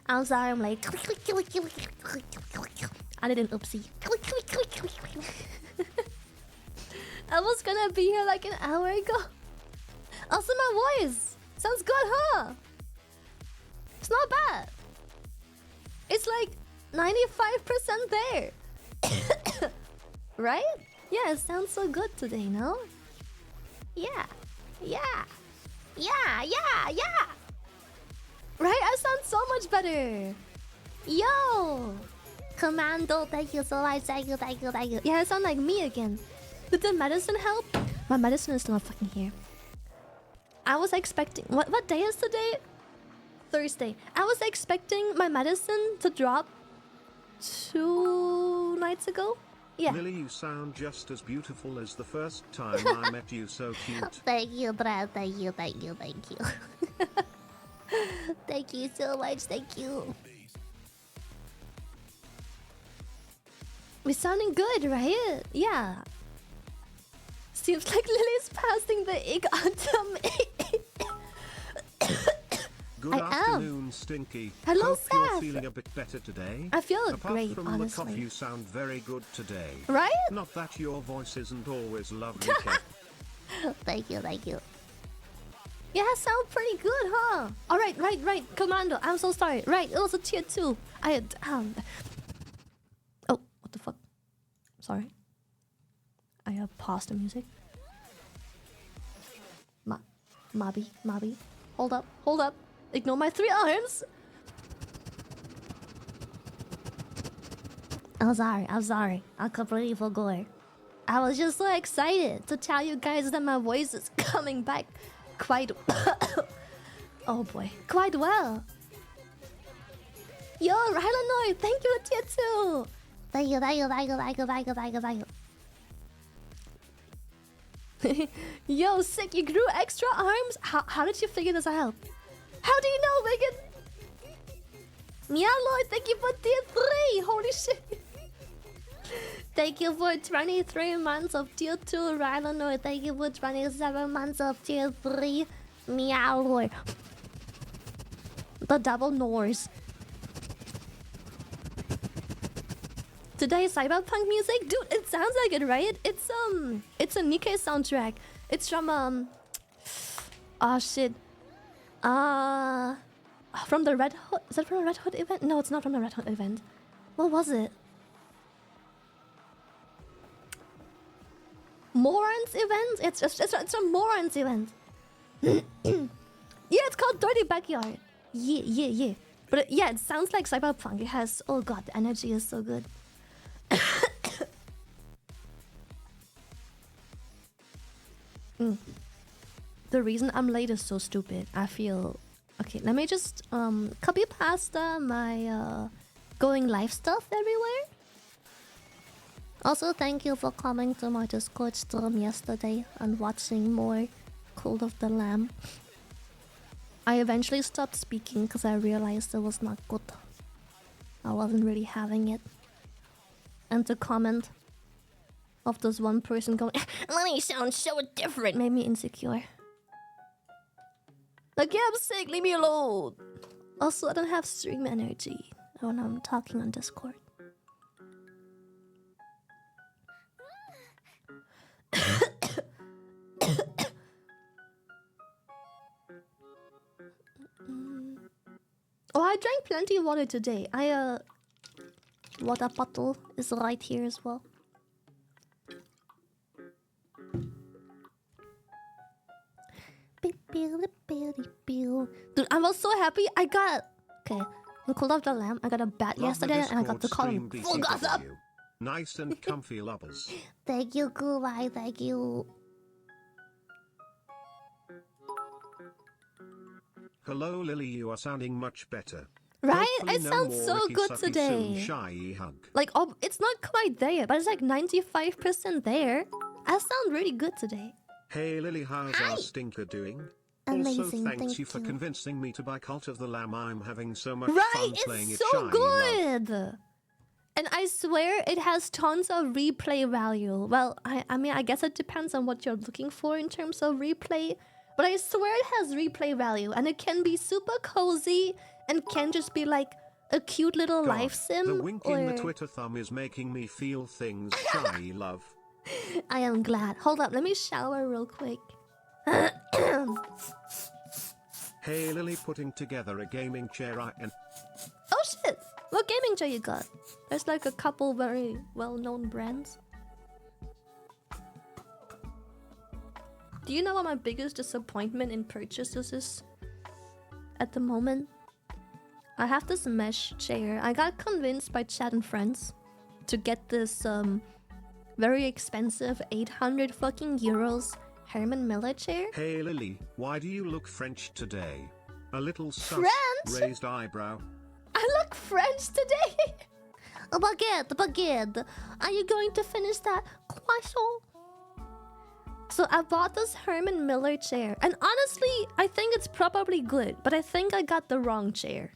I'm sorry, I'm like... I did an oopsie. I was gonna be here like an hour ago. Also, my voice sounds good, huh? It's not bad. It's like 95% there. Right? Yeah, it sounds so good today, no? Yeah. Yeah. Yeah, yeah, yeah. Right? I sound so much better. Yo! Commando, thank you so much. Thank you, thank you, thank you. Yeah, I sound like me again. Did the medicine help? My medicine is not fucking here. I was expecting... What day is today? Thursday. I was expecting my medicine to drop 2 nights ago. Yeah. Lily, you sound just as beautiful as the first time I met you. So cute. Thank you, Brad. Thank you, thank you, thank you. Thank you so much. Thank you. We're sounding good, right? Yeah. Seems like Lily's passing the egg on to me. Good afternoon, Stinky. Hello, Hope you're Seth. feeling a bit better today. I feel Apart great, from honestly. the cough, you sound very good today. Right? Not that your voice isn't always lovely. Thank you, thank you. Yeah, sound pretty good, huh? Alright, right. Commando, I'm so sorry. Right, it was a tier 2. I had... Oh, what the fuck? Sorry. I have paused the music. Mabi. Hold up. Ignore my 3 arms. I'm sorry. I completely forgot. I was just so excited to tell you guys that my voice is coming back quite... oh boy. Quite well. Yo, Rylanoi, thank you to tier 2. Thank you. Yo, sick, you grew extra arms? How did you figure this out? How do you know, Megan? Meowloid, thank you for tier 3! Holy shit! Thank you for 23 months of tier 2, Rylanoi. Thank you for 27 months of tier 3, Meowloid. The double Nors. Today's cyberpunk music? Dude, it sounds like it, right? It's a Nikkei soundtrack. It's from oh shit. From the Red Hood. Is that from the Red Hood event? No, it's not from the Red Hood event. What was it? Moran's event? It's a Moran's event. Yeah, it's called Dirty Backyard. Yeah. But yeah, it sounds like cyberpunk. It has, oh god, the energy is so good. The reason I'm late is so stupid. I feel... Okay, let me just copy pasta my going live stuff everywhere. Also, thank you for coming to my Discord stream yesterday and watching more Cult of the Lamb. I eventually stopped speaking because I realized it was not good. I wasn't really having it. And the comment of this one person going, "Lenny sounds so different," made me insecure. Like, yeah, I'm sick, leave me alone. Also, I don't have stream energy when I'm talking on Discord. Oh, I drank plenty of water today. Water bottle is right here as well. Dude, I was so happy. I got... Okay, in Cult of the Lamb, I got a bat yesterday and I got to call him full gossip. Nice and comfy lovers. Thank you, Kubai. Thank you. Hello, Lily. You are sounding much better. Right? Hopefully I no sound more so Ricky good Sucky today. Soon, shy hug. Like, oh, it's not quite there yet, but it's like 95% there. I sound really good today. Hey, Lily, how's our stinker doing? Amazing. Also, thanks Thank you for convincing me to buy Cult of the Lamb. I'm having so much fun playing it. It's so Shiny good. love. And I swear it has tons of replay value. Well, I mean, I guess it depends on what you're looking for in terms of replay. But I swear it has replay value. And it can be super cozy and can just be like a cute little life sim. The wink in the Twitter thumb is making me feel things. Shy love. I am glad. Hold up, let me shower real quick. Hey Lily, putting together a gaming chair and... Oh shit! What gaming chair you got? There's like a couple very well-known brands. Do you know what my biggest disappointment in purchases is? At the moment? I have this mesh chair. I got convinced by chat and friends to get this very expensive 800 fucking euros Herman Miller chair. Hey Lily, why do you look French today? A little sus, French? raised eyebrow. I look French today. A baguette. Are you going to finish that croissant? So I bought this Herman Miller chair, and honestly, I think it's probably good, but I think I got the wrong chair.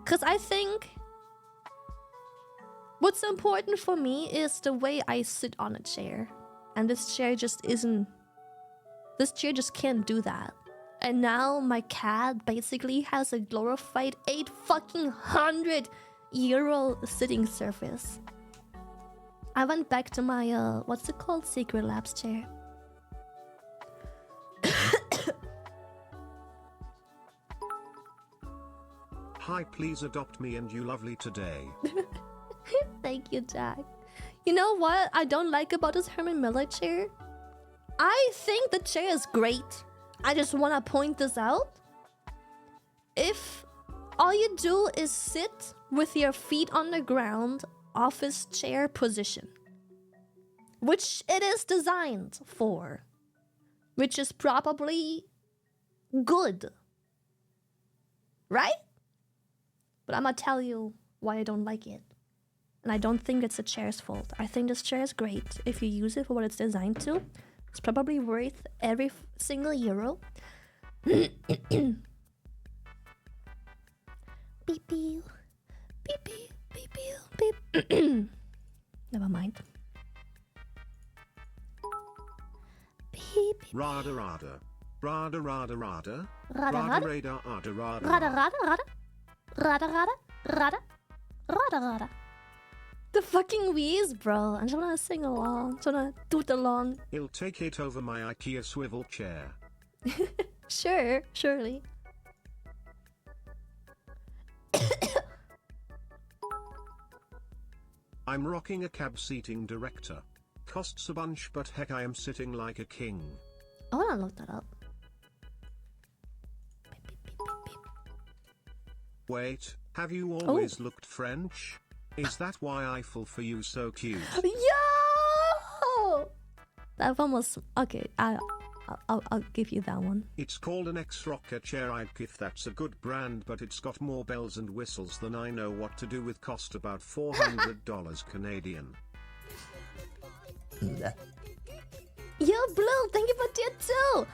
Cause I think what's important for me is the way I sit on a chair. And this chair just isn't... This chair just can't do that. And now my cat basically has a glorified 800 euro sitting surface. I went back to my, what's it called? Secret Labs chair. Hi, please adopt me and you lovely today. Thank you, Jack. You know what I don't like about this Herman Miller chair? I think the chair is great. I just want to point this out. If all you do is sit with your feet on the ground, office chair position, which it is designed for, which is probably good, right? But I'm gonna tell you why I don't like it. And I don't think it's the chair's fault. I think this chair is great if you use it for what it's designed to. It's probably worth every single euro. Beep beep. Beep beep. Beep beep. Beep beep. Never mind. Beep beep. Rada rada. Rada rada rada. Rada rada. Radar rada rada. Rada rada rada. Rada rada. Rada. Rada rada. The fucking wheeze, bro. I just wanna sing along. Just wanna toot along. He'll take it over my IKEA swivel chair. Sure, surely. I'm rocking a cab seating director. Costs a bunch, but heck, I am sitting like a king. I wanna look that up. Wait, have you always looked French? Is that why I fall for you so cute? Yo! That one was... Okay, I'll give you that one. It's called an X-Rocker chair. I'd if that's a good brand, but it's got more bells and whistles than I know what to do with. Cost about $400 Canadian. Yo, Blue, thank you for tier 2!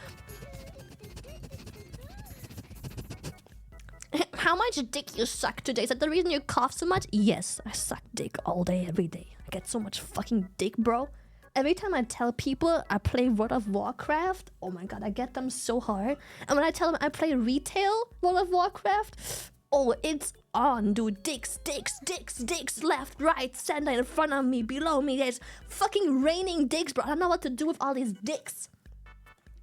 How much dick you suck today? Is that the reason you cough so much? Yes, I suck dick all day, every day. I get so much fucking dick, bro. Every time I tell people I play World of Warcraft, oh my god, I get them so hard. And when I tell them I play retail World of Warcraft, oh, it's on, dude. Dicks, left, right, center, in front of me, below me. There's fucking raining dicks, bro. I don't know what to do with all these dicks.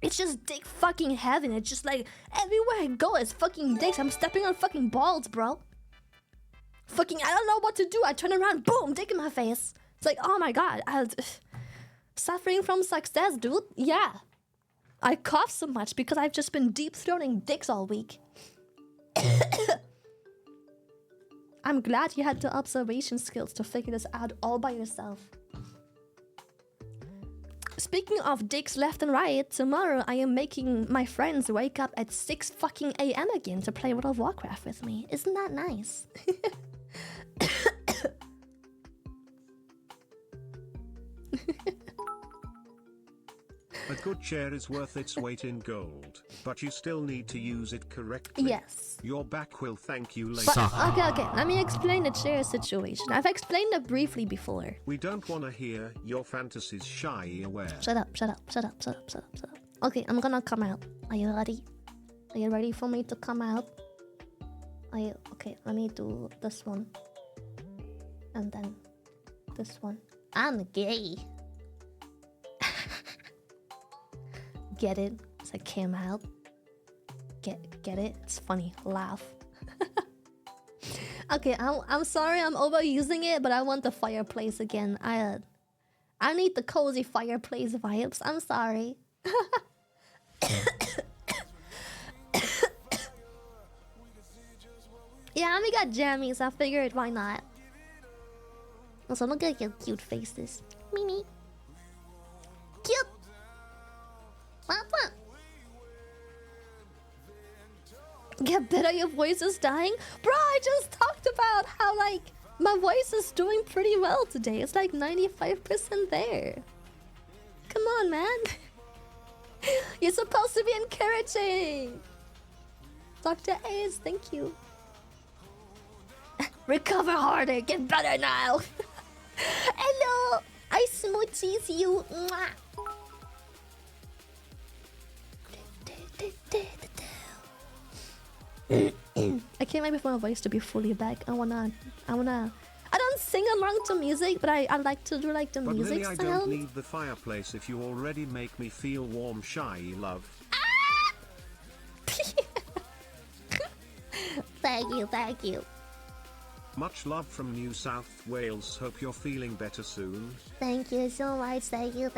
It's just dick fucking heaven. It's just like everywhere I go is fucking dicks. I'm stepping on fucking balls, bro. Fucking, I don't know what to do. I turn around, boom, dick in my face. It's like, oh my god, suffering from success, dude. Yeah. I cough so much because I've just been deep-throating dicks all week. I'm glad you had the observation skills to figure this out all by yourself. Speaking of dicks left and right, tomorrow I am making my friends wake up at 6 fucking a.m. again to play World of Warcraft with me. Isn't that nice? A good chair is worth its weight in gold. But you still need to use it correctly. Yes. Your back will thank you later. But, okay, let me explain the chair situation. I've explained it briefly before. We don't want to hear your fantasies, shy aware. Shut up. Okay, I'm gonna come out. Are you ready? Are you ready for me to come out? Okay, let me do this one. And then this one. I'm gay. Get it? It's like came out. Get it? It's funny. Laugh. Okay, I'm sorry I'm overusing it, but I want the fireplace again. I need the cozy fireplace vibes. I'm sorry. Yeah, we got jammies. I figured why not. Also, look at your cute faces. Mimi. Cute. Wah. Get better, your voice is dying. Bro, I just talked about how, like, my voice is doing pretty well today. It's like 95% there. Come on, man. You're supposed to be encouraging. Dr. A's, thank you. Recover harder, get better now. Hello, I smoochies you. Mwah. I can't wait for my voice to be fully back. I don't sing along to music, but I like to do like the but music Lily, I sound. don't need the fireplace if you already make me feel warm, shy love. Thank you. Much love from New South Wales. Hope you're feeling better soon. Thank you so much. Thank you.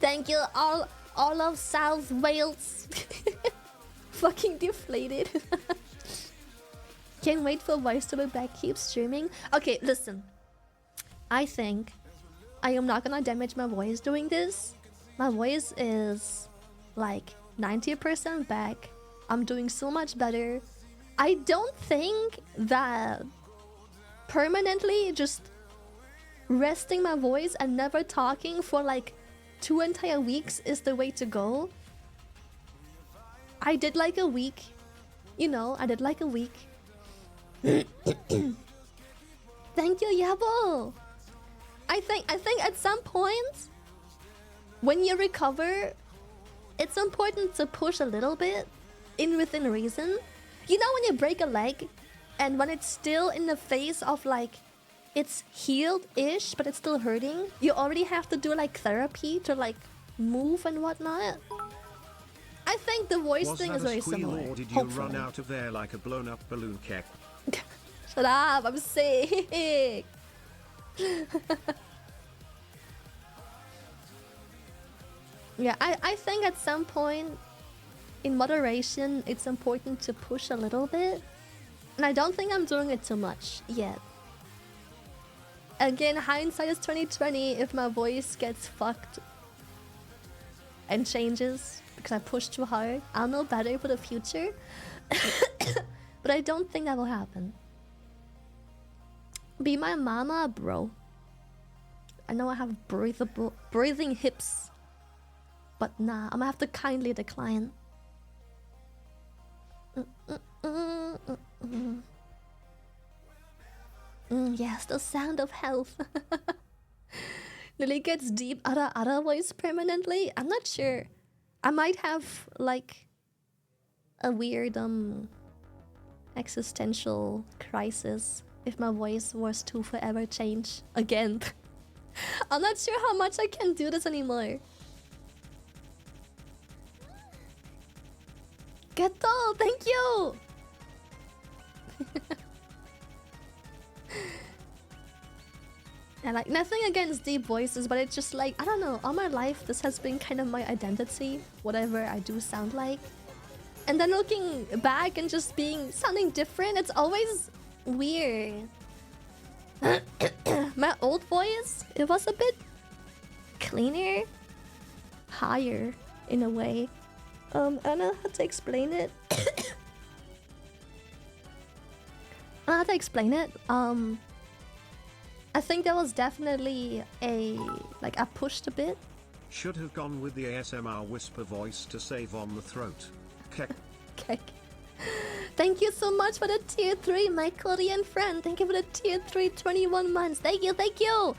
Thank you all of South Wales. Fucking deflated. Can't wait for voice to be back. Keep streaming. Okay, listen. I think I am not gonna damage my voice doing this. My voice is like 90% back. I'm doing so much better. I don't think that permanently just resting my voice and never talking for like 2 entire weeks is the way to go. I did like a week. You know, I did like a week. Thank you, Yabo. I think at some point when you recover, it's important to push a little bit within reason. You know when you break a leg and when it's still in the phase of like it's healed-ish but it's still hurting, you already have to do like therapy to like move and whatnot. I think the voice thing is very similar. Or did you run out of there like a blown up balloon cake? Shut up, I'm sick. Yeah, I think at some point in moderation it's important to push a little bit. And I don't think I'm doing it too much yet. Again, hindsight is 2020. If my voice gets fucked and changes because I pushed too hard, I'll know better for the future. But I don't think that will happen. Be my mama, bro. I know I have breathing hips, but nah, I'm gonna have to kindly decline. Yes, the sound of health. Lily gets deep ara voice permanently. I'm not sure. I might have like a weird existential crisis if my voice was to forever change again. I'm not sure how much I can do this anymore. Gato, thank you. And like nothing against deep voices, but it's just like, I don't know, all my life this has been kind of my identity, whatever I do sound like. And then looking back and just sounding different, it's always weird. My old voice, it was a bit cleaner, higher in a way. I don't know how to explain it. I don't know how to explain it. I think there was definitely I pushed a bit Should have gone with the ASMR whisper voice to save on the throat. Kek. Okay. Thank you so much for the tier 3, my Korean friend. Thank you for the tier 3, 21 months. Thank you, thank you.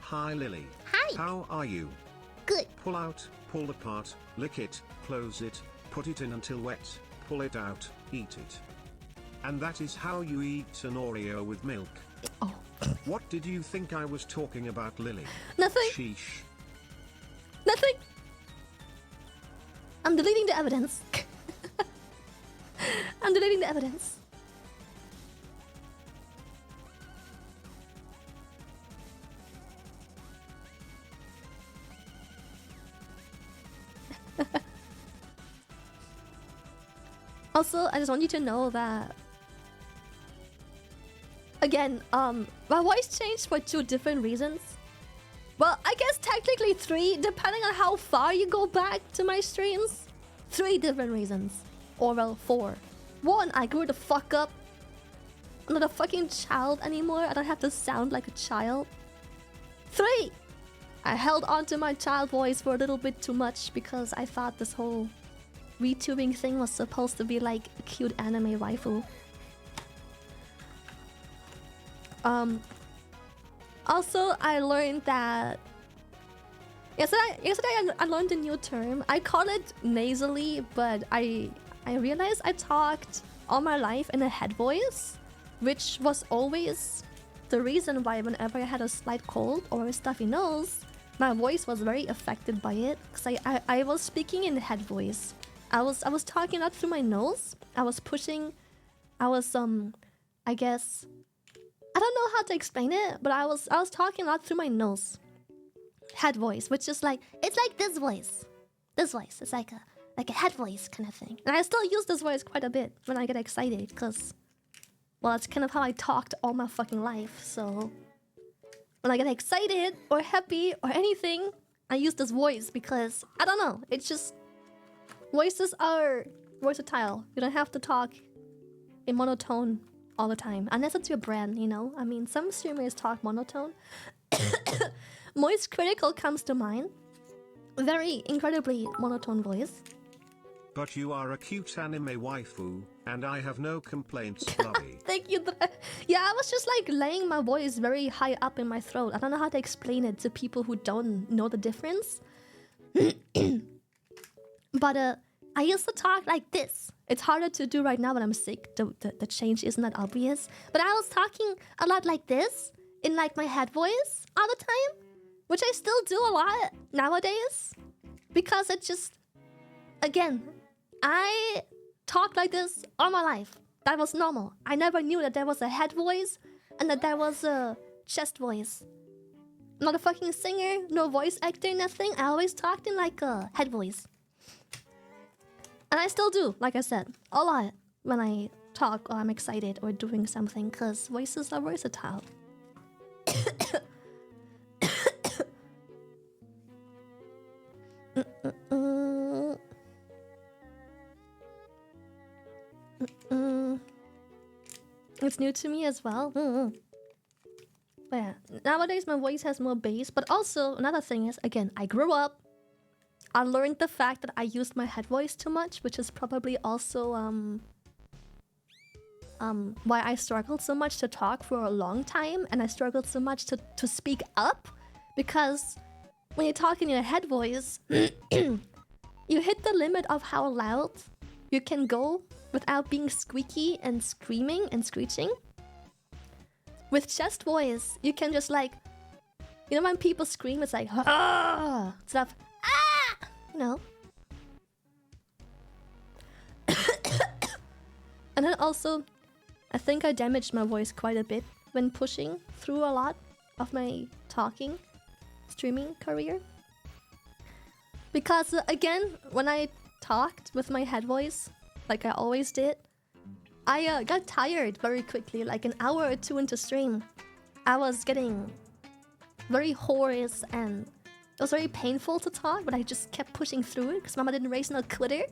Hi Lily. Hi. How are you? Good. Pull out, pull apart, lick it, close it, put it in until wet, pull it out, eat it. And that is how you eat an Oreo with milk. Oh. What did you think I was talking about, Lily? Nothing. Sheesh. Nothing. I'm deleting the evidence. I'm deleting the evidence. Also, I just want you to know that again, my voice changed for 2 different reasons. Well, I guess technically 3, depending on how far you go back to my streams. 3 different reasons. Or well, 4. 1, I grew the fuck up. I'm not a fucking child anymore. I don't have to sound like a child. 3, I held on to my child voice for a little bit too much because I thought this whole VTubing thing was supposed to be like a cute anime waifu. Also, I learned that yesterday I learned a new term. I call it nasally, but I realized I talked all my life in a head voice, which was always the reason why whenever I had a slight cold or a stuffy nose, my voice was very affected by it. Because I was speaking in head voice. I was talking out through my nose. I was pushing. I guess I don't know how to explain it, but I was talking out through my nose. Head voice, which is like it's like this voice. This voice. It's like a head voice kind of thing. And I still use this voice quite a bit when I get excited, because well, it's kind of how I talked all my fucking life. So when I get excited or happy or anything, I use this voice because I don't know. It's just voices are versatile. You don't have to talk in monotone all the time, unless it's your brand, you know? I mean, some streamers talk monotone. Moist Critical comes to mind. Very incredibly monotone voice. But you are a cute anime waifu, and I have no complaints, Lovey. Thank you. Yeah, I was just like laying my voice very high up in my throat. I don't know how to explain it to people who don't know the difference. But I used to talk like this. It's harder to do right now when I'm sick. The change isn't that obvious. But I was talking a lot like this in like my head voice all the time, which I still do a lot nowadays because it just, again, I talked like this all my life. That was normal. I never knew that there was a head voice and that there was a chest voice. I'm not a fucking singer, no voice actor, nothing. I always talked in like a head voice. And I still do, like I said, a lot when I talk or I'm excited or doing something, because voices are versatile. It's new to me as well. But yeah, nowadays my voice has more bass, but also another thing is, again, I grew up. I learned the fact that I used my head voice too much, which is probably also why I struggled so much to talk for a long time, and I struggled so much to speak up, because when you talk in your head voice, you hit the limit of how loud you can go without being squeaky and screaming and screeching. With chest voice, you can just like, you know when people scream, it's like ah, instead of ah, you know. And then also, I think I damaged my voice quite a bit when pushing through a lot of my talking, streaming career. Because again, when I talked with my head voice, like I always did, I got tired very quickly, like an hour or two into stream. I was getting very hoarse and it was very painful to talk, but I just kept pushing through it because Mama didn't raise no quitter.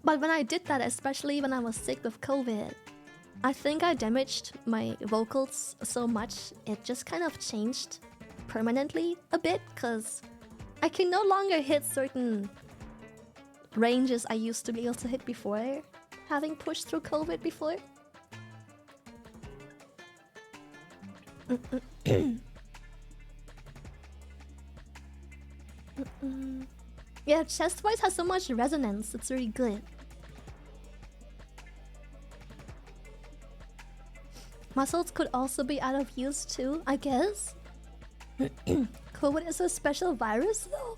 But when I did that, especially when I was sick with COVID, I think I damaged my vocals so much it just kind of changed permanently a bit, because I can no longer hit certain ranges I used to be able to hit before, having pushed through COVID before. Yeah, chest voice has so much resonance, it's really good. Muscles could also be out of use too, I guess. COVID is a special virus though.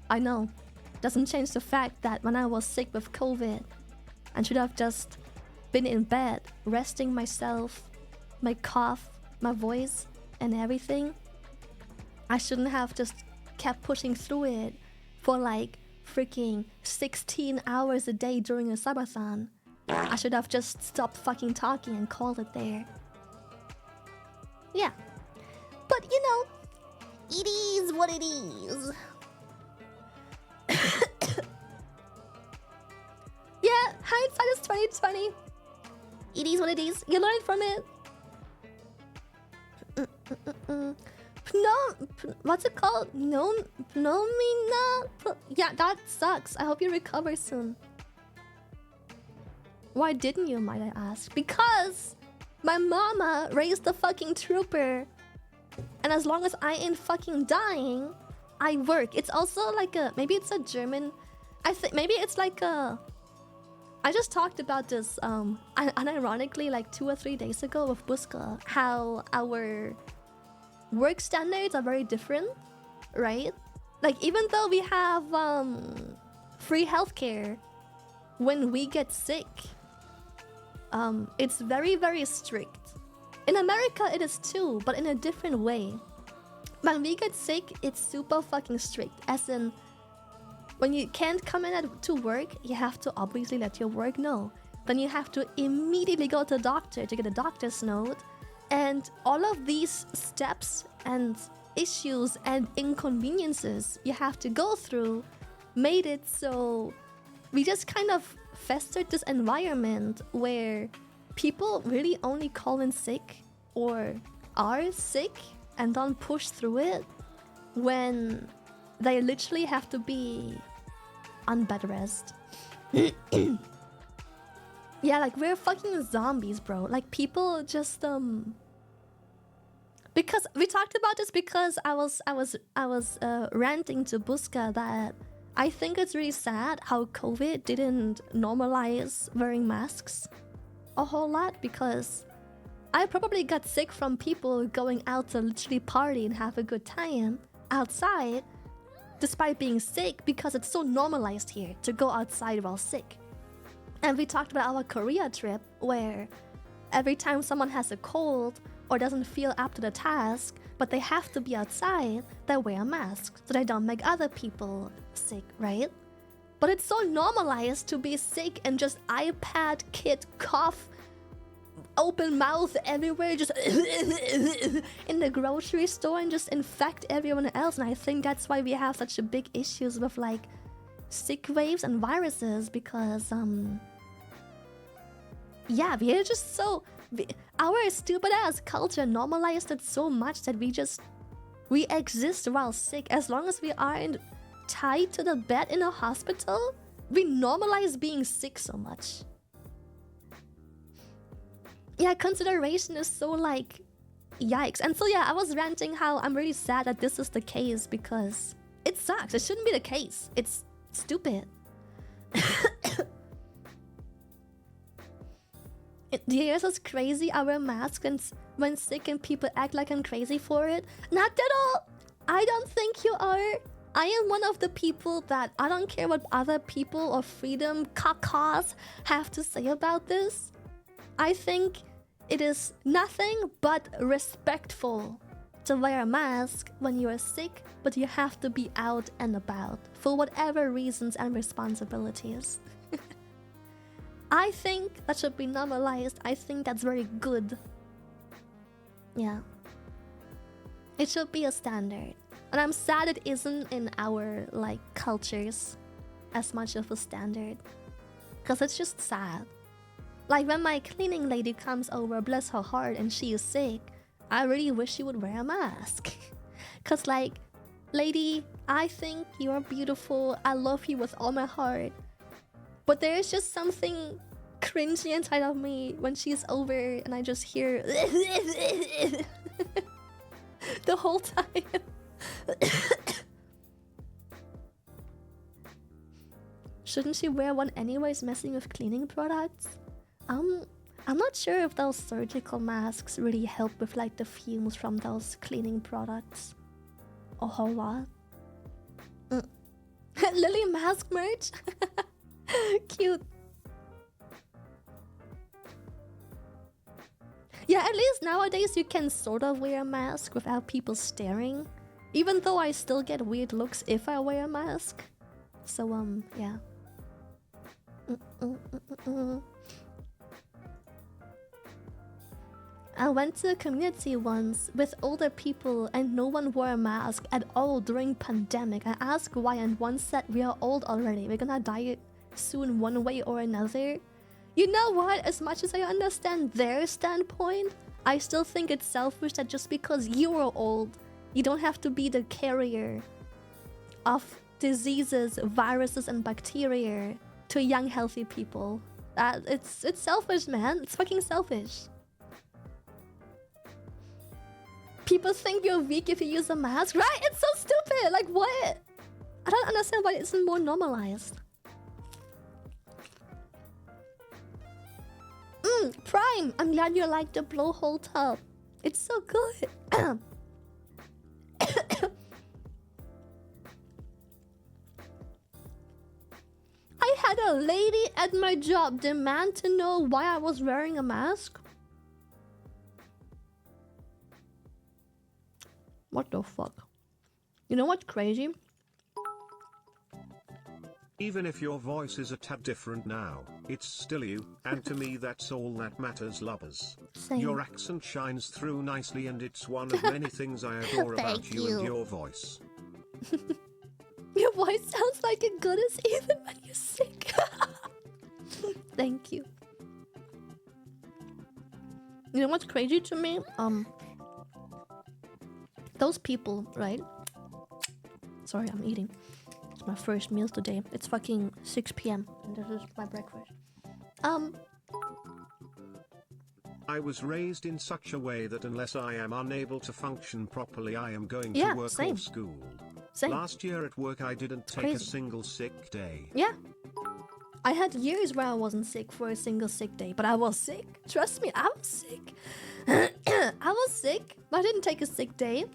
I know. Doesn't change the fact that when I was sick with COVID, I should have just been in bed, resting myself, my cough, my voice, and everything. I shouldn't have just kept pushing through it for like freaking 16 hours a day during a subathon. I should have just stopped fucking talking and called it there. Yeah. But you know, it is what it is. Yeah, hindsight is 2020. It is what it is. You learn from it. No, what's it called? No, yeah, that sucks. I hope you recover soon. Why didn't you, might I ask? Because my mama raised a fucking trooper. And as long as I ain't fucking dying, I work. It's also like a... Maybe it's a German... I think maybe it's like a... I just talked about this unironically like 2 or 3 days ago with Buska. How our work standards are very different, right? Like even though we have free healthcare, when we get sick, it's very, very strict. In America, it is too, but in a different way. When we get sick, it's super fucking strict. As in, when you can't come in to work, you have to obviously let your work know. Then you have to immediately go to the doctor to get a doctor's note. And all of these steps and issues and inconveniences you have to go through made it so we just kind of festered this environment where people really only call in sick or are sick and don't push through it when they literally have to be on bed rest. Yeah, like we're fucking zombies, bro. Like people just because we talked about this because I was ranting to Buska that I think it's really sad how COVID didn't normalize wearing masks a whole lot, because I probably got sick from people going out to literally party and have a good time outside despite being sick, because it's so normalized here to go outside while sick. And we talked about our Korea trip where every time someone has a cold or doesn't feel up to the task but they have to be outside, they wear a mask so they don't make other people sick, right? But it's so normalized to be sick and just iPad, kid, cough, open mouth everywhere, just in the grocery store and just infect everyone else. And I think that's why we have such a big issues with like sick waves and viruses, because yeah, we are just so... our stupid ass culture normalized it so much that we exist while sick. As long as we aren't tied to the bed in a hospital, we normalize being sick so much. Yeah, consideration is so like, yikes. And so yeah, I was ranting how I'm really sad that this is the case, because it sucks. It shouldn't be the case. It's stupid. The years is crazy. I wear masks and when sick and people act like I'm crazy for it. Not at all. I don't think you are. I am one of the people that I don't care what other people or freedom cacas have to say about this. I think it is nothing but respectful to wear a mask when you are sick, but you have to be out and about for whatever reasons and responsibilities. I think that should be normalized. I think that's very good. Yeah. It should be a standard. And I'm sad it isn't in our like cultures as much of a standard. Cause it's just sad. Like when my cleaning lady comes over, bless her heart, and she is sick, I really wish she would wear a mask. Cause like, lady, I think you're beautiful. I love you with all my heart. But there's just something cringy inside of me when she's over and I just hear the whole time. Shouldn't she wear one anyways, messing with cleaning products? I'm not sure if those surgical masks really help with like the fumes from those cleaning products a whole lot. Lily mask merch? Cute. Yeah, at least nowadays you can sort of wear a mask without people staring. Even though I still get weird looks if I wear a mask. So, yeah. I went to a community once with older people and no one wore a mask at all during pandemic. I asked why and one said we are old already. We're gonna die soon one way or another. You know what? As much as I understand their standpoint, I still think it's selfish that just because you are old, you don't have to be the carrier of diseases, viruses, and bacteria to young, healthy people. It's selfish, man. It's fucking selfish. People think you're weak if you use a mask, right? It's so stupid. Like, what? I don't understand why it isn't more normalized. Prime! I'm glad you like the blowhole tub. It's so good. I had a lady at my job demand to know why I was wearing a mask. What the fuck? You know what's crazy? Even if your voice is a tad different now, it's still you, and to me that's all that matters, lovers. Same. Your accent shines through nicely and it's one of many things I adore about you and your voice. Your voice sounds like it good as even when you're sick. Thank you. You know what's crazy to me? Those people, right? Sorry, I'm eating. It's my first meal today. It's fucking 6 p.m. and this is my breakfast. I was raised in such a way that unless I am unable to function properly, I am going to work or school. Same. Last year at work, I didn't take a single sick day. Yeah. I had years where I wasn't sick for a single sick day, but I was sick. Trust me, I was sick. I was sick, but I didn't take a sick day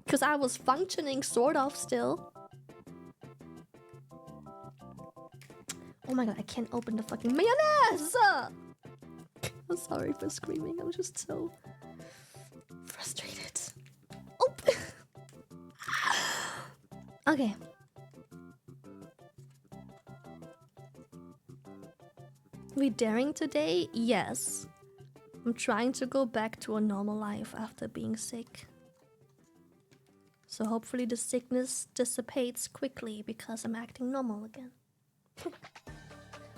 because I was functioning sort of still. Oh my god, I can't open the fucking mayonnaise! I'm sorry for screaming, I was just so frustrated. Oh. Okay. We daring today? Yes. I'm trying to go back to a normal life after being sick. So hopefully the sickness dissipates quickly because I'm acting normal again.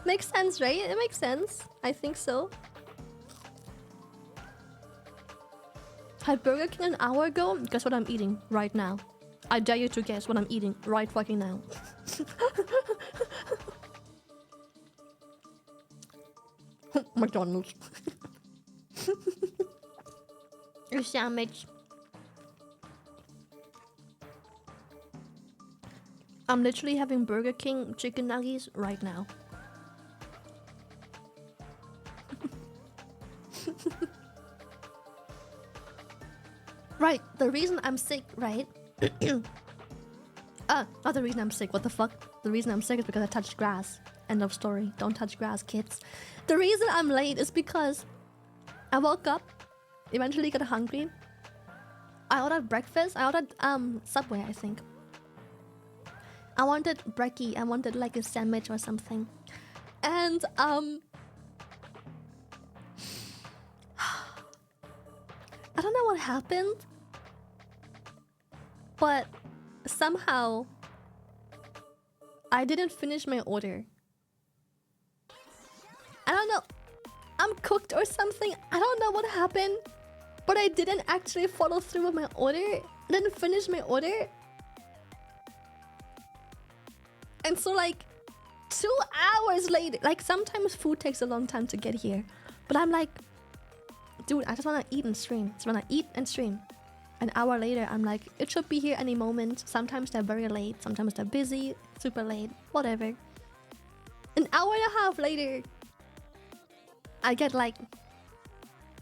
Makes sense, right? It makes sense. I think so. Had Burger King an hour ago? Guess what I'm eating right now. I dare you to guess what I'm eating right fucking now. McDonald's. A sandwich. I'm literally having Burger King chicken nuggets right now. Right, the reason I'm sick, right? Not the reason I'm sick, what the fuck? The reason I'm sick is because I touched grass. End of story. Don't touch grass, kids. The reason I'm late is because I woke up, eventually got hungry. I ordered breakfast. I ordered Subway, I think. I wanted brekkie. I wanted like a sandwich or something. And I don't know what happened, but somehow I didn't finish my order. I don't know. I'm cooked or something. I don't know what happened. But I didn't actually follow through with my order. I didn't finish my order. And so like 2 hours later, like sometimes food takes a long time to get here. But I'm like, dude, I just want to eat and stream. I just want to eat and stream. An hour later, I'm like, it should be here any moment. Sometimes they're very late. Sometimes they're busy, super late, whatever. An hour and a half later, I get like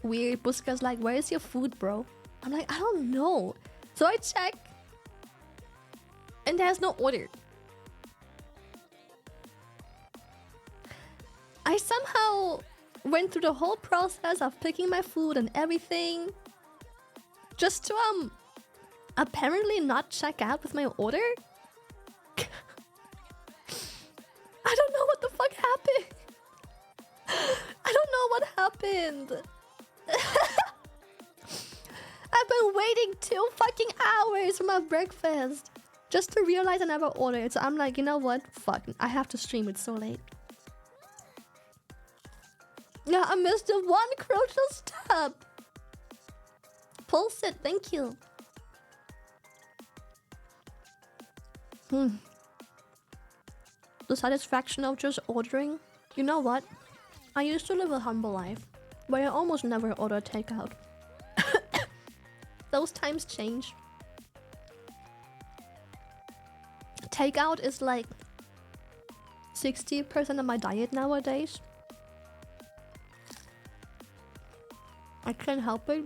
weird. Buska's like, where is your food, bro? I'm like, I don't know. So I check, and there's no order. I somehow went through the whole process of picking my food and everything, just to apparently not check out with my order. I don't know what the fuck happened. I don't know what happened. I've been waiting 2 fucking hours for my breakfast just to realize I never ordered. So I'm like, you know what? Fuck, I have to stream. It's so late. Yeah, I missed the 1 crucial step. Pulse it, thank you. The satisfaction of just ordering. You know what? I used to live a humble life where I almost never order takeout. Those times change. Takeout is like 60% of my diet nowadays. I can't help it.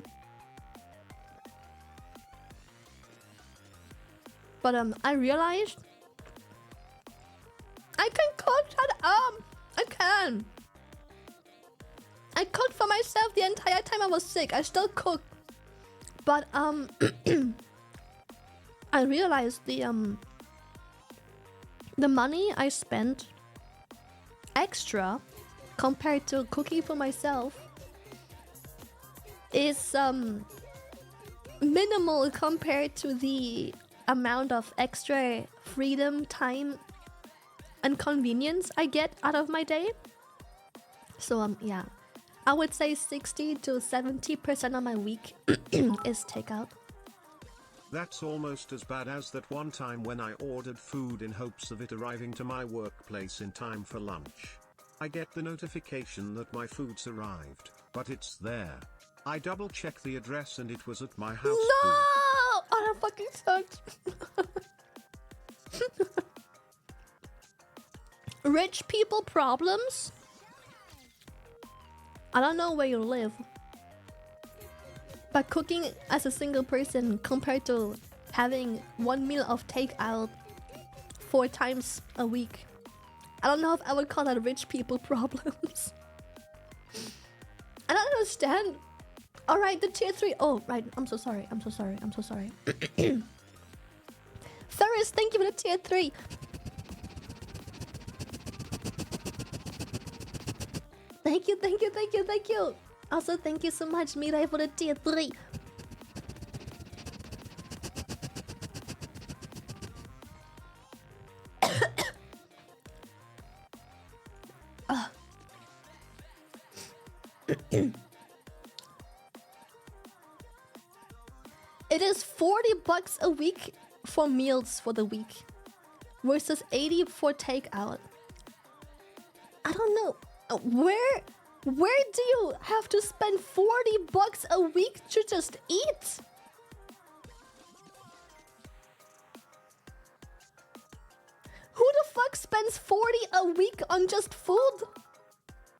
But I realized I can cook. Shut up! I can. I cooked for myself the entire time I was sick. I still cook. But I realized the money I spent extra compared to cooking for myself is minimal compared to the amount of extra freedom, time, and convenience I get out of my day. So yeah, I would say 60 to 70% of my week is takeout. That's almost as bad as that one time when I ordered food in hopes of it arriving to my workplace in time for lunch. I get the notification that my food's arrived, but it's there. I double check the address and it was at my house. No! Oh, that fucking sucks. Rich people problems? I don't know where you live, but cooking as a single person compared to having 1 meal of takeout 4 times a week, I don't know if I would call that rich people problems. I don't understand. Alright, the tier 3. Oh, right. I'm so sorry. I'm so sorry. I'm so sorry. Ferris, thank you for the tier 3. Thank you, thank you, thank you, thank you. Also, thank you so much, Mirai, for the tier 3. It is $40 a week for meals for the week versus 80 for takeout. I don't know. Where do you have to spend $40 a week to just eat? Who the fuck spends 40 a week on just food?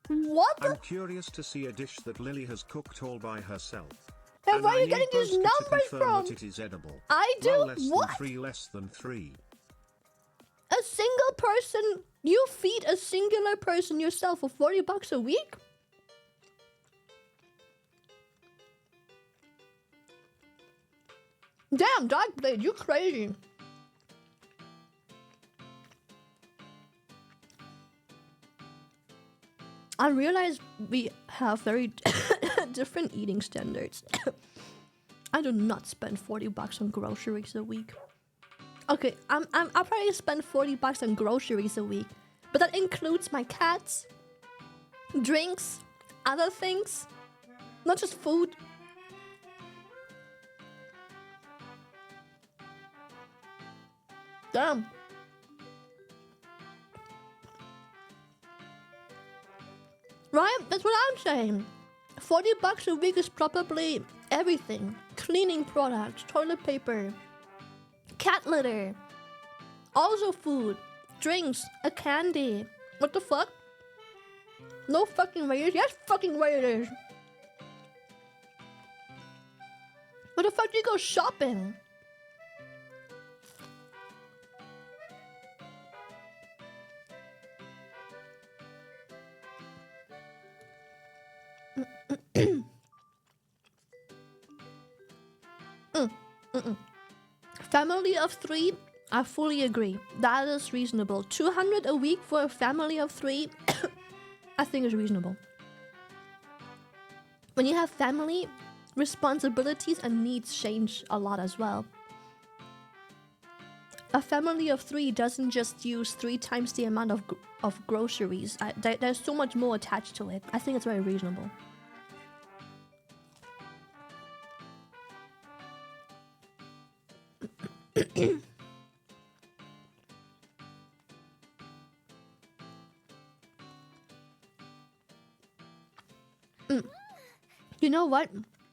What? I'm curious to see a dish that Lily has cooked all by herself. And where are you getting these numbers from? That it is edible. I do? Well, What? Less than 3. A single person, you feed a singular person yourself for $40 a week? Damn, Darkblade, you crazy. I realize we have very different eating standards. I do not spend $40 on groceries a week. Okay, I'll probably spend $40 on groceries a week, but that includes my cats, drinks, other things, not just food. Damn. Right? That's what I'm saying. $40 a week is probably everything. Cleaning products, toilet paper, cat litter, also food, drinks, a candy. What the fuck? No fucking way. Yes, fucking way it is. What the fuck do you go shopping? Family of 3, I fully agree. That is reasonable. 200 a week for a family of 3, I think is reasonable. When you have family, responsibilities and needs change a lot as well. A family of 3 doesn't just use 3 times the amount of groceries. There's so much more attached to it. I think it's very reasonable. You know what?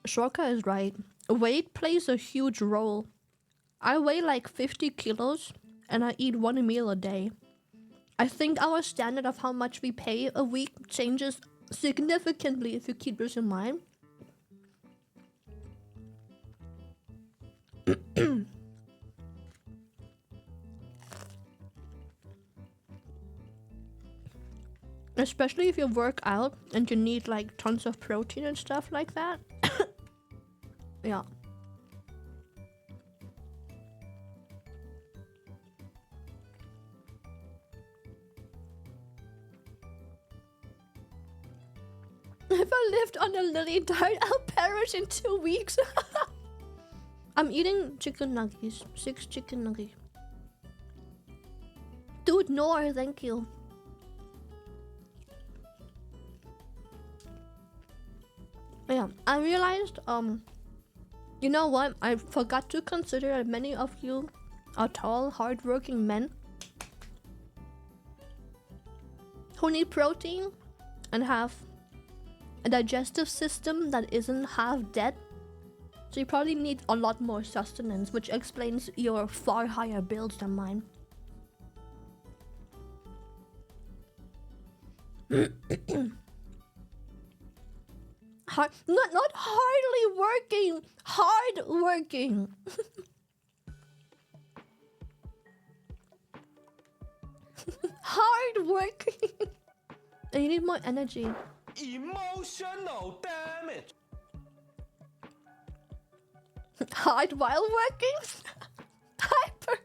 Shorka is right. Weight plays a huge role. I weigh like 50 kilos and I eat 1 meal a day. I think our standard of how much we pay a week changes significantly if you keep this in mind. Especially if you work out and you need like tons of protein and stuff like that. Yeah. If I lived on a lily diet, I'll perish in 2 weeks. I'm eating chicken nuggets. 6 chicken nuggets. Dude, no, thank you. Yeah, I realized, you know what? I forgot to consider that many of you are tall, hardworking men who need protein and have a digestive system that isn't half dead. So you probably need a lot more sustenance, which explains your far higher builds than mine. Not hardly working, hard working. Hard working. And you need more energy. Emotional damage. Hard while working? Hyper.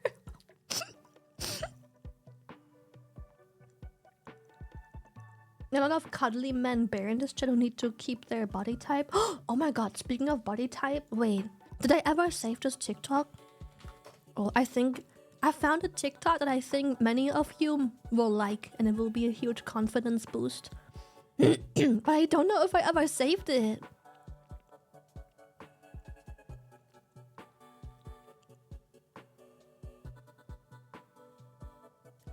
A lot of cuddly men bear in this chat who need to keep their body type. Oh my god, speaking of body type, wait, did I ever save this TikTok? Oh, I think I found a TikTok that I think many of you will like, and it will be a huge confidence boost. But I don't know if I ever saved it.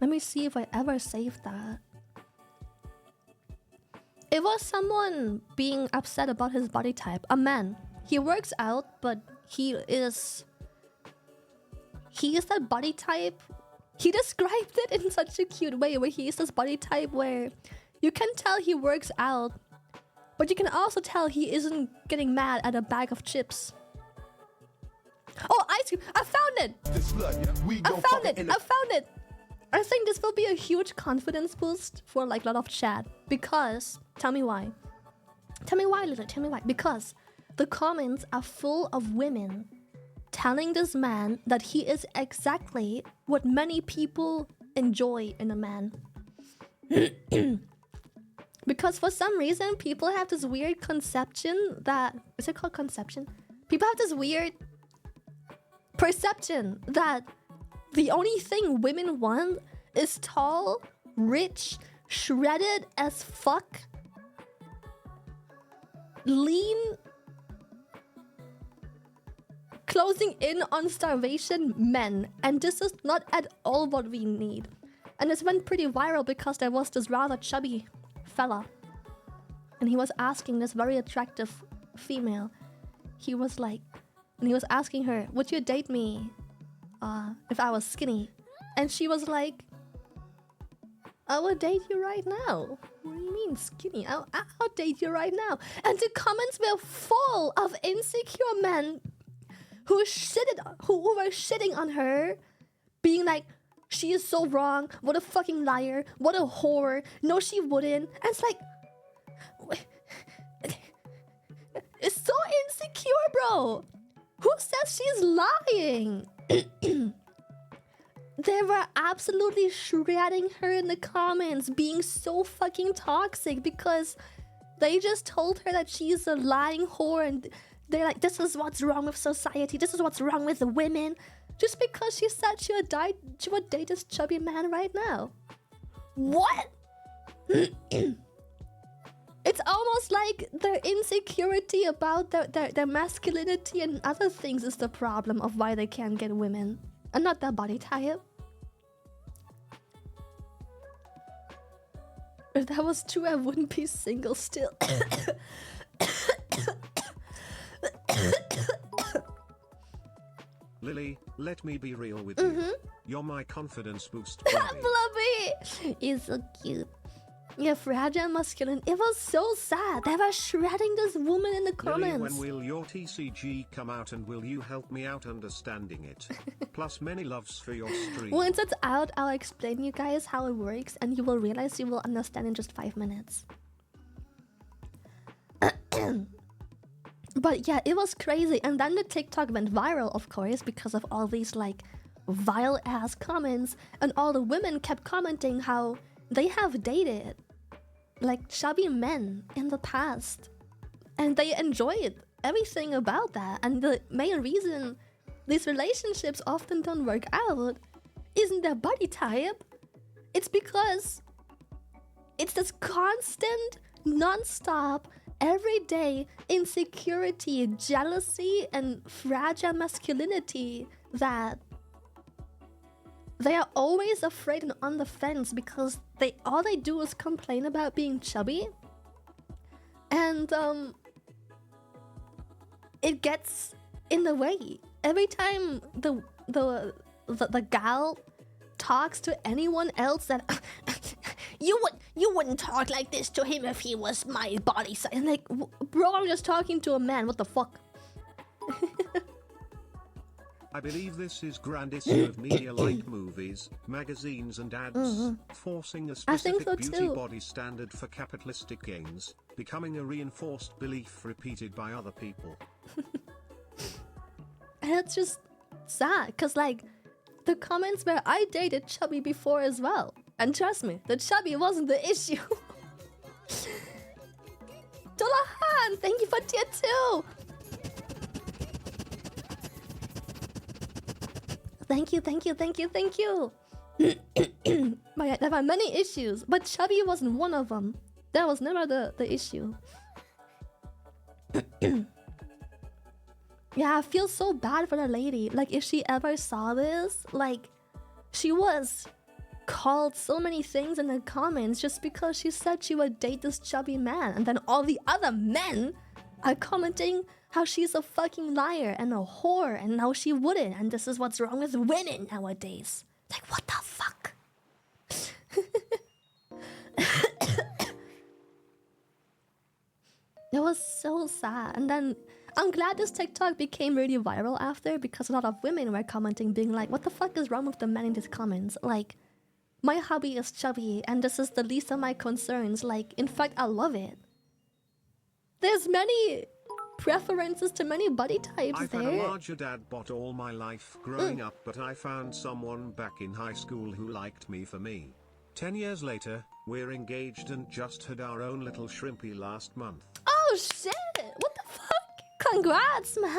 Let me see if I ever saved that. It was someone being upset about his body type. A man. He works out, but he is that body type. He described it in such a cute way, where he is this body type where you can tell he works out, but you can also tell he isn't getting mad at a bag of chips. Oh, ice cream! I found it! I found it! I think this will be a huge confidence boost for like a lot of chat, because tell me why. Tell me why, Lily. Tell me why. Because the comments are full of women telling this man that he is exactly what many people enjoy in a man. Because for some reason, people have this weird conception that... Is it called conception? People have this weird perception that The only thing women want is tall, rich, shredded as fuck, lean, closing in on starvation men. And this is not at all what we need. And this went pretty viral because there was this rather chubby fella. And he was asking this very attractive female. He was like, and he was asking her, would you date me if I was skinny? And she was like, I would date you right now. What do you mean skinny? I'll date you right now. And the comments were full of insecure men who were shitting on her, being like, she is so wrong. What a fucking liar. What a whore. No, she wouldn't. And it's like, it's so insecure, bro. Who says she's lying? They were absolutely shredding her in the comments, being so fucking toxic because they just told her that she's a lying whore, and they're like, this is what's wrong with society, this is what's wrong with the women, just because she said she would date this chubby man right now. What? It's almost like their insecurity about their masculinity and other things is the problem of why they can't get women, and not their body type. If that was true, I wouldn't be single still. Lily, let me be real with you. You're my confidence boost. Fluffy! He's so cute. Yeah, fragile masculine. It was so sad. They were shredding this woman in the comments. Lily, when will your TCG come out, and will you help me out understanding it? Plus many loves for your stream. Once it's out, I'll explain you guys how it works, and you will realize you will understand in just 5 minutes. But yeah, it was crazy. And then the TikTok went viral, of course, because of all these like vile ass comments, and all the women kept commenting how they have dated like chubby men in the past, and they enjoyed everything about that. And the main reason these relationships often don't work out isn't their body type. It's because it's this constant, non-stop, everyday insecurity, jealousy, and fragile masculinity that they are always afraid and on the fence, because all they do is complain about being chubby, and it gets in the way. Every time the gal talks to anyone else, that you wouldn't talk like this to him if he was my body size. And like, bro, I'm just talking to a man. What the fuck? I believe this is grand issue of media like movies, magazines and ads, forcing a specific beauty body standard for capitalistic gains, becoming a reinforced belief repeated by other people. And it's just sad, because like, the comments where I dated chubby before as well. And trust me, the chubby wasn't the issue. Dolahan, thank you for tier 2. Thank you, thank you, thank you, thank you. But yeah, there were many issues, but chubby wasn't one of them. That was never the issue. Yeah, I feel so bad for the lady. Like, if she ever saw this, like, she was called so many things in the comments just because she said she would date this chubby man. And then all the other men are commenting how she's a fucking liar and a whore and how she wouldn't. And this is what's wrong with women nowadays. Like, what the fuck? It was so sad. And then I'm glad this TikTok became really viral after, because a lot of women were commenting being like, what the fuck is wrong with the men in these comments? Like, my hubby is chubby and this is the least of my concerns. Like, in fact, I love it. There's many preferences to many body types. I've had a larger dad bot all my life growing up, but I found someone back in high school who liked me for me. 10 years later, we're engaged and just had our own little shrimpy last month. Oh shit! What the fuck? Congrats, man!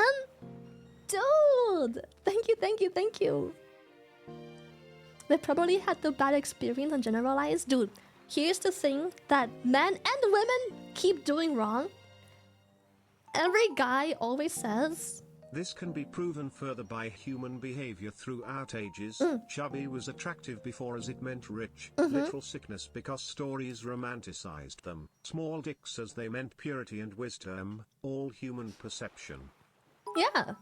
Dude! Thank you, thank you, thank you. They probably had the bad experience and generalized. Dude, here's the thing that men and women keep doing wrong. Every guy always says... This can be proven further by human behavior throughout ages. Chubby was attractive before as it meant rich. Literal sickness because stories romanticized them. Small dicks as they meant purity and wisdom. All human perception. Yeah.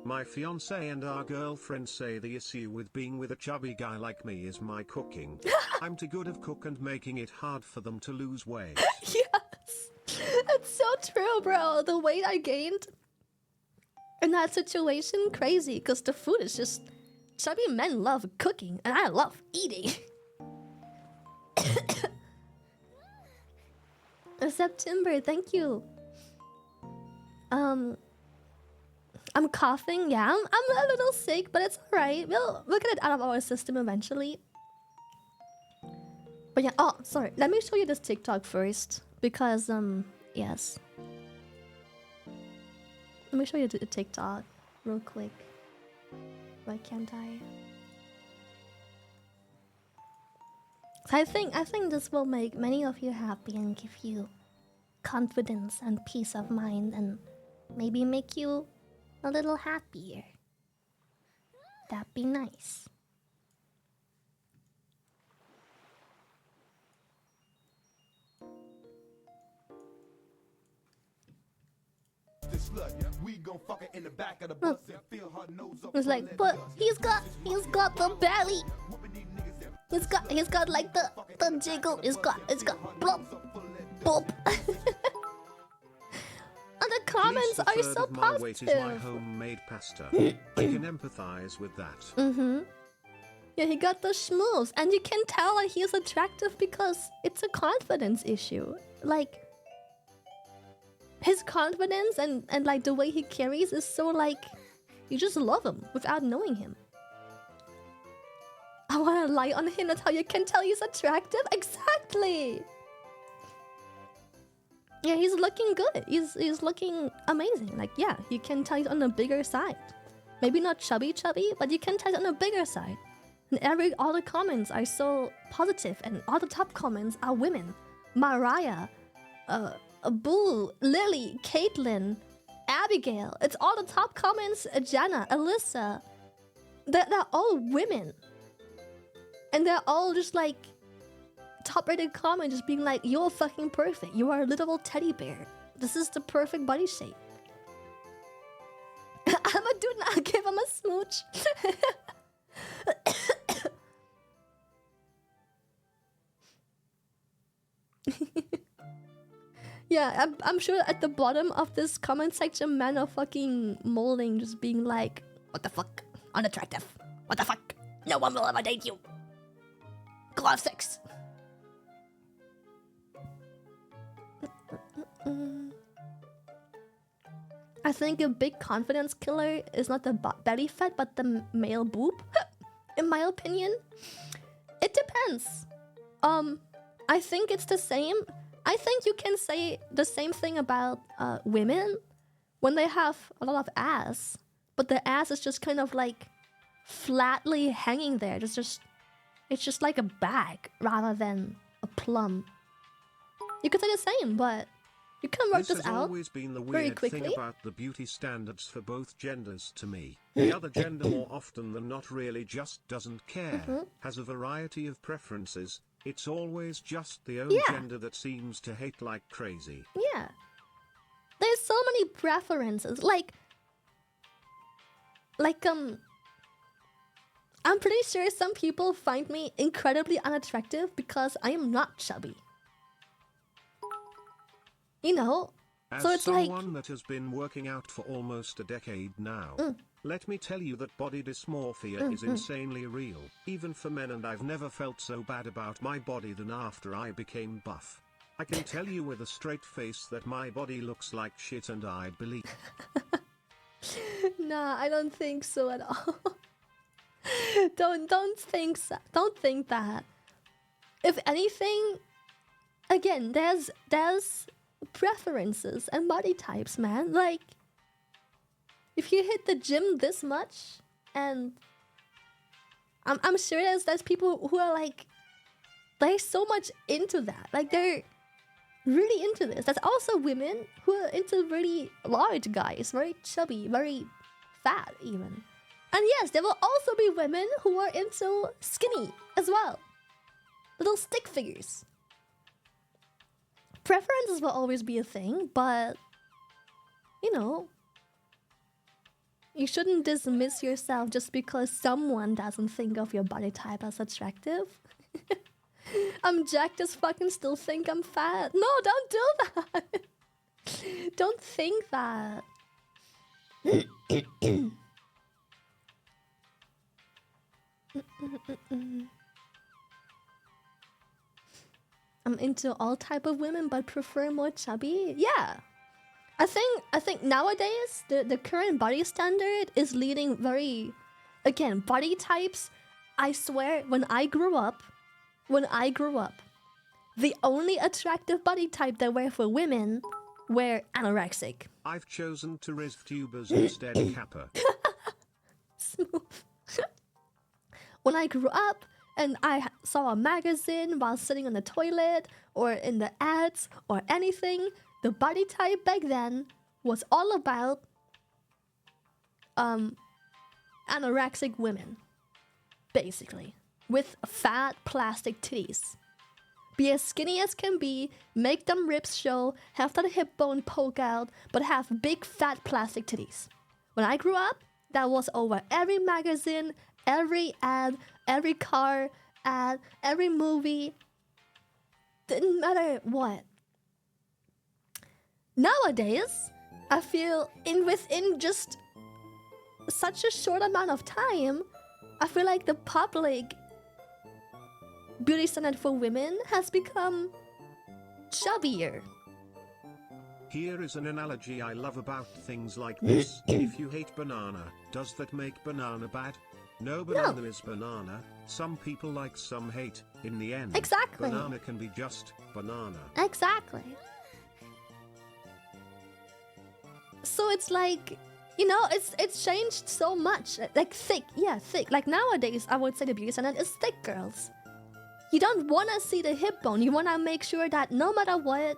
My fiancé and our girlfriend say the issue with being with a chubby guy like me is my cooking. I'm too good of cook and making it hard for them to lose weight. Yes. It's so true, bro. The weight I gained in that situation, crazy. Because the food is just... Chubby men love cooking. And I love eating. September, thank you. I'm coughing, yeah, I'm a little sick, but it's alright. We'll get it out of our system eventually. But yeah, oh, sorry. Let me show you this TikTok first. Because, yes. Let me show you the TikTok real quick. Why can't I? I think this will make many of you happy and give you confidence and peace of mind and maybe make you a little happier. That'd be nice. Look. It's like, but he's got the belly. He's got like the jiggle. It's got blop blop. And the comments are so of my weight is my positive. homemade pasta. I can empathize with that. Yeah, he got the schmoes, and you can tell that he's attractive because it's a confidence issue. Like, his confidence and like the way he carries is so like, you just love him without knowing him. I wanna lie on him, that's how you can tell he's attractive? Exactly! Yeah, he's looking good. He's looking amazing. Like, yeah, you can tell he's on the bigger side. Maybe not chubby, but you can tell he's on the bigger side. And all the comments are so positive, and all the top comments are women. Mariah, Boo, Lily, Caitlin, Abigail. It's all the top comments. Jana, Alyssa. They're all women. And they're all just like top-rated comments just being like, you're fucking perfect. You are a little teddy bear. This is the perfect body shape. I'm a dude now. Give him a smooch. Yeah, I'm sure at the bottom of this comment section, men are fucking molding, just being like, what the fuck? Unattractive. What the fuck? No one will ever date you. Go have sex. I think a big confidence killer is not the belly fat, but the male boob. In my opinion, it depends. I think it's the same. I think you can say the same thing about women when they have a lot of ass, but the ass is just kind of like flatly hanging there. It's just like a bag rather than a plum. You could say the same, but you can work this out very quickly. This has always been the weird thing about the beauty standards for both genders to me. The other gender more often than not really just doesn't care, has a variety of preferences. It's always just the own gender that seems to hate like crazy. Yeah. There's so many preferences. Like, I'm pretty sure some people find me incredibly unattractive because I am not chubby. You know? As so it's someone that has been working out for almost a decade now, let me tell you that body dysmorphia is insanely real, even for men, and I've never felt so bad about my body than after I became buff. I can tell you with a straight face that my body looks like shit, and I believe. Nah, I don't think so at all. Don't think so. Don't think that. If anything, again, there's preferences and body types, man. Like, if you hit the gym this much, and I'm sure there's people who are like, they're so much into that. Like they're really into this. There's also women who are into really large guys, very chubby, very fat even. And yes, there will also be women who are into skinny as well. Little stick figures. Preferences will always be a thing, but you know, you shouldn't dismiss yourself just because someone doesn't think of your body type as attractive. I'm jacked as fuck and still think I'm fat. No, don't do that. Don't think that. I'm into all type of women but prefer more chubby. Yeah. I think nowadays the current body standard is leading very, again, body types. I swear when I grew up, the only attractive body type that were for women were anorexic. I've chosen to risk tubers instead, Kappa. Smooth. When I grew up and I saw a magazine while sitting on the toilet or in the ads or anything, the body type back then was all about anorexic women, basically, with fat plastic titties. Be as skinny as can be, make them ribs show, have that hip bone poke out, but have big fat plastic titties. When I grew up, that was over every magazine, every ad, every car ad, every movie. Didn't matter what. Nowadays, I feel within just such a short amount of time, I feel like the public beauty standard for women has become chubbier. Here is an analogy I love about things like this. If you hate banana, does that make banana bad? No, banana is banana. Some people like, some hate. In the end, Exactly. banana can be just banana. Exactly. So it's like, you know, it's changed so much. Like thick, yeah, thick. Like nowadays, I would say the beauty standard is thick girls. You don't want to see the hip bone. You want to make sure that no matter what,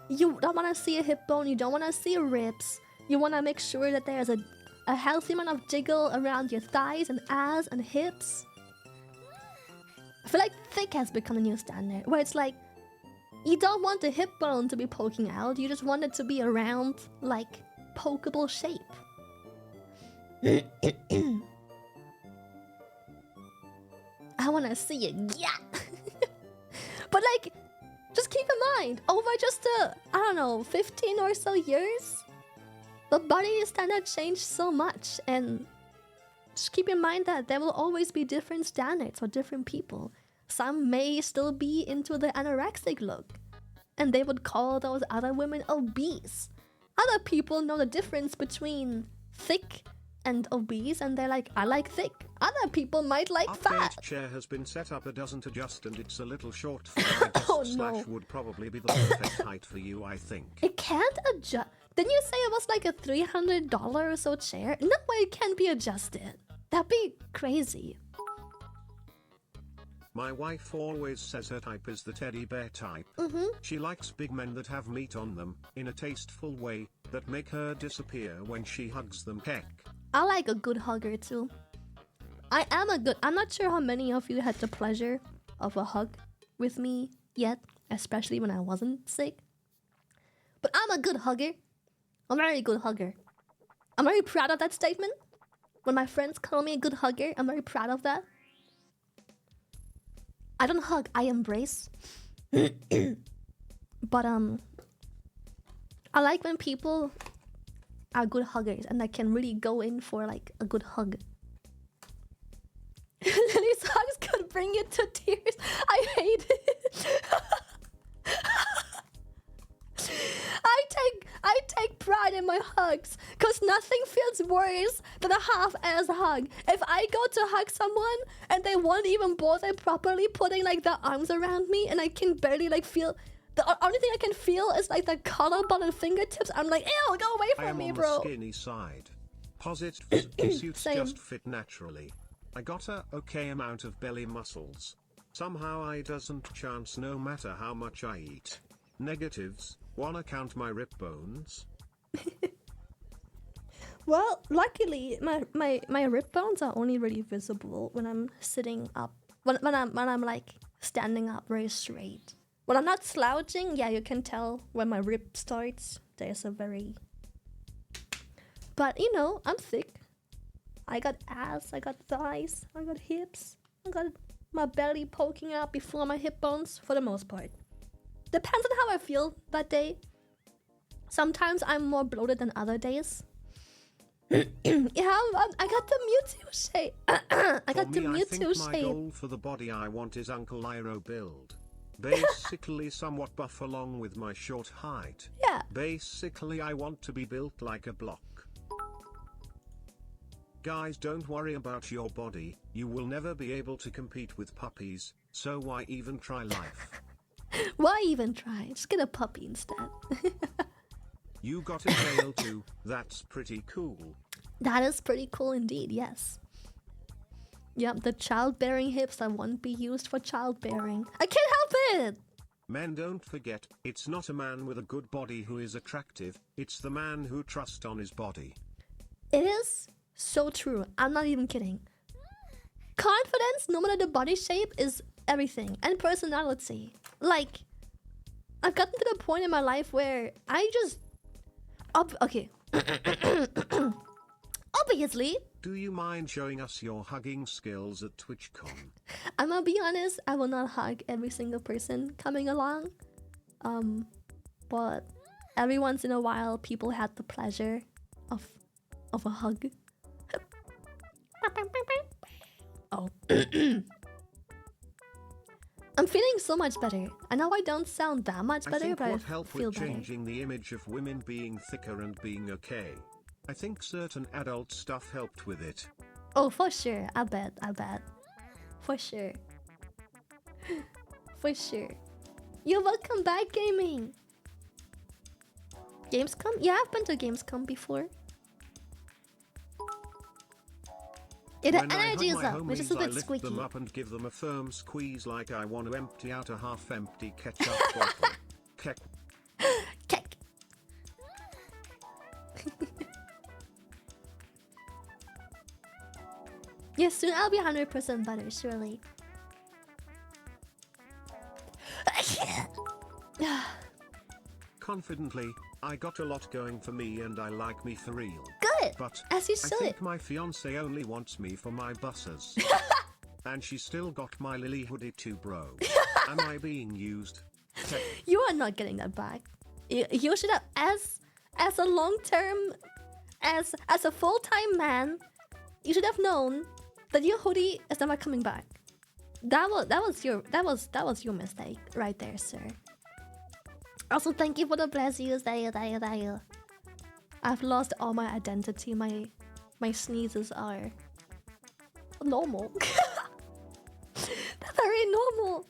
you don't want to see a hip bone. You don't want to see ribs. You want to make sure that there's a healthy amount of jiggle around your thighs and ass and hips. I feel like thick has become the new standard, where it's like, you don't want the hip bone to be poking out. You just want it to be a round, like, pokeable shape. I want to see it, yeah. But like, just keep in mind, over just I don't know, 15 or so years, the body standard changed so much, and just keep in mind that there will always be different standards for different people. Some may still be into the anorexic look, and they would call those other women obese. Other people know the difference between thick and obese, and they're like, I like thick. Other people might like fat. Update chair has been set up, it doesn't adjust and it's a little short for my desk. Oh no. Would probably be the perfect height for you, I think. It can't adjust. Didn't you say it was like a $300 or so chair? No way it can't be adjusted. That'd be crazy. My wife always says her type is the teddy bear type. She likes big men that have meat on them, in a tasteful way, that make her disappear when she hugs them. Heck. I like a good hugger too. I'm not sure how many of you had the pleasure of a hug with me yet, especially when I wasn't sick. But I'm a good hugger. I'm a very good hugger. I'm very proud of that statement. When my friends call me a good hugger, I'm very proud of that. I don't hug, I embrace. But I like when people are good huggers and I can really go in for like a good hug. Lily's hugs could bring you to tears. I hate it. I take pride in my hugs, cause nothing feels worse than a half-ass hug. If I go to hug someone and they won't even bother properly putting like their arms around me, and I can barely like feel. The only thing I can feel is like the collarbone and fingertips. I'm like, ew, go away from me, bro. I am on the skinny side. Positive suits Same. just fit naturally. I got a okay amount of belly muscles. Somehow I doesn't chance no matter how much I eat. Negatives, wanna count my rib bones? Well, luckily, my rib bones are only really visible when I'm sitting up. When I'm like standing up very straight. When I'm not slouching, yeah, you can tell when my rib starts. There's a very... But, you know, I'm thick. I got ass, I got thighs, I got hips. I got my belly poking out before my hip bones, for the most part. Depends on how I feel that day. Sometimes I'm more bloated than other days. Yeah, I got the Mewtwo shape. I got the Mewtwo I think shape. my goal for the body I want is Uncle Iroh build. Basically somewhat buff along with my short height. Yeah. Basically I want to be built like a block. Guys, don't worry about your body, you will never be able to compete with puppies, so why even try life? Why even try? Just get a puppy instead. You got a tail too, that's pretty cool. That is pretty cool indeed, yes. Yep, the childbearing hips that won't be used for childbearing. I can't help it! Men, don't forget, it's not a man with a good body who is attractive, it's the man who trusts on his body. It is so true, I'm not even kidding. Confidence, no matter the body shape, is everything. And personality. Like, I've gotten to the point in my life where I just... okay. Obviously. Do you mind showing us your hugging skills at TwitchCon? I'm gonna be honest, I will not hug every single person coming along. But every once in a while, people had the pleasure of a hug. Oh. I'm feeling so much better. I know I don't sound that much better, but I helped feel with better. changing the image of women being thicker and being okay. I think certain adult stuff helped with it. Oh, for sure. I bet. For sure. For sure. You're welcome back, gaming. Gamescom? Yeah, I've been to Gamescom before. It energy is up, which is a bit squeaky. I lift them up and give them a firm squeeze like I want to empty out a half-empty ketchup bottle. Kek. Kek. Yes, soon I'll be 100% better, surely. Confidently, I got a lot going for me and I like me for real. Good, but as you I should. think my fiance only wants me for my buses. And she still got my Lily hoodie too, bro. Am I being used? You are not getting that back. You should have, as a long-term, as a full-time man, you should have known that your hoodie is never coming back. That was your mistake right there, sir. Also, thank you for the bless you. Thank you. I've lost all my identity. My sneezes are normal. That's very normal.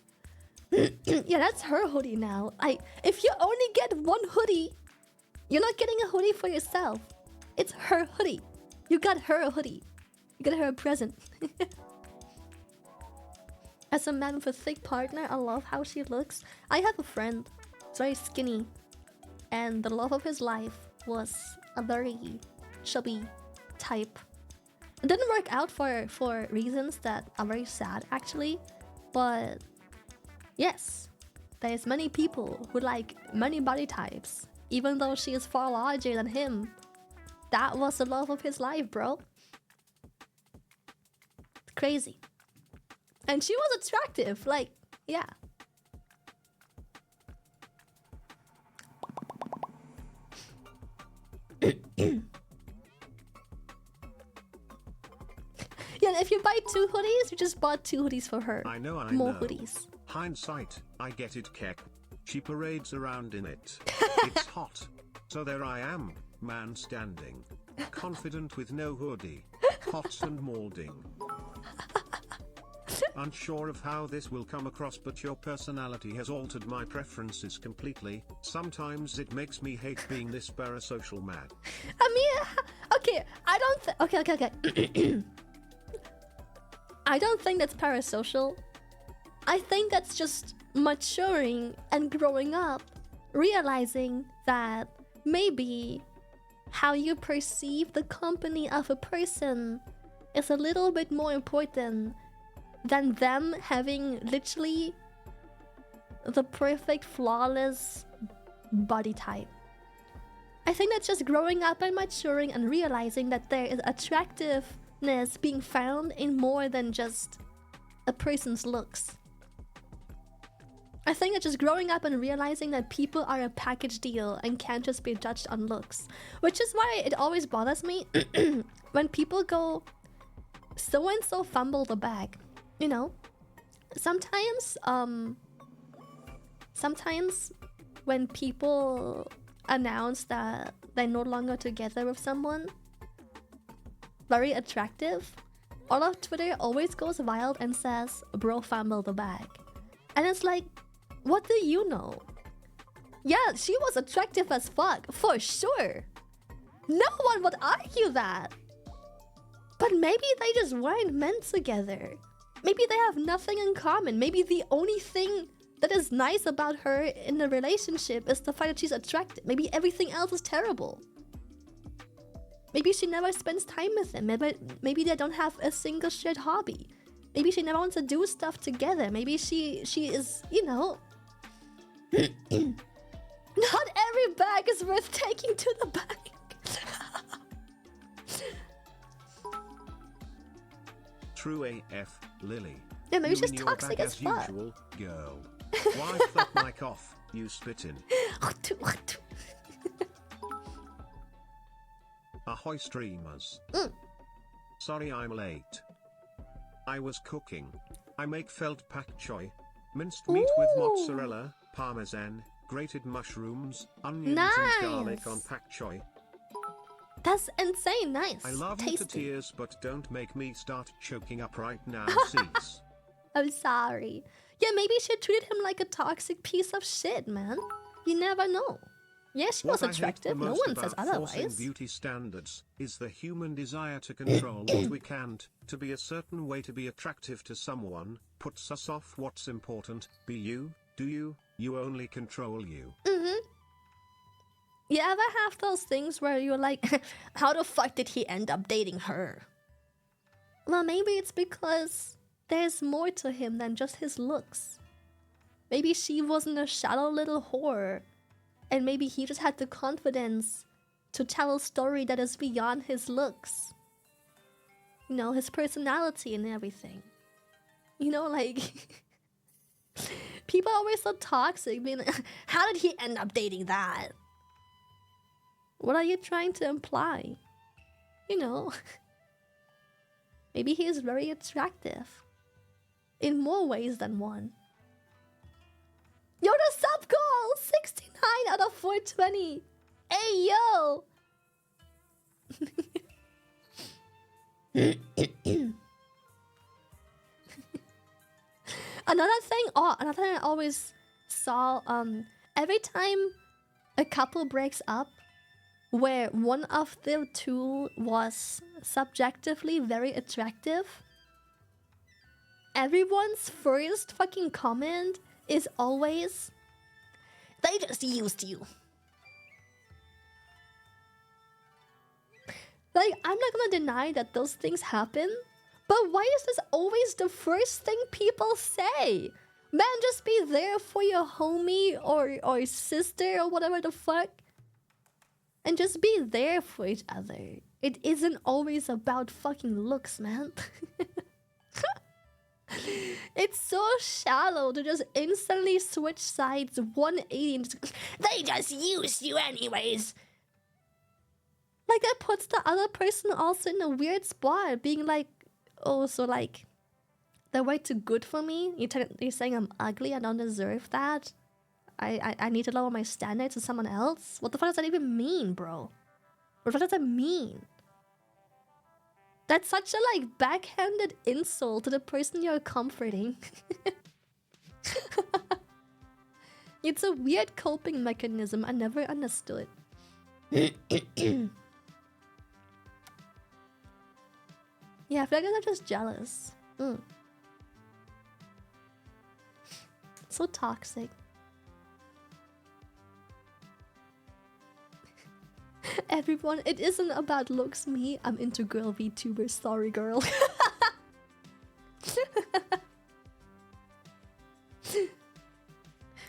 Yeah, that's her hoodie now. If you only get one hoodie, you're not getting a hoodie for yourself. It's her hoodie. You got her a hoodie. You got her a present. As a man with a thick partner, I love how she looks. I have a friend. He's very skinny. And the love of his life was a very chubby type. It didn't work out for reasons that are very sad, actually. But yes, there's many people who like many body types. Even though she is far larger than him. That was the love of his life, bro. Crazy. And she was attractive, like, yeah. Yeah, if you buy 2 hoodies, you just bought 2 hoodies for her. I know. More hoodies. Hindsight, I get it, Kek. She parades around in it. It's hot. So there I am, man standing. Confident with no hoodie. Hot and molding. Unsure of how this will come across, but your personality has altered my preferences completely. Sometimes it makes me hate being this parasocial mad. I mean, okay, I don't okay. I don't think that's parasocial. I think that's just maturing and growing up, realizing that maybe how you perceive the company of a person is a little bit more important than them having literally the perfect, flawless body type. I think that's just growing up and maturing and realizing that there is attractiveness being found in more than just a person's looks. I think it's just growing up and realizing that people are a package deal and can't just be judged on looks. Which is why it always bothers me when people go, so-and-so fumbled the bag. You know? Sometimes when people announce that they're no longer together with someone very attractive, all of Twitter always goes wild and says, bro fumbled the bag. And it's like, what do you know? Yeah, she was attractive as fuck, for sure. No one would argue that. But maybe they just weren't meant together. Maybe they have nothing in common. Maybe the only thing that is nice about her in the relationship is the fact that she's attractive. Maybe everything else is terrible. Maybe she never spends time with him. Maybe they don't have a single shared hobby. Maybe she never wants to do stuff together. Maybe she is, you know... Not every bag is worth taking to the bank. True AF, Lily. Yeah, maybe You she's in your toxic bag as fuck. usual, girl. Why fuck mic off, you spittin'? Ahoy streamers. Sorry I'm late. I was cooking. I make felt pak choy. Minced meat with mozzarella, parmesan, grated mushrooms, onions and garlic on pak choy. That's insane nice. I love tasty. you to tears, but don't make me start choking up right now, cease. I'm sorry. Yeah, maybe she treated him like a toxic piece of shit, man. You never know. Yeah, she was What I hate the attractive. No most one says about forcing otherwise. beauty standards is the human desire to control what we can't, to be a certain way to be attractive to someone, puts us off what's important. Be you, do you, you only control you. You ever have those things where you're like, how the fuck did he end up dating her? Well, maybe it's because there's more to him than just his looks. Maybe she wasn't a shallow little whore. And maybe he just had the confidence to tell a story that is beyond his looks. You know, his personality and everything. You know, like... people are always so toxic, being like, how did he end up dating that? What are you trying to imply? You know... maybe he is very attractive. In more ways than one. Yo, the sub goal! 69 out of 420! Hey, yo! Another thing I always saw, every time a couple breaks up, where one of the two was subjectively very attractive, everyone's first fucking comment is always, they just used you. Like, I'm not gonna deny that those things happen, but why is this always the first thing people say? Man, just be there for your homie or sister or whatever the fuck. And just be there for each other. It isn't always about fucking looks, man. It's so shallow to just instantly switch sides 180 and just, they just used you anyways. Like, that puts the other person also in a weird spot, being like, oh, so like, they're way too good for me? You're saying I'm ugly, I don't deserve that? I need to lower my standards to someone else? What the fuck does that even mean, bro? What the fuck does that mean? That's such a, like, backhanded insult to the person you're comforting. It's a weird coping mechanism I never understood. Yeah, I feel like they're just jealous. So toxic. Everyone, it isn't about looks, me. I'm into girl VTubers. Sorry, girl.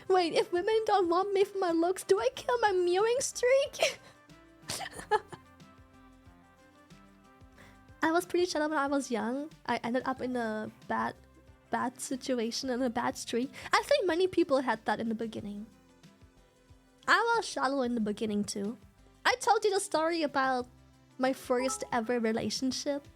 Wait, if women don't want me for my looks, do I kill my mewing streak? I was pretty shallow when I was young. I ended up in a bad situation and a bad streak. I think many people had that in the beginning. I was shallow in the beginning too. I told you the story about my first ever relationship.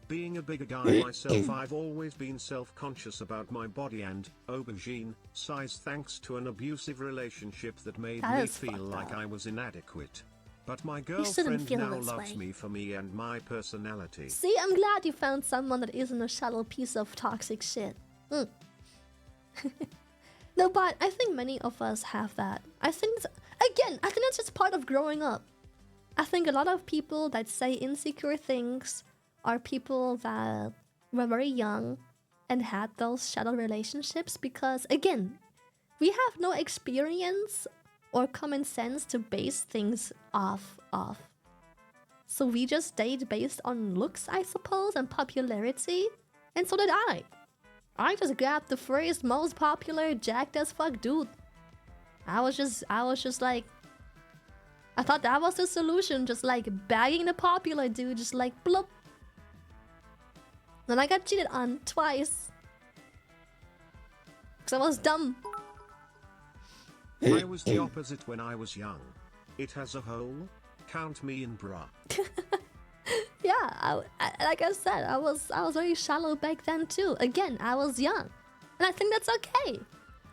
Being a bigger guy myself, I've always been self-conscious about my body and aubergine size thanks to an abusive relationship that made me feel like I was inadequate. But my girlfriend now loves me for me and my personality. See, I'm glad you found someone that isn't a shallow piece of toxic shit. No, but I think many of us have that. I think that's just part of growing up. I think a lot of people that say insecure things are people that were very young and had those shallow relationships because, again, we have no experience or common sense to base things off of. So we just date based on looks, I suppose, and popularity. And so did I. I just grabbed the first most popular jacked as fuck dude. I was just like, I thought that was the solution, just like bagging the popular dude, just like bloop. Then I got cheated on twice. Because I was dumb. I was the opposite when I was young. It has a hole. Count me in, bruh. Yeah, like I said, I was very shallow back then too. Again, I was young. And I think that's okay.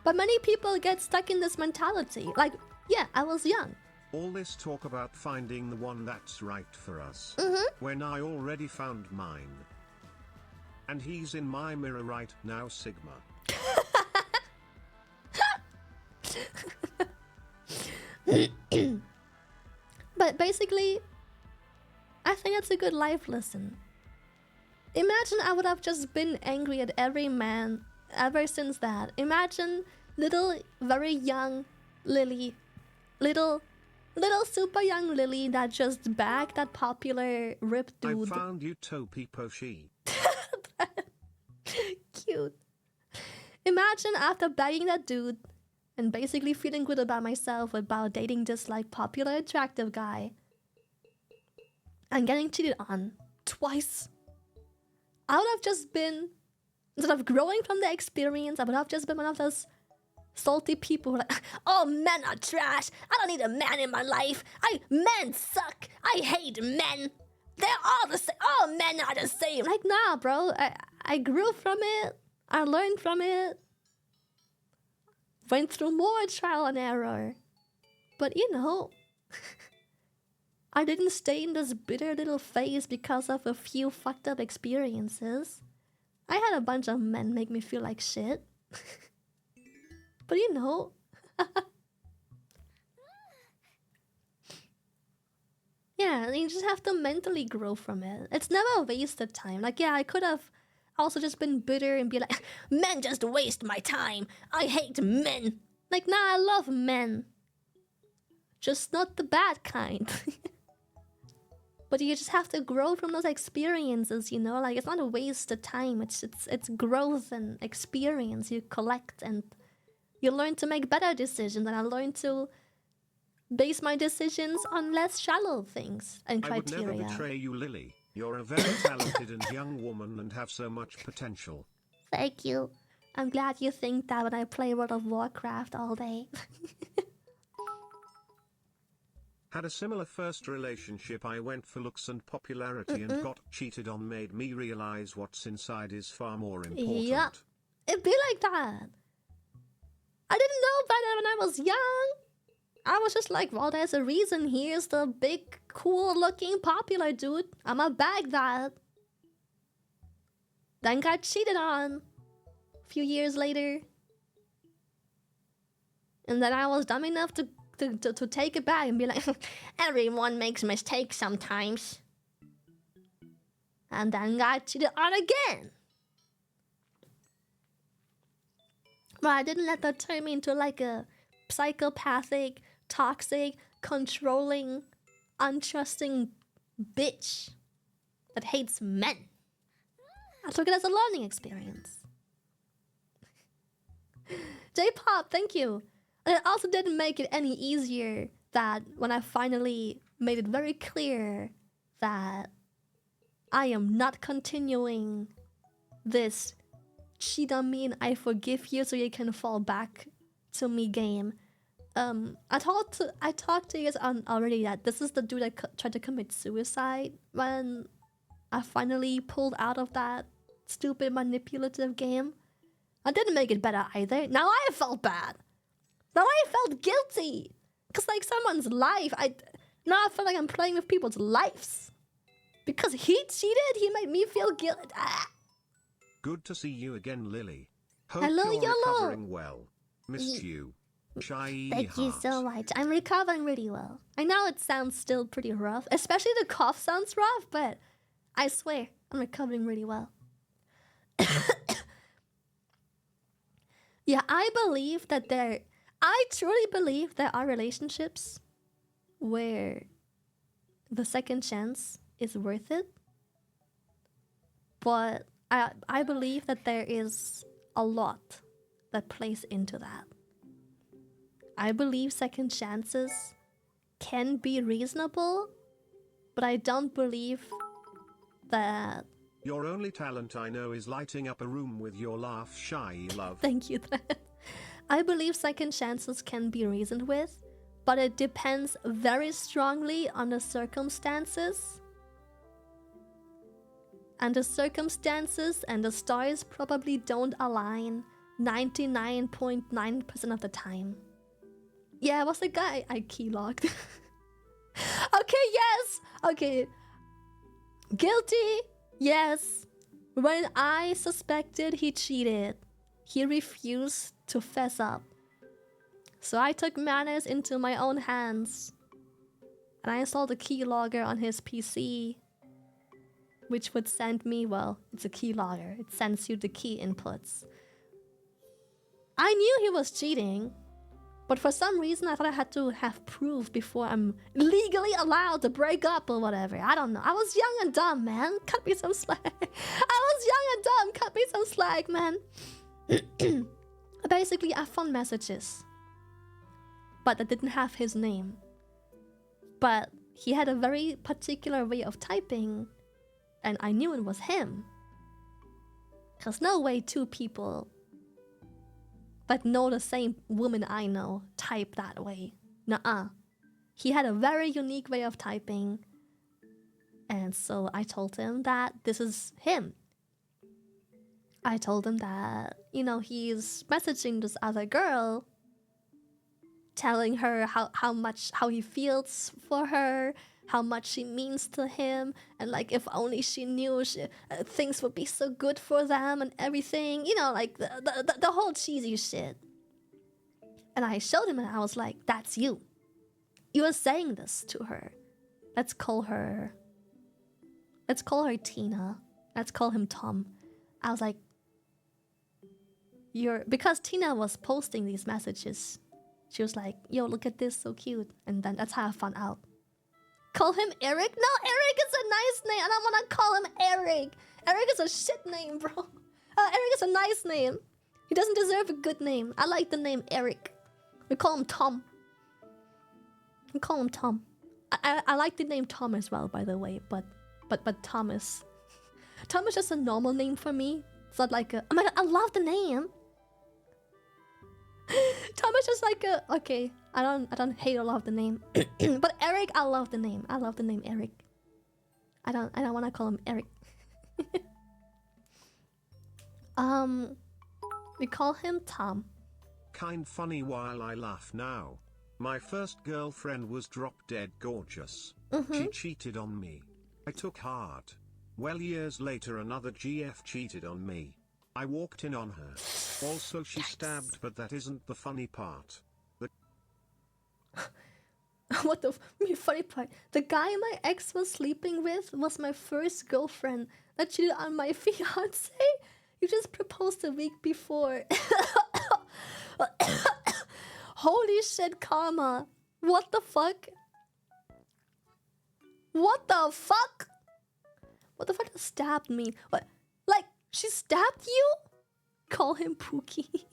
But many people get stuck in this mentality. Like, yeah, I was young. All this talk about finding the one that's right for us. When I already found mine. And he's in my mirror right now, Sigma. But basically, I think that's a good life lesson. Imagine I would have just been angry at every man ever since that. Imagine little, very young Lily. Little super young Lily that just bagged that popular ripped dude. I found you, Topi Poshi. Cute. Imagine after bagging that dude and basically feeling good about myself about dating this like popular attractive guy and getting cheated on twice. I would have just been, instead of growing from the experience, I would have just been one of those salty people who are like, oh, men are trash. I don't need a man in my life. Men suck. I hate men. They're all the same. All men are the same. Like, nah, bro. I grew from it. I learned from it. Went through more trial and error. But you know, I didn't stay in this bitter little phase because of a few fucked up experiences. I had a bunch of men make me feel like shit. But you know, yeah, you just have to mentally grow from it. It's never a wasted time. Like, yeah, I could have also just been bitter and be like, men just waste my time. I hate men. Like, nah, I love men. Just not the bad kind. But you just have to grow from those experiences, you know? Like, it's not a waste of time. It's growth and experience you collect, and you learn to make better decisions. And I learned to base my decisions on less shallow things and criteria. I would never betray you, Lily. You're a very talented and young woman and have so much potential. Thank you. I'm glad you think that when I play World of Warcraft all day. Had a similar first relationship. I went for looks and popularity and got cheated on. Made me realize what's inside is far more important. Yeah, it'd be like that. I didn't know better when I was young. I was just like, well, there's a reason. Here's the big, cool-looking, popular dude. I'ma bag that. Then got cheated on a few years later. And then I was dumb enough to take it back and be like, everyone makes mistakes sometimes. And then got cheated on again. But I didn't let that turn me into like a psychopathic, toxic, controlling, untrusting bitch that hates men. I took it as a learning experience. J-pop, thank you. And it also didn't make it any easier that when I finally made it very clear that I am not continuing this cheat on me and I forgive you so you can fall back to me game. I talked to you guys on already that this is the dude that tried to commit suicide when I finally pulled out of that stupid manipulative game. I didn't make it better either. Now I felt bad. Now I felt guilty. Cause like someone's life, now I feel like I'm playing with people's lives. Because he cheated, he made me feel guilty. Ah. Good to see you again, Lily. Hope Hello, you're YOLO. recovering well. Missed you. Shy Thank you heart. so much. I'm recovering really well. I know it sounds still pretty rough, especially the cough sounds rough, but I swear I'm recovering really well. Yeah, I truly believe there are relationships where the second chance is worth it. But I believe that there is a lot that plays into that. I believe second chances can be reasonable, but I don't believe that... Your only talent I know is lighting up a room with your laugh, Shy love. Thank you. I believe second chances can be reasoned with, but it depends very strongly on the circumstances. And the circumstances and the stars probably don't align 99.9% of the time. Yeah, it was the guy I keylogged. Okay, yes! Okay. Guilty? Yes. When I suspected he cheated, he refused to fess up. So I took matters into my own hands. And I installed a keylogger on his PC, which would send me, well, it's a keylogger. It sends you the key inputs. I knew he was cheating, but for some reason I thought I had to have proof before I'm legally allowed to break up or whatever. I don't know. I was young and dumb, man. Cut me some slack. I was young and dumb. Cut me some slack, man. Basically, I found messages, but that didn't have his name. But he had a very particular way of typing, and I knew it was him. Cause no way two people that know the same woman I know type that way. Nuh-uh. He had a very unique way of typing. And so I told him that this is him. I told him that, you know, he's messaging this other girl, telling her how he feels for her, how much she means to him, and like if only she knew things would be so good for them and everything, you know, like the whole cheesy shit. And I showed him and I was like, that's you. You are saying this to her. Let's call her Tina. Let's call him Tom. I was like, because Tina was posting these messages. She was like, yo, look at this, so cute. And then that's how I found out. Call him Eric? No, Eric is a nice name. I don't want to call him Eric. Eric is a shit name, bro. Eric is a nice name. He doesn't deserve a good name. I like the name Eric. We call him Tom. We call him Tom. I like the name Tom as well, by the way. But Thomas. Tom is just a normal name for me. It's not like a... I love the name. Tom is just like a... Okay, I don't hate or love the name. But Eric, I love the name. I love the name Eric. I don't want to call him Eric. We call him Tom. Kind funny while I laugh now. My first girlfriend was drop dead gorgeous. She cheated on me. I took heart. Well, years later another GF cheated on me. I walked in on her. Also she stabbed, but that isn't the funny part. What the funny part? The guy my ex was sleeping with was my first girlfriend that cheated on my fiance. You just proposed a week before. Holy shit, Karma. What the fuck? What the fuck? What the fuck stabbed me? What? Like, she stabbed you? Call him Pookie.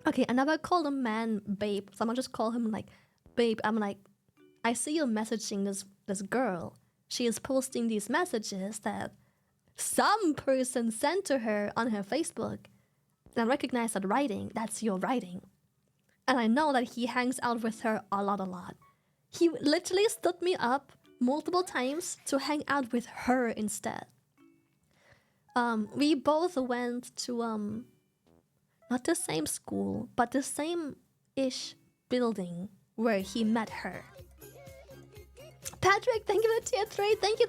Okay, I never called a man babe. Someone just call him like babe. I'm like, I see you messaging this girl. She is posting these messages that some person sent to her on her Facebook. And I recognize that writing. That's your writing. And I know that he hangs out with her a lot. He literally stood me up multiple times to hang out with her instead. We both went to not the same school, but the same-ish building where he met her. Patrick, thank you for the tier 3. Thank you.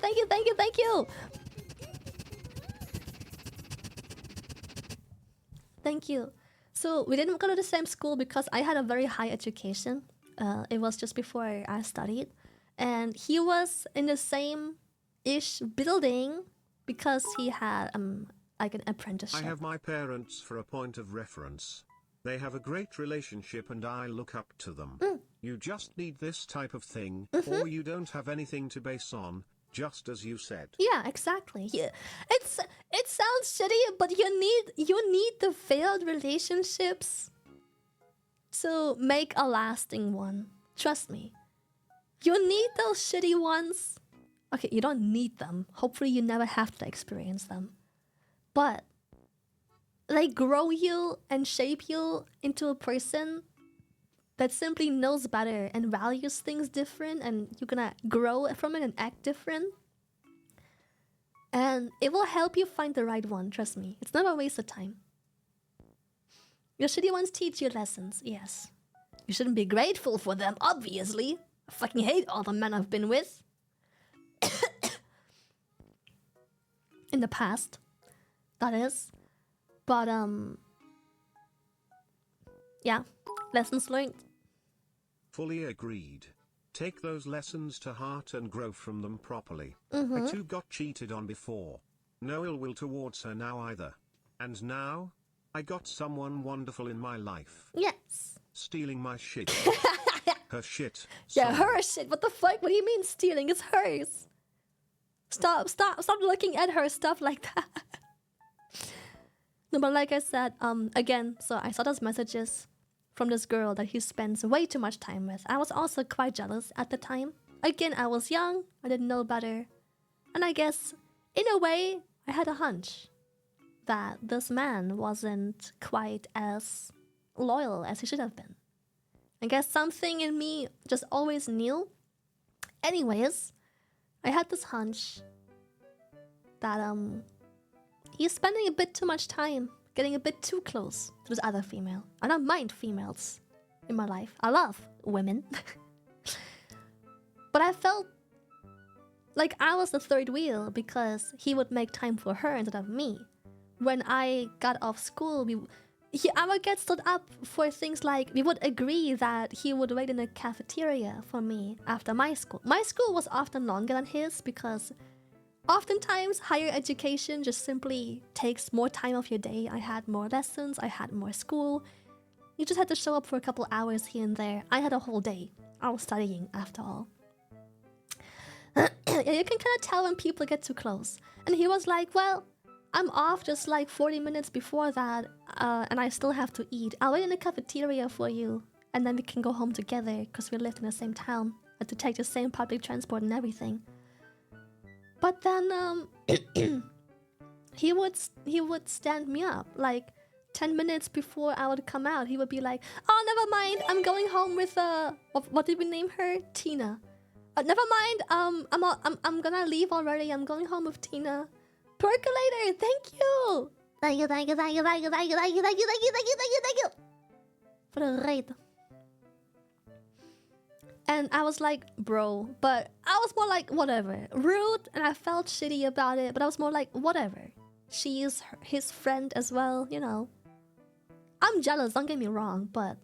Thank you. So we didn't go to the same school because I had a very high education. It was just before I studied. And he was in the same-ish building because he had like an apprenticeship. I have my parents for a point of reference. They have a great relationship and I look up to them. You just need this type of thing, or you don't have anything to base on, just as you said. Yeah, exactly. Yeah. It sounds shitty, but you need the failed relationships to make a lasting one. Trust me. You need those shitty ones. Okay, you don't need them. Hopefully you never have to experience them. But they grow you and shape you into a person that simply knows better and values things different, and you're gonna grow from it and act different. And it will help you find the right one, trust me. It's not a waste of time. Your shitty ones teach you lessons, yes. You shouldn't be grateful for them, obviously. I fucking hate all the men I've been with. In the past, that is. But, yeah, lessons learned. Fully agreed. Take those lessons to heart and grow from them properly. I too got cheated on before. No ill will towards her now either. And now, I got someone wonderful in my life. Yes. Stealing my shit. Her shit. Yeah, Sorry. her shit. What the fuck? What do you mean stealing? It's hers. Stop looking at her stuff like that. No, but like I said, again, so I saw those messages from this girl that he spends way too much time with. I was also quite jealous at the time. Again, I was young, I didn't know better. And I guess, in a way, I had a hunch that this man wasn't quite as loyal as he should have been. I guess something in me just always knew. Anyways, I had this hunch that he's spending a bit too much time getting a bit too close to this other female. I don't mind females in my life. I love women. But I felt like I was the third wheel because he would make time for her instead of me. When I got off school, I would get stood up for things like we would agree that he would wait in a cafeteria for me after my school. My school was often longer than his because oftentimes higher education just simply takes more time of your day. I had more lessons, I had more school. You just had to show up for a couple hours here and there. I had a whole day. I was studying after all. Yeah, you can kind of tell when people get too close. And he was like, well, I'm off just like 40 minutes before that, and I still have to eat. I'll wait in the cafeteria for you, and then we can go home together because we lived in the same town. Had to take the same public transport and everything. But then he would stand me up like 10 minutes before I would come out. He would be like, "Oh, never mind. I'm going home with what did we name her? Tina. Never mind. I'm gonna leave already. I'm going home with Tina. Percolator, thank you. Thank you for the raid." And I was like, bro, but I was more like, whatever. Rude, and I felt shitty about it, but I was more like, whatever. She is his friend as well, you know. I'm jealous, don't get me wrong, but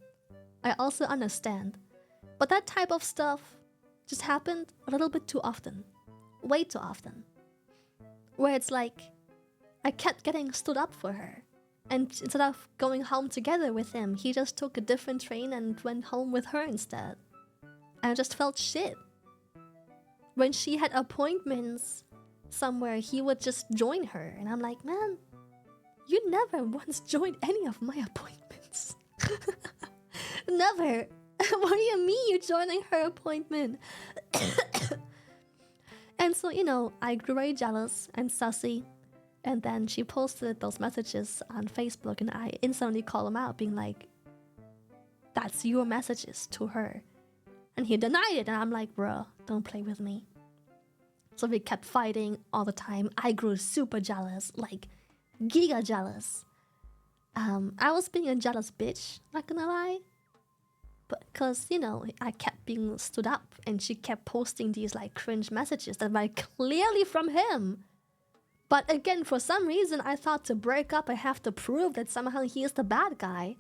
I also understand. But that type of stuff just happened a little bit too often. Way too often. Where it's like, I kept getting stood up for her. And instead of going home together with him, he just took a different train and went home with her instead. And I just felt shit. When she had appointments somewhere, he would just join her. And I'm like, man, you never once joined any of my appointments. Never. What do you mean you're joining her appointment? And so, you know, I grew very jealous and sussy. And then she posted those messages on Facebook and I instantly called him out, being like, that's your messages to her. And he denied it, and I'm like, bro, don't play with me. So we kept fighting all the time. I grew super jealous, like giga jealous. I was being a jealous bitch, not gonna lie. But because, you know, I kept being stood up and she kept posting these like cringe messages that were clearly from him. But again, for some reason, I thought to break up, I have to prove that somehow he is the bad guy.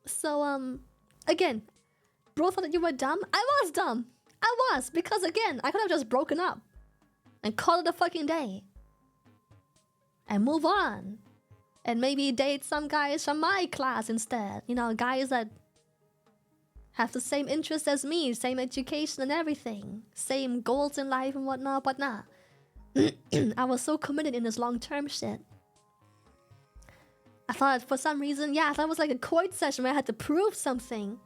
So, again, bro thought that you were dumb. I was dumb. I was, because again, I could have just broken up and called it a fucking day and move on and maybe date some guys from my class instead. You know, guys that have the same interests as me, same education and everything, same goals in life and whatnot, but nah. I was so committed in this long-term shit. I thought for some reason, yeah, I thought it was like a court session where I had to prove something.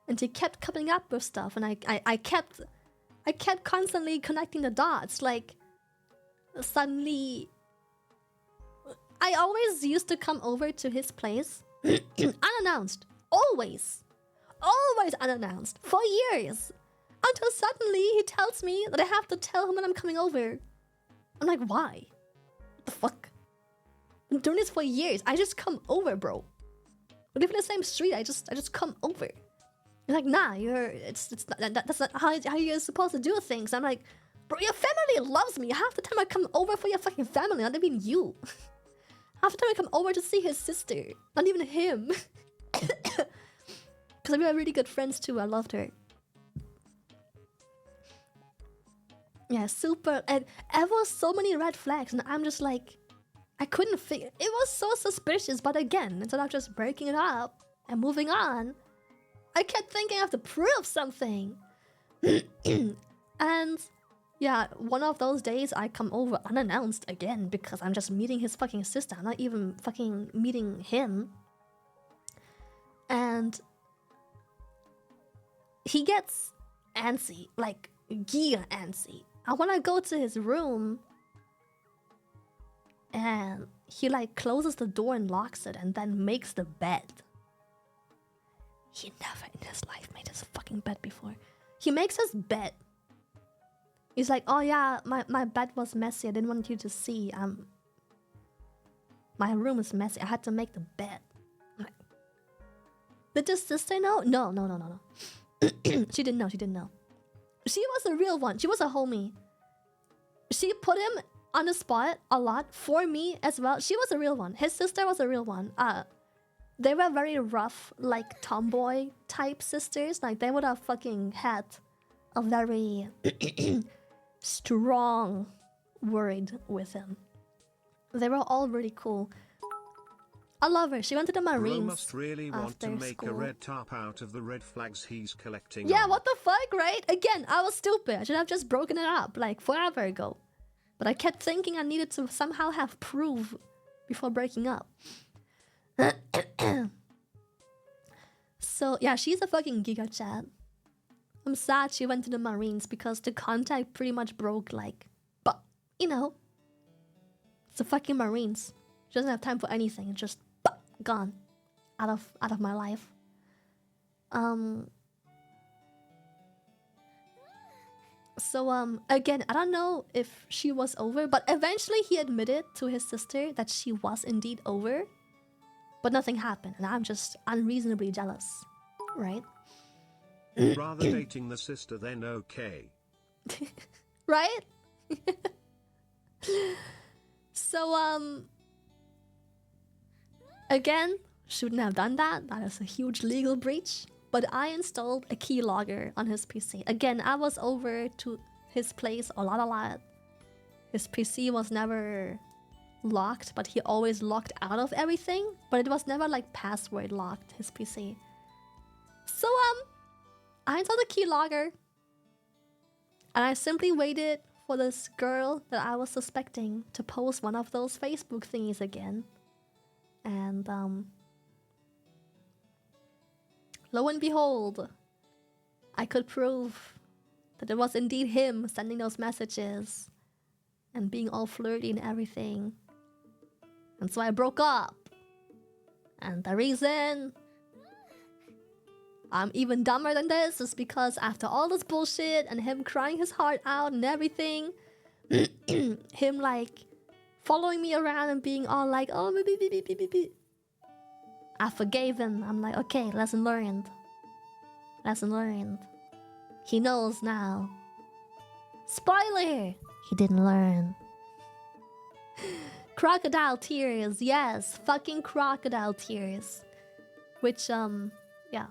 And she kept coming up with stuff, and I kept constantly connecting the dots. Like, suddenly, I always used to come over to his place unannounced, always unannounced for years, until suddenly he tells me that I have to tell him that I'm coming over. I'm like, why? What the fuck? I'm doing this for years. I just come over, bro. We live in the same street. I just come over. You're like, nah, that's not how you're supposed to do things. I'm like, bro, your family loves me. Half the time I come over for your fucking family, not even you. Half the time I come over to see his sister, not even him. Because we were really good friends too. I loved her. Yeah, super. And there was so many red flags, and I'm just like, I couldn't figure. It was so suspicious, but again, instead of just breaking it up and moving on, I kept thinking I have to prove something. And yeah, one of those days I come over unannounced again because I'm just meeting his fucking sister. I'm not even fucking meeting him. And he gets antsy, like giga antsy. I want to go to his room and he like closes the door and locks it and then makes the bed. He never in his life made his fucking bed before. He makes his bed. He's like, oh yeah, my bed was messy. I didn't want you to see. My room is messy. I had to make the bed. I'm like, did your sister know? No. She didn't know. She was a real one. She was a homie. She put him on the spot a lot for me as well. She was a real one. His sister was a real one. They were very rough, like tomboy type sisters. Like they would have fucking had a very strong word with him. They were all really cool. I love her. She went to the Marines. Bro must really want to make school. a red tarp out of the red flags he's collecting. Yeah, on. what the fuck, right? Again, I was stupid. I should have just broken it up like forever ago. But I kept thinking I needed to somehow have proof before breaking up. So yeah, she's a fucking giga chat. I'm sad she went to the Marines because the contact pretty much broke, like, but you know, it's the fucking Marines. She doesn't have time for anything. It's just gone out of my life. So again, I don't know if she was over, but eventually he admitted to his sister that she was indeed over. But nothing happened, and I'm just unreasonably jealous, right? Rather dating the sister than okay. Right? So, again, shouldn't have done that. That is a huge legal breach. But I installed a keylogger on his PC. Again, I was over to his place a lot. His PC was never locked, but he always locked out of everything. But it was never like password locked, his PC. So I installed a keylogger. And I simply waited for this girl that I was suspecting to post one of those Facebook thingies again. And lo and behold, I could prove that it was indeed him sending those messages and being all flirty and everything. And so I broke up. And the reason I'm even dumber than this is because after all this bullshit and him crying his heart out and everything, him like following me around and being all like, oh, I forgave him. I'm like, okay, lesson learned. Lesson learned. He knows now. Spoiler! He didn't learn. Crocodile tears, yes, fucking crocodile tears. Which, yeah.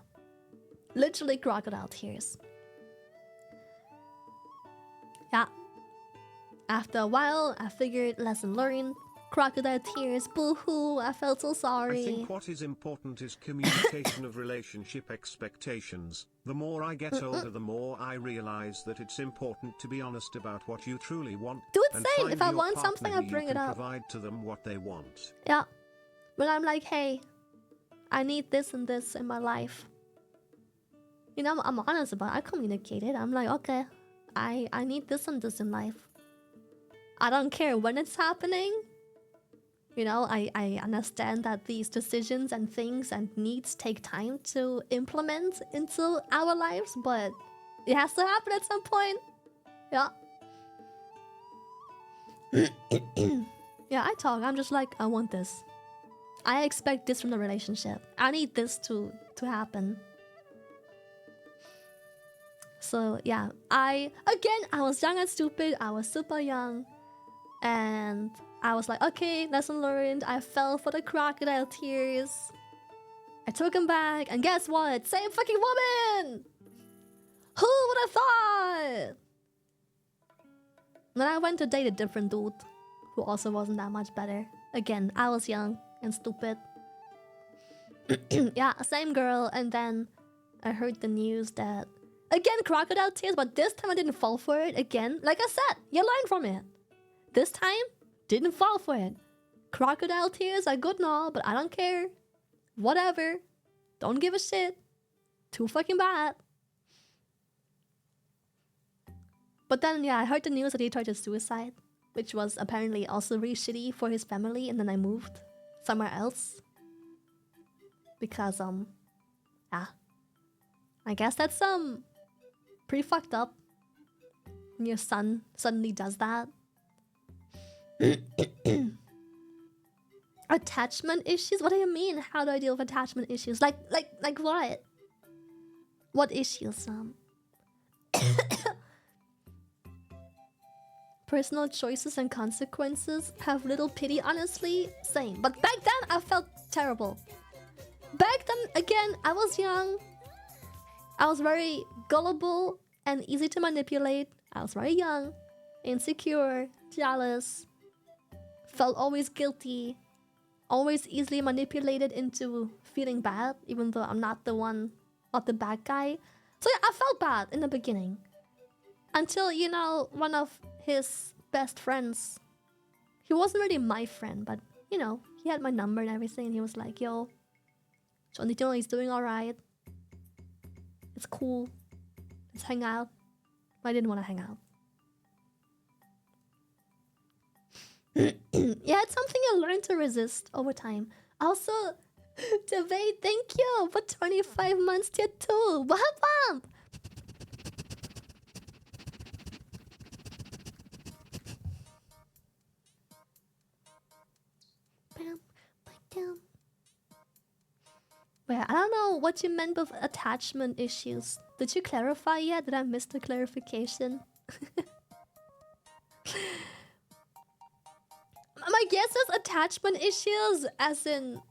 Literally crocodile tears. Yeah. After a while, I figured lesson learned. Crocodile tears, boo-hoo, I felt so sorry. I think what is important is communication of relationship expectations. The more I get older, the more I realize that it's important to be honest about what you truly want. Do it and same. find If I your want partner something, who I you bring it can up. provide to them what they want. Yeah. When I'm like, hey, I need this and this in my life. You know, I'm honest about it. I communicate it. I'm like, okay, I need this and this in life. I don't care when it's happening. You know, I understand that these decisions and things and needs take time to implement into our lives, but it has to happen at some point. Yeah. Yeah, I talk. I'm just like, I want this. I expect this from the relationship. I need this to happen. So yeah, I was young and stupid. I was super young. And I was like, okay, lesson learned. I fell for the crocodile tears. I took him back, and guess what? Same fucking woman! Who would have thought? Then I went to date a different dude, who also wasn't that much better. Again, I was young and stupid. Yeah, same girl, and then I heard the news that... Again, crocodile tears, but this time I didn't fall for it again. Like I said, you learn from it. This time, didn't fall for it. Crocodile tears are good and all, but I don't care. Whatever. Don't give a shit. Too fucking bad. But then, yeah, I heard the news that he tried to suicide, which was apparently also really shitty for his family, and then I moved somewhere else. Because, yeah. I guess that's, pretty fucked up. When your son suddenly does that. Attachment issues? What do you mean? How do I deal with attachment issues? Like what? What issues? Personal choices and consequences have little pity, honestly. Same. But back then, I felt terrible. Back then, again, I was young. I was very gullible and easy to manipulate. I was very young, insecure, jealous. Felt always guilty, always easily manipulated into feeling bad, even though I'm not the one, not the bad guy. So yeah, I felt bad in the beginning. Until, you know, one of his best friends, he wasn't really my friend, but, you know, he had my number and everything, and he was like, yo, Johnny is doing alright. It's cool. Let's hang out. But I didn't want to hang out. Yeah, it's something you learn to resist over time. Also, debate, thank you for 25 months tier 2. Bump bump! Wait, I don't know what you meant with attachment issues. Did you clarify yet? Did I miss the clarification? My guess is attachment issues as in...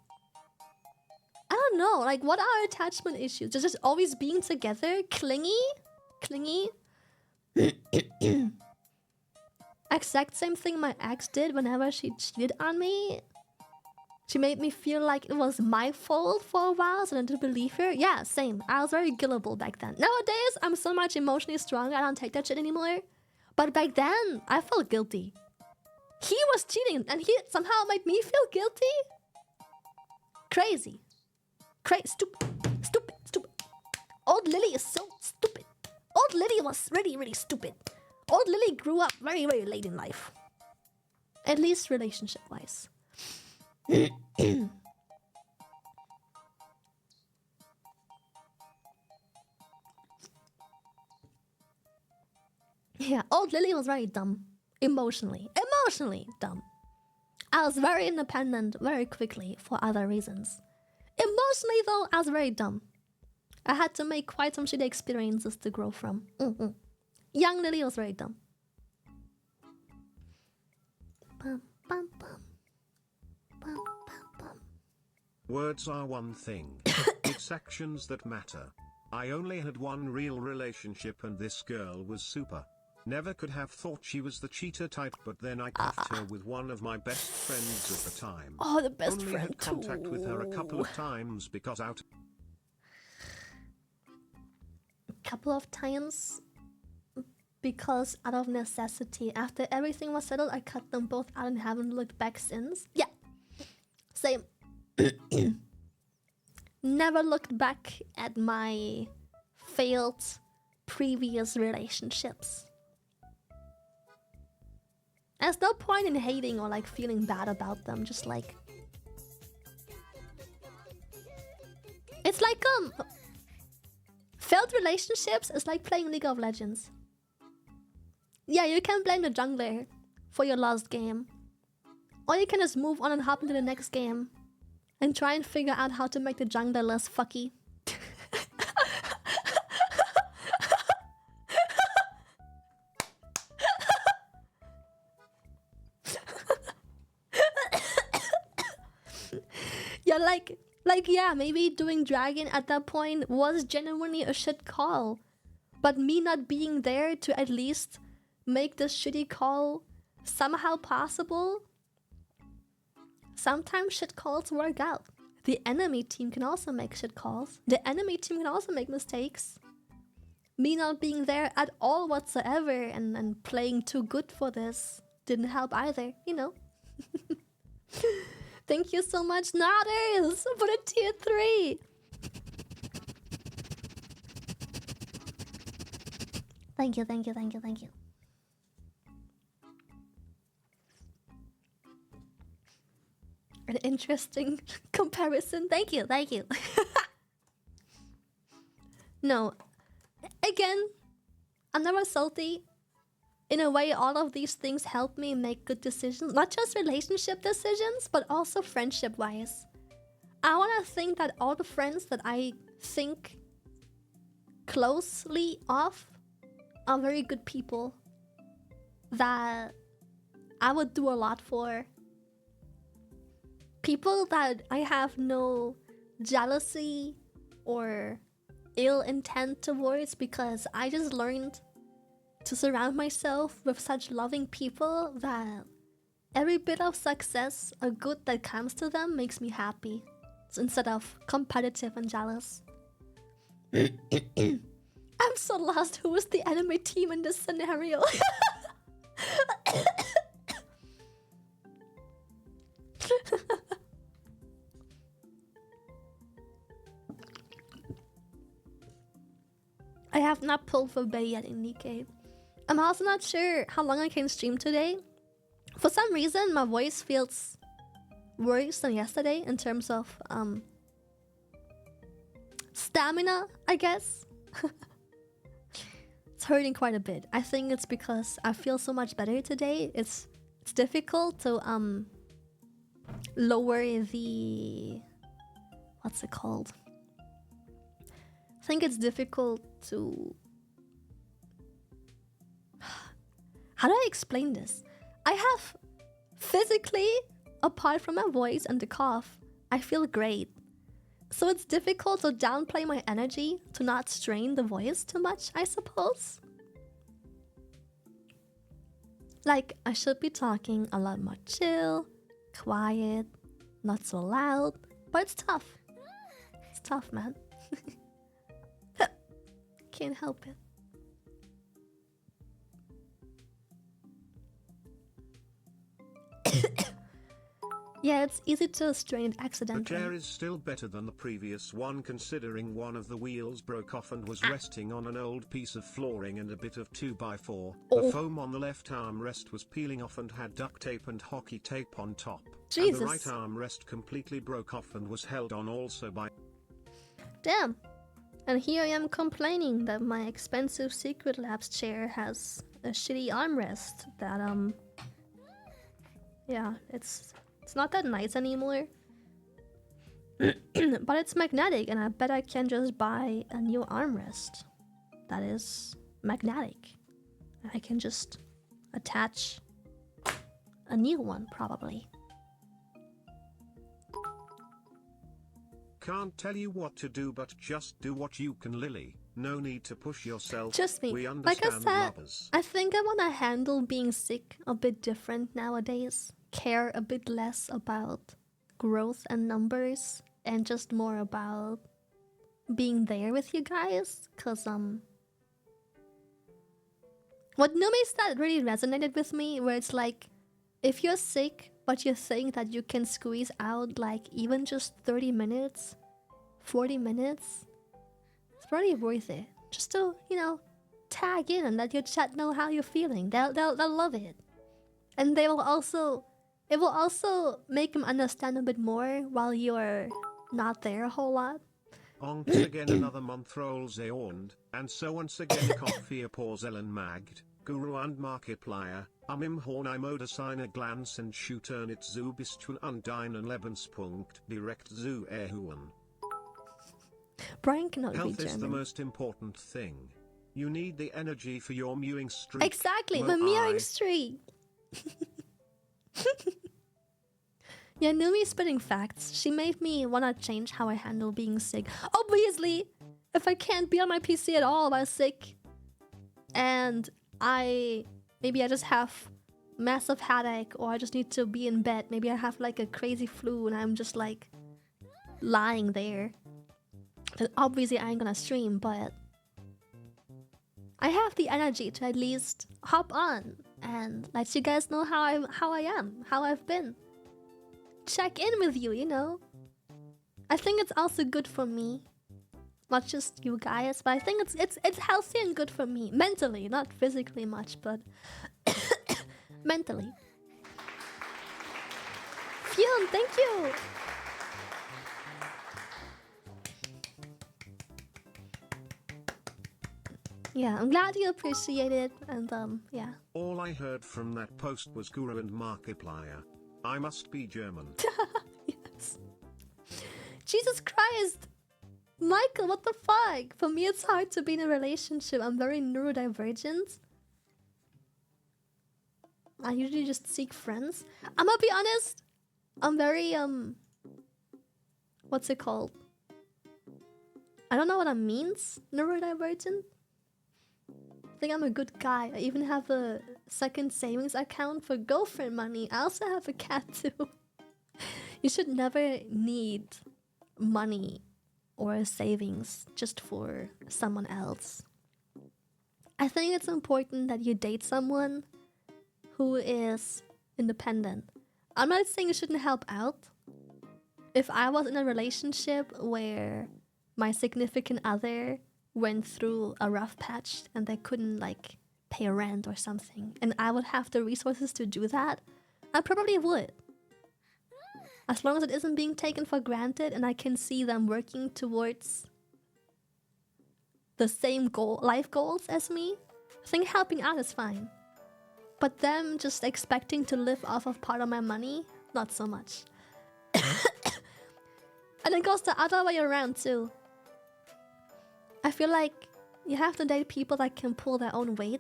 I don't know, like what are attachment issues? Just always being together? Clingy? Clingy? I exact same thing my ex did whenever she cheated on me. She made me feel like it was my fault for a while, so I didn't believe her. Yeah, same. I was very gullible back then. Nowadays, I'm so much emotionally strong, I don't take that shit anymore. But back then, I felt guilty. He was cheating, and he somehow made me feel guilty? Crazy. Stupid. Stupid. Stupid. Old Lily is so stupid. Old Lily was really, really stupid. Old Lily grew up very, very late in life. At least relationship-wise. Yeah, old Lily was very dumb. Emotionally dumb. I was very independent very quickly for other reasons. Emotionally though, I was very dumb. I had to make quite some shitty experiences to grow from. Young Lily was very dumb. Bum, bum, bum. Bum, bum, bum. Words are one thing. It's actions that matter. I only had one real relationship and this girl was super. Never could have thought she was the cheater type, but then I cuffed her with one of my best friends at the time. Oh, the best only friend had contact with her a couple of times because out. Couple of times because out of necessity. After everything was settled, I cut them both out and haven't looked back since. Yeah, same. Never looked back at my failed previous relationships. There's no point in hating or like feeling bad about them. Just like it's like failed relationships is like playing League of Legends. Yeah, you can blame the jungler for your lost game, or you can just move on and hop into the next game and try and figure out how to make the jungler less fucky. Yeah, like yeah, maybe doing dragon at that point was genuinely a shit call, but me not being there to at least make this shitty call somehow possible. Sometimes shit calls work out. The enemy team can also make shit calls. The enemy team can also make mistakes. Me not being there at all whatsoever and playing too good for this didn't help either, you know. Thank you so much, Nodders, for the tier 3. Thank you, thank you, thank you, thank you. An interesting comparison. Thank you, thank you. No, again, I'm never salty. In a way, all of these things help me make good decisions. Not just relationship decisions, but also friendship-wise. I want to think that all the friends that I think closely of are very good people that I would do a lot for. People that I have no jealousy or ill intent towards, because I just learned to surround myself with such loving people that every bit of success or good that comes to them makes me happy, instead of competitive and jealous. I'm so lost. Who is the enemy team in this scenario? I have not pulled for Bay yet in Nikkei. I'm also not sure how long I can stream today. For some reason, my voice feels worse than yesterday in terms of stamina, I guess. It's hurting quite a bit. I think it's because I feel so much better today. It's difficult to lower the... what's it called? I think it's difficult to... How do I explain this? I have physically, apart from my voice and the cough, I feel great. So it's difficult to downplay my energy to not strain the voice too much, I suppose. Like, I should be talking a lot more chill, quiet, not so loud, but it's tough. It's tough, man. Can't help it. Yeah, it's easy to strain The accidentally. chair is still better than the previous one, considering one of the wheels broke off and was resting on an old piece of flooring and a bit of 2x4. Oh. The foam on the left armrest was peeling off and had duct tape and hockey tape on top. Jesus. And the right armrest completely broke off and was held on also by... Damn. And here I am complaining that my expensive Secret Labs chair has a shitty armrest that, yeah, it's not that nice anymore. But it's magnetic, and I bet I can just buy a new armrest that is magnetic. And I can just attach a new one, probably. Can't tell you what to do, but just do what you can, Lily. No need to push yourself. Just me. We Like I understand said, lovers. I think I want to handle being sick a bit different nowadays. Care a bit less about growth and numbers and just more about being there with you guys. Cause what Numi said really resonated with me, where it's like, if you're sick but you think that you can squeeze out like even just 30 minutes, 40 minutes, it's probably worth it. Just to, you know, tag in and let your chat know how you're feeling. They'll love it. And they will also, it will also make them understand a bit more while you're not there a whole lot. Once again another month rolls around, and so once again coffee pause Ellen Magd, Guru and Markiplier, im Horn Mode sign a glance and shootern it zu bist du an deinen Lebenspunkt direkt zu erhöhen. Brian cannot be Health is the German. most important thing. You need the energy for your mewing streak. Exactly, my Well, mirroring I- streak. Yeah, Numi's spitting facts. She made me wanna change how I handle being sick. Obviously, if I can't be on my PC at all while sick, and maybe I just have massive headache, or I just need to be in bed. Maybe I have like a crazy flu and I'm just like lying there. Then obviously I ain't gonna stream, but I have the energy to at least hop on and let you guys know how I am, how I've been. Check in with you, you know. I think it's also good for me, not just you guys, but I think it's healthy and good for me mentally, not physically much, but mentally. Fion, thank you. Yeah, I'm glad you appreciate it, and yeah. All I heard from that post was Guru and Markiplier. I must be German. Yes. Jesus Christ! Michael, what the fuck? For me, it's hard to be in a relationship. I'm very neurodivergent. I usually just seek friends. I'm gonna be honest. I'm very, what's it called? I don't know what that means. Neurodivergent? I think I'm a good guy. I even have a second savings account for girlfriend money. I also have a cat too. You should never need money or savings just for someone else. I think it's important that you date someone who is independent. I'm not saying you shouldn't help out. If I was in a relationship where my significant other went through a rough patch and they couldn't like pay rent or something, and I would have the resources to do that, I probably would. As long as it isn't being taken for granted and I can see them working towards the same life goals as me, I think helping out is fine. But them just expecting to live off of part of my money, not so much. And it goes the other way around too. I feel like you have to date people that can pull their own weight.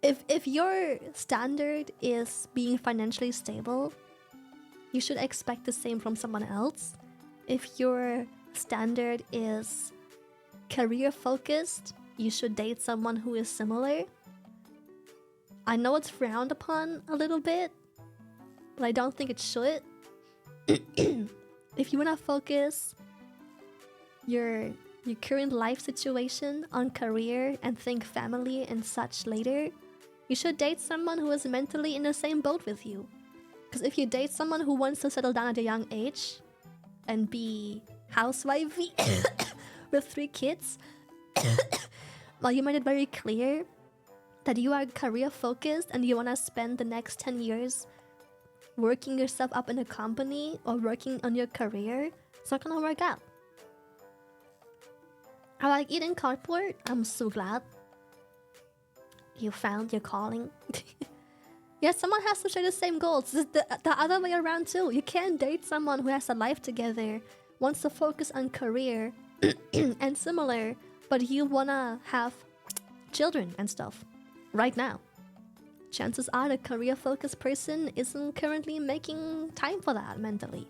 If your standard is being financially stable, you should expect the same from someone else. If your standard is career focused, you should date someone who is similar. I know it's frowned upon a little bit, but I don't think it should. If you wanna focus your current life situation on career and think family and such later, you should date someone who is mentally in the same boat with you. Because if you date someone who wants to settle down at a young age and be housewifey with 3 kids, well, you made it very clear that you are career focused and you want to spend the next 10 years working yourself up in a company or working on your career, it's not gonna work out. I like eating cardboard. I'm so glad you found your calling. Yeah, someone has to share the same goals. It's the other way around too. You can't date someone who has a life together, wants to focus on career and similar, but you wanna have children and stuff right now. Chances are the career-focused person isn't currently making time for that mentally.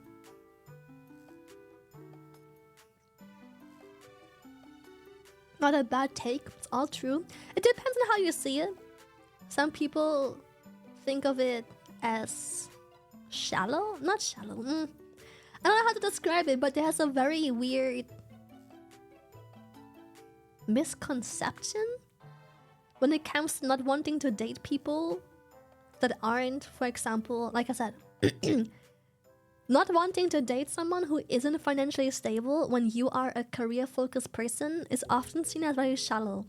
Not a bad take, it's all true. It depends on how you see it. Some people think of it as shallow? Not shallow. I don't know how to describe it, but it has a very weird misconception when it comes to not wanting to date people that aren't, for example, like I said, not wanting to date someone who isn't financially stable when you are a career-focused person is often seen as very shallow.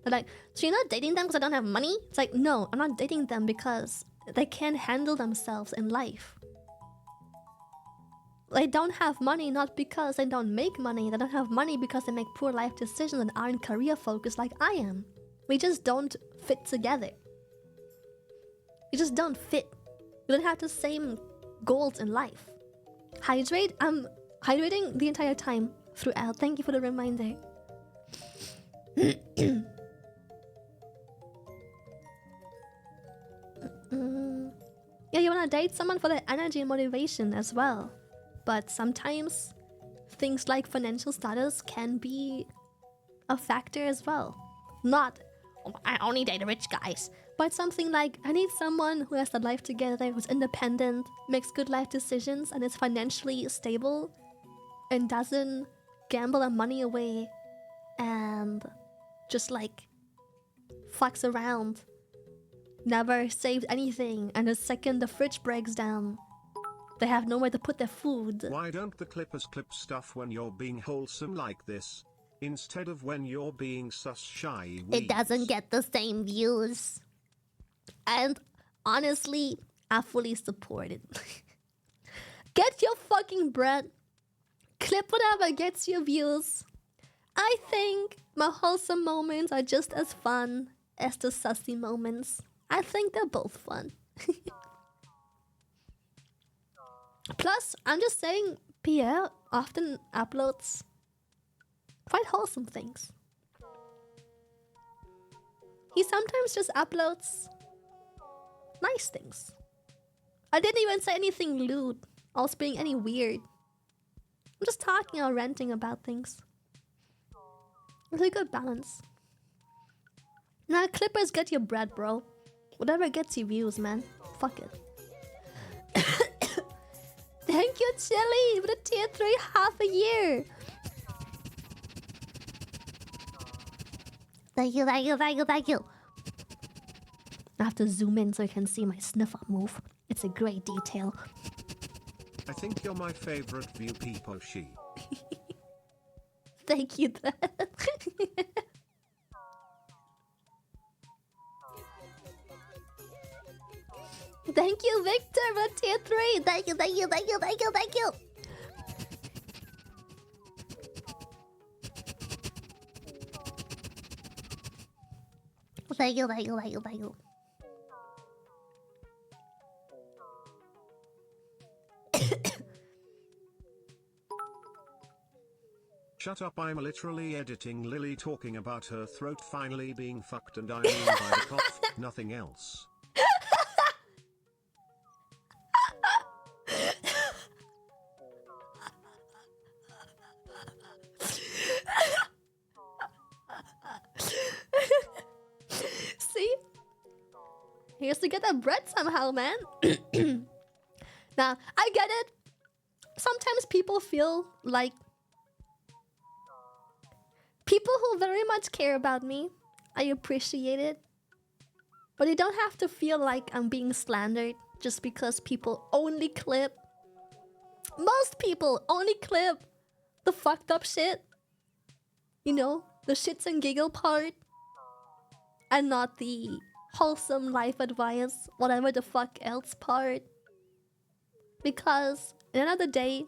They're like, so you're not dating them because I don't have money? It's like, no, I'm not dating them because they can't handle themselves in life. They don't have money not because they don't make money. They don't have money because they make poor life decisions and aren't career-focused like I am. We just don't fit together. We just don't fit. We don't have the same goals in life. Hydrate? I'm hydrating the entire time throughout. Thank you for the reminder. Yeah, you wanna date someone for their energy and motivation as well. But sometimes things like financial status can be a factor as well. Not, oh, I only date rich guys. But something like, I need someone who has a life together, who's independent, makes good life decisions, and is financially stable, and doesn't gamble their money away, and just like fucks around. Never saved anything, and the second the fridge breaks down, they have nowhere to put their food. Why don't the clippers clip stuff when you're being wholesome like this, instead of when you're being sus shy? It doesn't get the same views. And honestly, I fully support it. Get your fucking bread. Clip whatever gets you views. I think my wholesome moments are just as fun as the sussy moments. I think they're both fun. Plus, I'm just saying, Pierre often uploads quite wholesome things. He sometimes just uploads nice things. I didn't even say anything lewd or being any weird. I'm just talking or ranting about things. It's a good balance. Now, clippers, get your bread, bro. Whatever gets you views, man. Fuck it. Thank you, Chili, for the tier 3 half a year. Thank you, thank you, thank you, thank you. I have to zoom in so you can see my sniffer move. It's a great detail. I think you're my favorite view peepo she. Thank you, Dad. Thank you, Victor, for tier 3. Thank you, thank you, thank you, thank you, thank you. Thank you, thank you, thank you, thank you. Shut up, I'm literally editing Lily talking about her throat finally being fucked and I mean by the cough, nothing else. See? He has to get that bread somehow, man. Now, I get it. Sometimes people feel like people who very much care about me, I appreciate it. But you don't have to feel like I'm being slandered just because people only clip. Most people only clip the fucked up shit. You know, the shits and giggle part. And not the wholesome life advice, whatever the fuck else part. Because at the end of the day,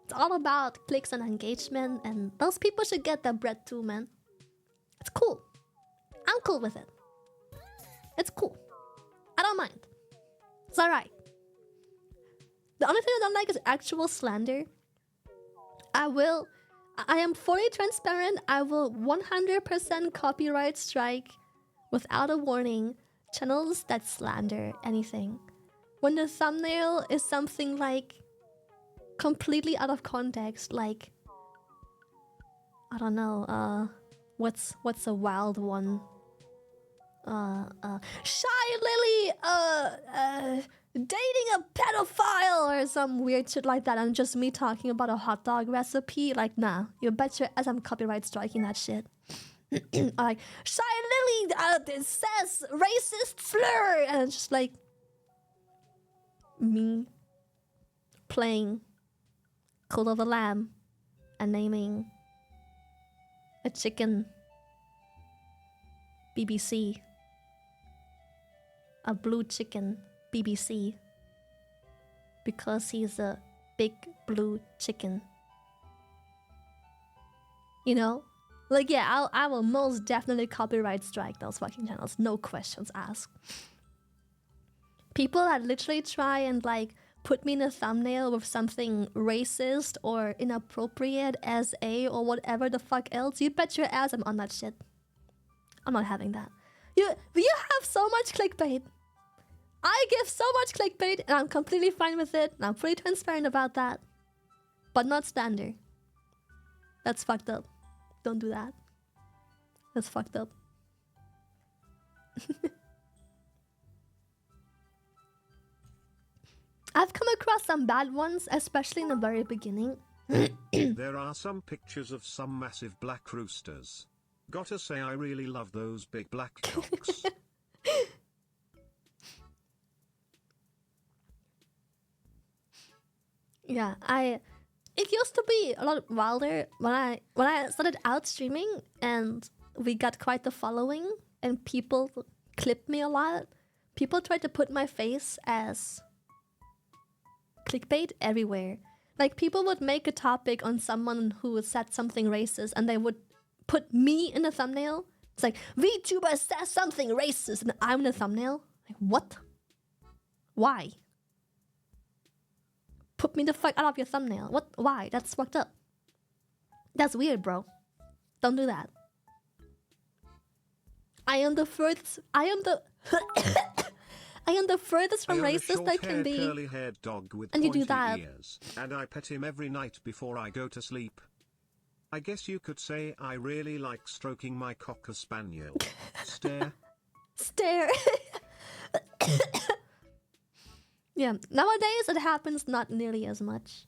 it's all about clicks and engagement, and those people should get their bread too, man. It's cool. I'm cool with it. It's cool. I don't mind. It's alright. The only thing I don't like is actual slander. I am fully transparent. I will 100% copyright strike without a warning channels that slander anything. When the thumbnail is something like completely out of context, like I don't know, what's a wild one? Shy Lily, dating a pedophile or some weird shit like that, and just me talking about a hot dog recipe. Like, nah, you bet your ass I'm copyright striking that shit. Like, Shy Lily it says racist slur, and it's just like me playing Call of the Lamb and naming a chicken BBC, a blue chicken BBC, because he's a big blue chicken. You know? Like, yeah, I will most definitely copyright strike those fucking channels. No questions asked. People that literally try and, like, put me in a thumbnail with something racist or inappropriate as a or whatever the fuck else, you bet your ass I'm on that shit. I'm not having that. You have so much clickbait. I give so much clickbait, and I'm completely fine with it, and I'm pretty transparent about that. But not slander. That's fucked up. Don't do that. That's fucked up. I've come across some bad ones, especially in the very beginning. There are some pictures of some massive black roosters. Gotta say I really love those big black cocks. Yeah, it used to be a lot wilder when I started out streaming, and we got quite the following, and people clipped me a lot. People tried to put my face as clickbait everywhere. Like, people would make a topic on someone who said something racist, and they would put me in the thumbnail. It's like, VTuber says something racist, and I'm in the thumbnail. Like, what? Why? Put me the fuck out of your thumbnail. What? Why? That's fucked up. That's weird, bro. Don't do that. I am the furthest from racist I can be. Curly-haired dog with and you do pointy that. ears, and I pet him every night before I go to sleep. I guess you could say I really like stroking my cocker spaniel. Stare. Stare. Yeah, nowadays it happens not nearly as much.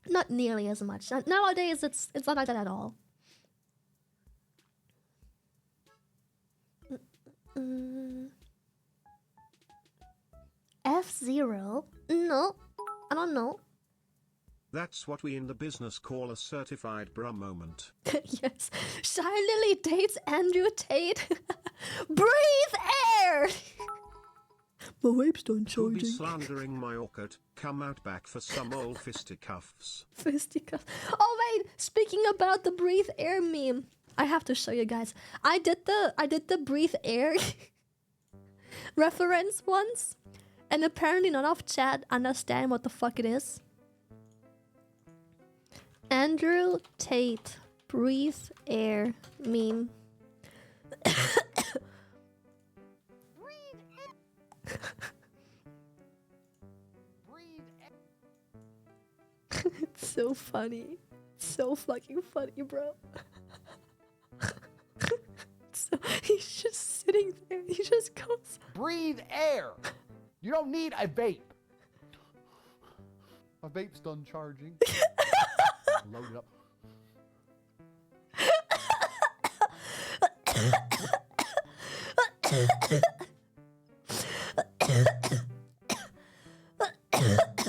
Not nearly as much. Nowadays it's not like that at all. F0? No, I don't know. That's what we in the business call a certified bruh moment. Yes. Shy Lily dates Andrew Tate. Breathe air! My wape's done To be charging. slandering my ORCAT, come out back for some old fisticuffs. Fisticuffs. Oh wait, speaking about the breathe air meme, I have to show you guys. I did the breathe air reference once, and apparently none of chat understand what the fuck it is. Andrew Tate breathe air meme. It's so funny. So fucking funny, bro. So he's just sitting there. He just goes, Breathe air. You don't need a vape. My vape's done charging. Load it up.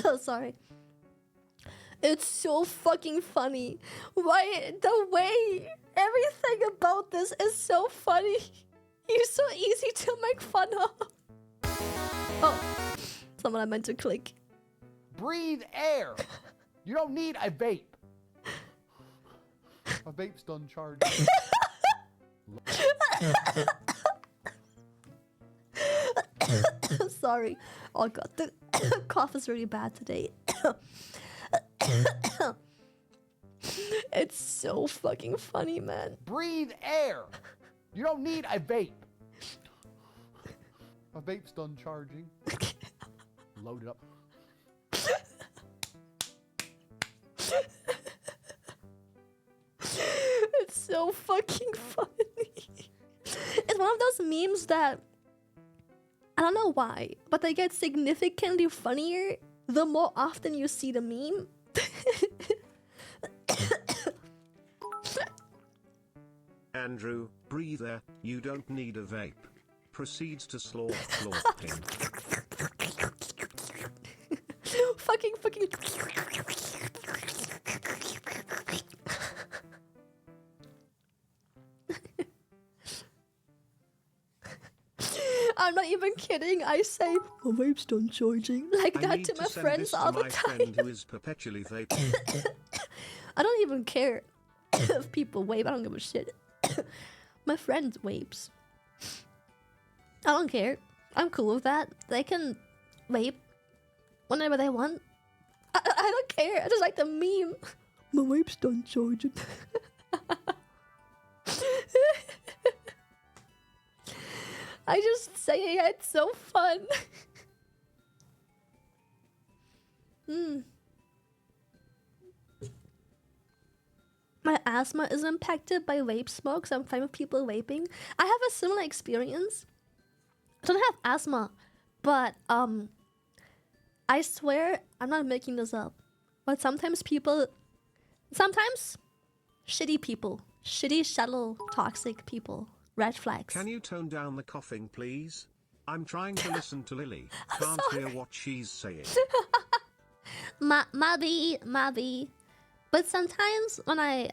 oh, sorry. It's so fucking funny. Why, the way everything about this is so funny. He's so easy to make fun of. Oh, someone I meant to click. Breathe air. You don't need a vape. My vape's done charging. Sorry. Oh god, the cough is really bad today. It's so fucking funny, man. Breathe air. You don't need a vape. My vape's done charging. Load it up. It's so fucking funny. It's one of those memes that I don't know why, but they get significantly funnier the more often you see the meme. Andrew, breather, you don't need a vape. Proceeds to slaughter. fucking. I'm not even kidding. I say, my vape's done charging. Like that to my friends all the time. Friend who is perpetually vaping. I don't even care if people vape. I don't give a shit. My friend vapes. I don't care. I'm cool with that. They can vape whenever they want. I don't care. I just like the meme. My vape's done charging. I just say it. It's so fun. My asthma is impacted by vape smoke, so I'm fine with people vaping. I have a similar experience. I don't have asthma, but I swear I'm not making this up. But sometimes shitty people, shitty, shallow, toxic people, red flags. Can you tone down the coughing, please? I'm trying to listen to Lily. Can't hear what she's saying. Maybe. But sometimes when I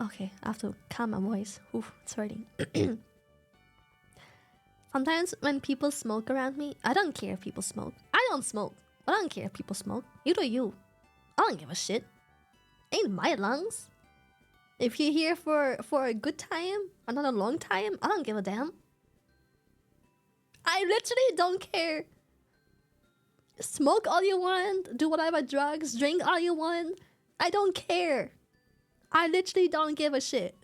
okay, I have to calm my voice. Oof, it's hurting. Sometimes when people smoke around me, I don't care if people smoke. I don't smoke. I don't care if people smoke. You do you. I don't give a shit. Ain't my lungs. If you're here for a good time, or not a long time, I don't give a damn. I literally don't care. Smoke all you want, do whatever drugs, drink all you want. I don't care. I literally don't give a shit.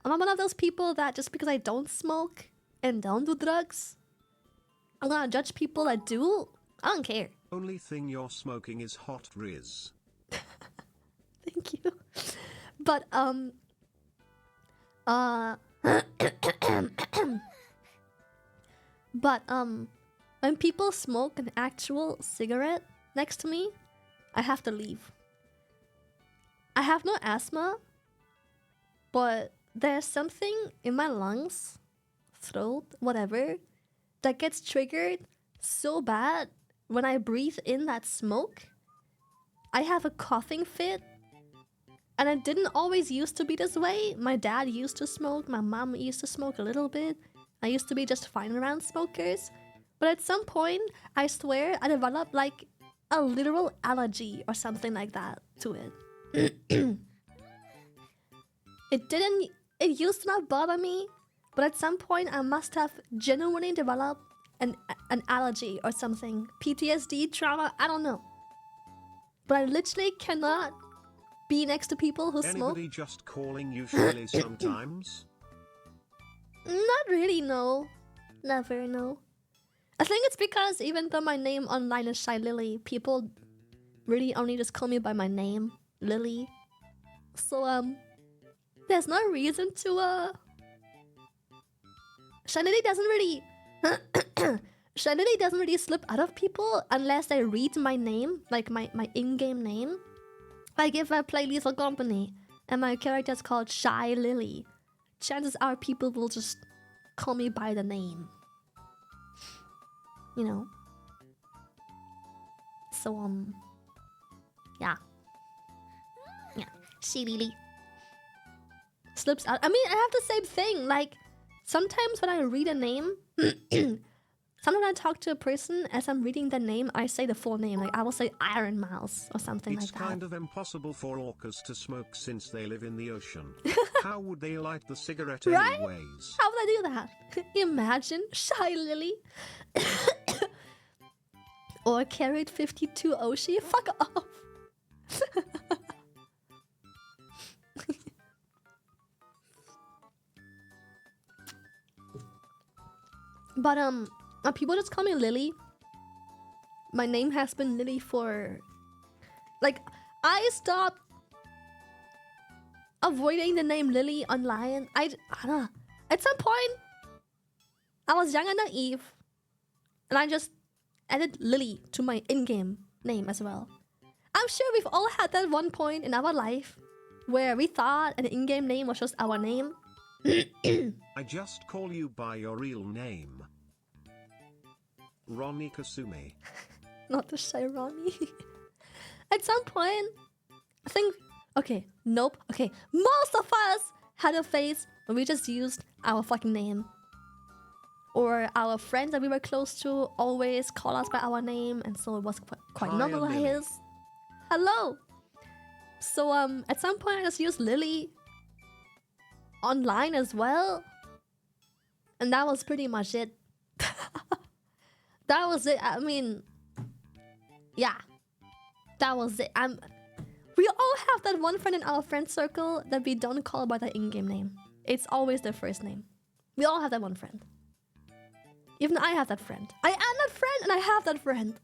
I'm not one of those people that just because I don't smoke and don't do drugs, I'm gonna judge people that do. I don't care. Only thing you're smoking is hot Riz. Thank you. But when people smoke an actual cigarette next to me, I have to leave. I have no asthma, but there's something in my lungs, throat, whatever, that gets triggered so bad when I breathe in that smoke. I have a coughing fit. And it didn't always used to be this way. My dad used to smoke. My mom used to smoke a little bit. I used to be just fine around smokers. But at some point, I swear, I developed like a literal allergy or something like that to it. It used to not bother me. But at some point, I must have genuinely developed an allergy or something. PTSD, trauma, I don't know. But I literally cannot be next to people who smoke. Anybody just calling you Shirley sometimes? Not really, no. Never, no. I think it's because even though my name online is Shy Lily, people really only just call me by my name, Lily. So, there's no reason to, Shanity doesn't really... Shanity doesn't really slip out of people unless they read my name, like my in-game name. Like if I play Lethal Company and my character is called Shy Lily, chances are people will just call me by the name. You know? So, yeah. Yeah, Shy Lily. Slips out. I mean, I have the same thing. Like, sometimes when I read a name, sometimes when I talk to a person, as I'm reading the name, I say the full name. Like, I will say Iron Mouse or something like that. It's kind of impossible for orcas to smoke since they live in the ocean. How would they light the cigarette Right? anyways? How would I do that? Imagine Shy Lily. Or carried 52 Oshi. Fuck off. But people just call me Lily. My name has been Lily for... Like, I stopped avoiding the name Lily online. I don't know. At some point, I was young and naive. And I just added Lily to my in-game name as well. I'm sure we've all had that one point in our life where we thought an in-game name was just our name. I just call you by your real name. Ronnie Kasumi. Not the shy Ronnie. At some point, I think... Okay, nope. Okay, most of us had a phase where we just used our fucking name. Or our friends that we were close to always call us by our name, and so it was quite Hi, normalized. Hello! So, at some point I just used Lily online as well. And that was pretty much it. That was it. I mean, yeah. That was it. We all have that one friend in our friend circle that we don't call by their in-game name. It's always their first name. We all have that one friend. Even I have that friend. I am that friend and I have that friend.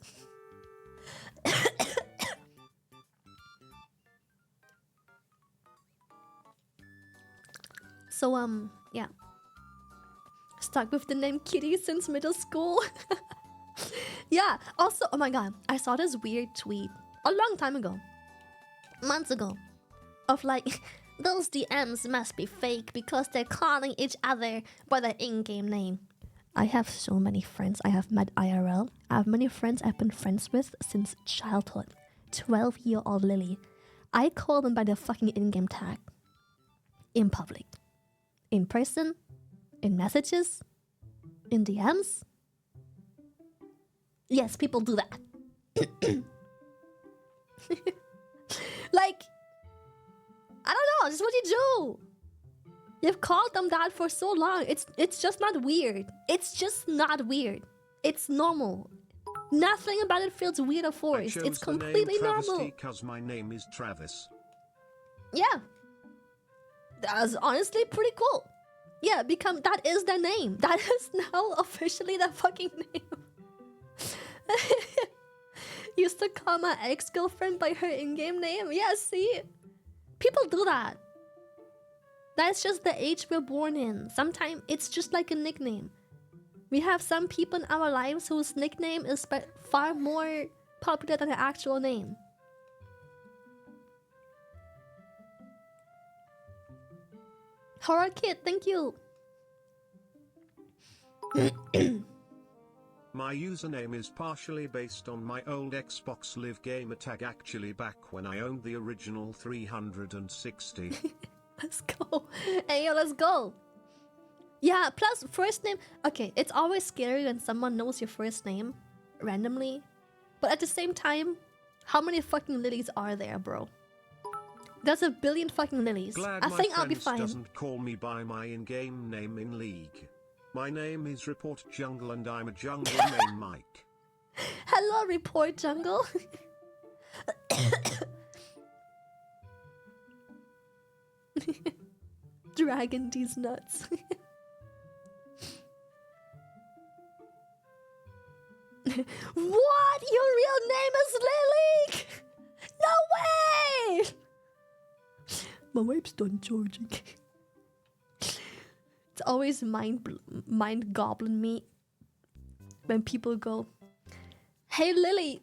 So, yeah. Stuck with the name Kitty since middle school. Yeah, also, oh my god, I saw this weird tweet a long time ago. Months ago. Of like, those DMs must be fake because they're calling each other by their in-game name. I have so many friends I have met IRL. I have many friends I've been friends with since childhood. 12-year-old Lily. I call them by their fucking in-game tag. In public. In person. In messages. In DMs. Yes, people do that. Like, I don't know, this is what you do. You've called them that for so long. It's just not weird. It's just not weird. It's normal. Nothing about it feels weird or forced. It's completely normal. Because my name is Travis. Yeah. That's honestly pretty cool. Yeah, that is their name. That is now officially their fucking name. Used to call my ex-girlfriend by her in-game name. Yeah, see? People do that. That's just the age we're born in. Sometimes it's just like a nickname. We have some people in our lives whose nickname is far more popular than their actual name. Horror Kid, thank you. My username is partially based on my old Xbox Live gamer tag, actually back when I owned the original 360. Let's go. Hey, yo, let's go. Yeah, plus first name. Okay, it's always scary when someone knows your first name randomly. But at the same time, how many fucking Lilies are there, bro? There's a billion fucking Lilies. Glad I think I'll be fine. Doesn't call me by my in-game name in League. My name is Report Jungle and I'm a jungle named Mike. Hello, Report Jungle. Dragon these nuts. What? Your real name is Lily? No way! My wife's done charging. It's always mind goblin me when people go, "Hey Lily,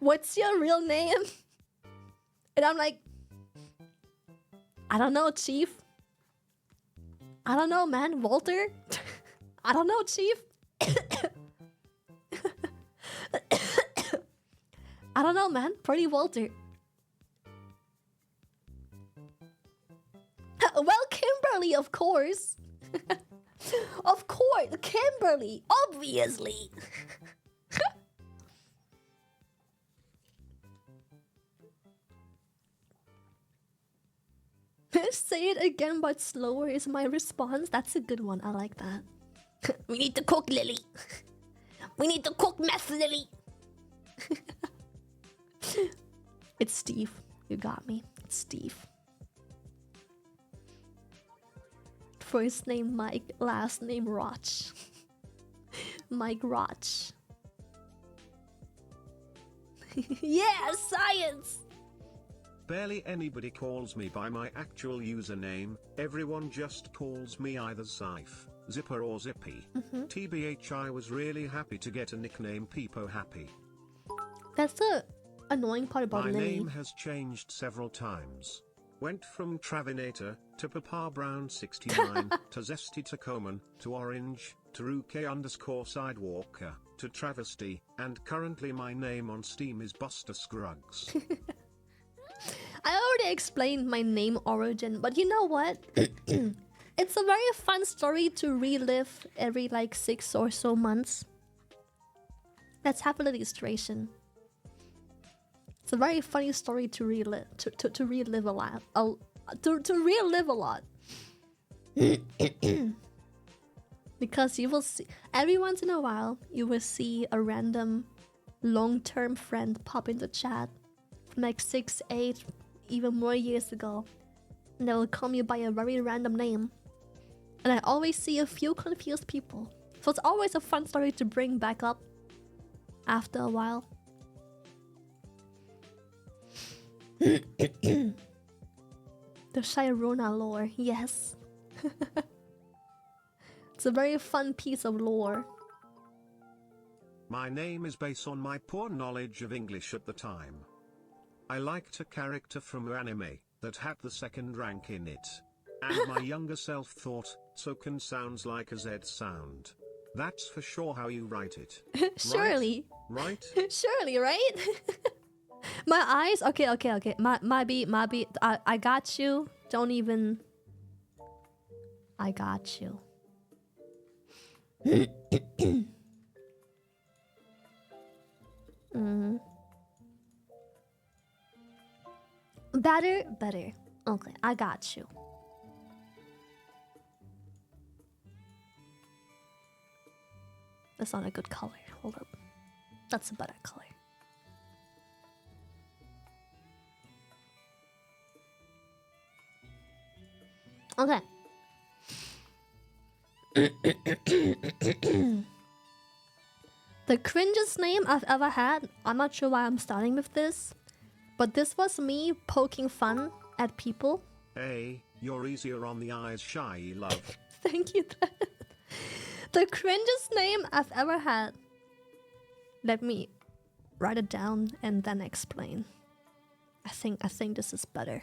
what's your real name?" And I'm like, "I don't know, Chief. I don't know, man. Walter? I don't know, Chief. I don't know, man. Pretty Walter." Well, Kimberly, of course. Of course, Kimberly, obviously. Say it again, but slower is my response. That's a good one. I like that. We need to cook, Lily. We need to cook meth, Lily. It's Steve. You got me. It's Steve. First name Mike, last name Roch. Mike Roch. Yeah, science! Barely anybody calls me by my actual username, everyone just calls me either Zyph, Zipper or Zippy. TBH, I was really happy to get a nickname Peepo Happy. That's the annoying part about My Lily. name has changed several times. Went from Travinator, to Papa Brown 69, to Zesty to Coman, to Orange, to Ruke_Sidewalker, to Travesty, and currently my name on Steam is Buster Scruggs. I already explained my name origin, but you know what? It's a very fun story to relive every like 6 or so months. Let's have an illustration. It's a very funny story to relive, to relive a lot. To relive a lot. Because you will see, every once in a while, you will see a random long-term friend pop into chat from like 6, 8, even more years ago. And they will call you by a very random name. And I always see a few confused people. So it's always a fun story to bring back up after a while. The Shirona lore, yes. It's a very fun piece of lore. My name is based on my poor knowledge of English at the time. I liked a character from anime that had the second rank in it. And my younger self thought, Soken sounds like a Z sound. That's for sure how you write it. Surely. Right? Surely, right? My eyes. Okay. Maybe. I got you. Don't even. I got you. Better. Okay, I got you. That's not a good color. Hold up. That's a better color. Okay. The cringest name I've ever had, I'm not sure why I'm starting with this, but this was me poking fun at people. Hey, you're easier on the eyes, shy love. Thank you. The cringest name I've ever had. Let me write it down and then explain. I think this is better.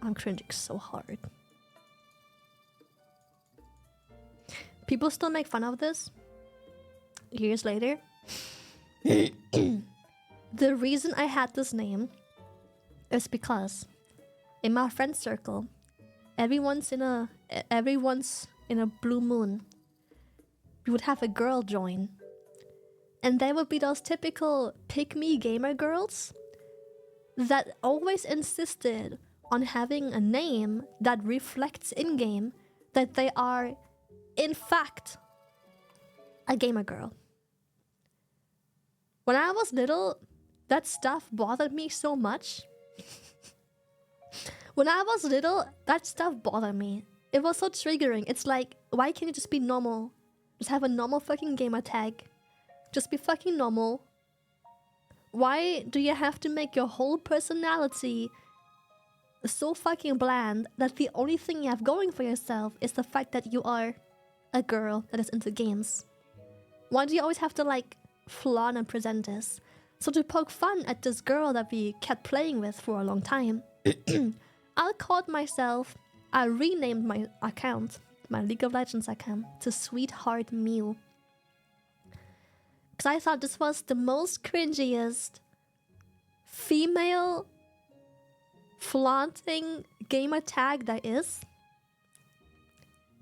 I'm cringing so hard. People still make fun of this years later. The reason I had this name is because in my friend circle, every once in a blue moon, we would have a girl join, and they would be those typical pick-me gamer girls that always insisted on having a name that reflects in-game that they are, in fact, a gamer girl. When I was little, that stuff bothered me so much. When I was little, that stuff bothered me. It was so triggering. It's like, why can't you just be normal? Just have a normal fucking gamer tag. Just be fucking normal. Why do you have to make your whole personality so fucking bland that the only thing you have going for yourself is the fact that you are a girl that is into games. Why do you always have to like flaunt and present this? So to poke fun at this girl that we kept playing with for a long time, I called myself, I renamed my account, my League of Legends account, to Sweetheart Mew. Because I thought this was the most cringiest female flaunting gamer tag there is.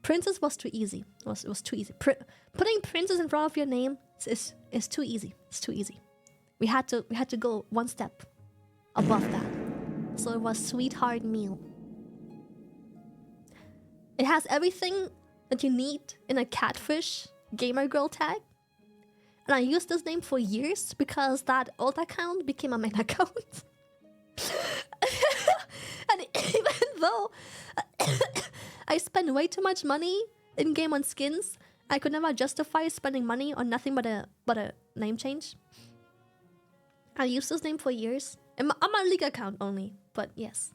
Princess was too easy. It was too easy. Putting princess in front of your name is too easy. It's too easy. We had to go one step above that. So it was Sweetheart Meal. It has everything that you need in a catfish gamer girl tag. And I used this name for years because that old account became a main account. And even though I spend way too much money in game on skins, I could never justify spending money on nothing but a name change. I used this name for years. On my League account only, but yes.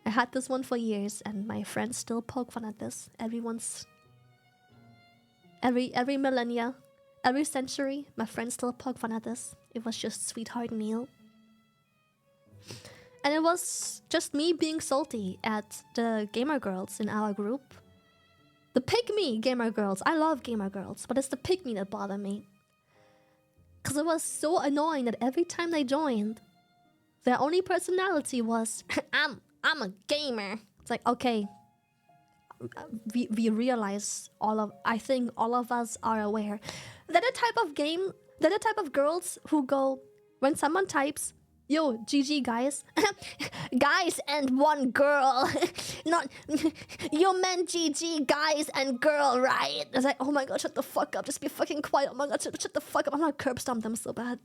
I had this one for years and my friends still poke fun at this. Every millennia, every century, my friends still poke fun at this. It was just Sweetheart Meal. And it was just me being salty at the gamer girls in our group. The pick-me gamer girls. I love gamer girls, but it's the pick-me that bother me. Because it was so annoying that every time they joined, their only personality was, I'm a gamer. It's like, okay. We realize I think all of us are aware. They're the type of girls who go, when someone types, yo, GG guys. Guys and one girl. Not, you meant GG guys and girl, right? It's like, oh my god, shut the fuck up. Just be fucking quiet. Oh my god, shut the fuck up. I'm gonna curb stomp them so bad.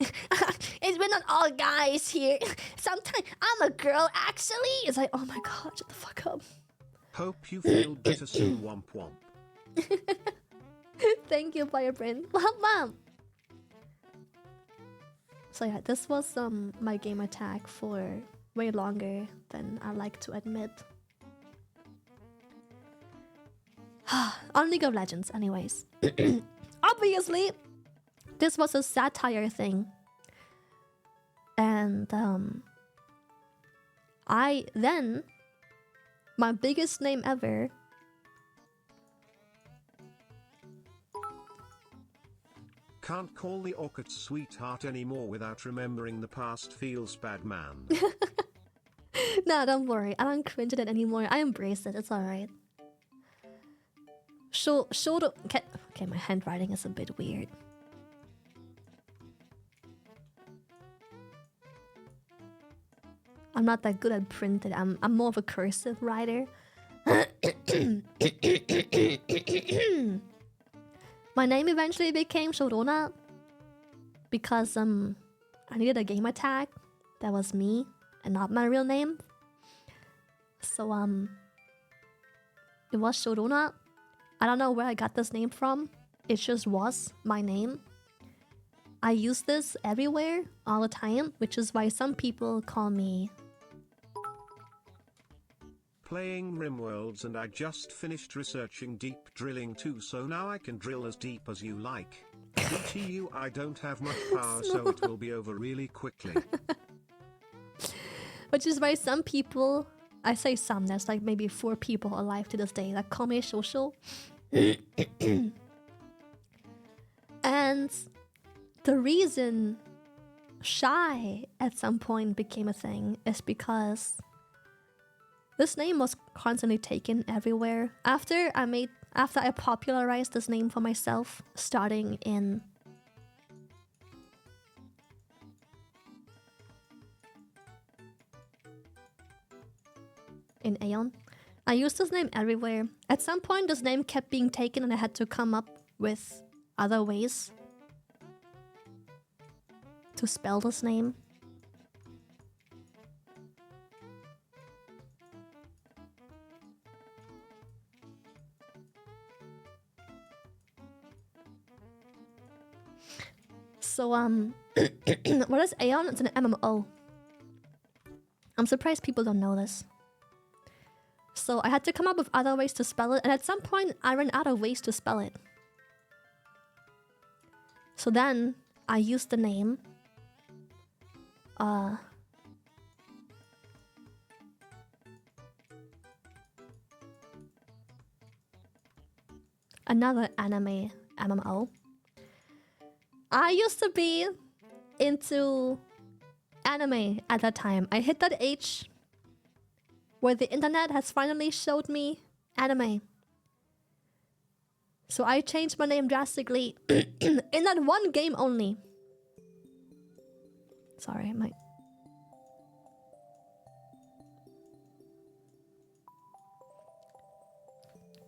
We're not all guys here. Sometimes I'm a girl, actually. It's like, oh my god, shut the fuck up. Hope you feel better soon, womp womp. Thank you, Firebrand. Womp womp. So yeah, this was my gamer tag for way longer than I like to admit. On League of Legends, anyways. Obviously, this was a satire thing. And my biggest name ever, Can't call the ORCAT sweetheart anymore without remembering the past, feels bad, man. Nah, don't worry. I don't cringe at it anymore. I embrace it. It's alright. Okay, my handwriting is a bit weird. I'm not that good at printed. I'm more of a cursive writer. My name eventually became Shodona because I needed a gamer tag that was me and not my real name. So it was Shodona. I don't know where I got this name from. It just was my name. I use this everywhere all the time, which is why some people call me Playing RimWorlds, and I just finished researching deep drilling too, so now I can drill as deep as you like. BTU, I don't have much power, so it will be over really quickly. Which is why some people, I say some, there's like maybe 4 people alive to this day that call me Shosho. And the reason Shy at some point became a thing is because this name was constantly taken everywhere. After I popularized this name for myself, starting in Aeon, I used this name everywhere. At some point, this name kept being taken and I had to come up with other ways to spell this name. So what is Aeon? It's an MMO. I'm surprised people don't know this. So I had to come up with other ways to spell it, and at some point I ran out of ways to spell it. So then I used the name another anime MMO. I used to be into anime at that time. I hit that age where the internet has finally showed me anime. So I changed my name drastically in that one game only. Sorry, my...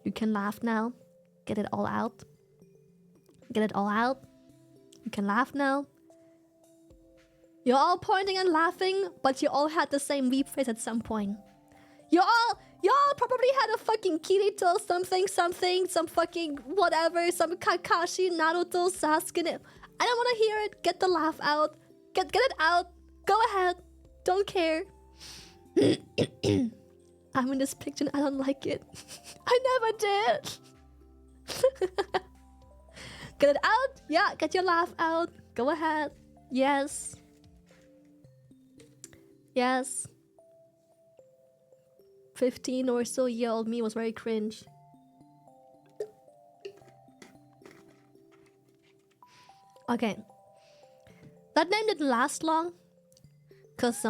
You can laugh now. Get it all out. Get it all out. You can laugh now. You're all pointing and laughing, but you all had the same weep face at some point. Y'all probably had a fucking Kirito something, some fucking whatever, some Kakashi, Naruto, Sasuke. I don't want to hear it. Get the laugh out. Get it out. Go ahead. Don't care. I'm in this picture and I don't like it. I never did. Get it out? Yeah, get your laugh out. Go ahead. Yes. Yes. 15 or so year old me was very cringe. Okay. That name didn't last long. Cause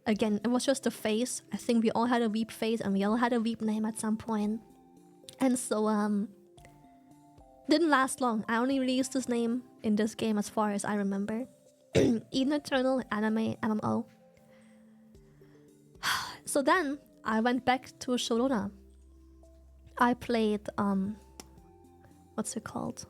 again, it was just a phase. I think we all had a weep phase and we all had a weep name at some point. And so didn't last long. I only really used this name in this game as far as I remember. Eden Eternal anime MMO. So then I went back to Sharona. I played what's it called?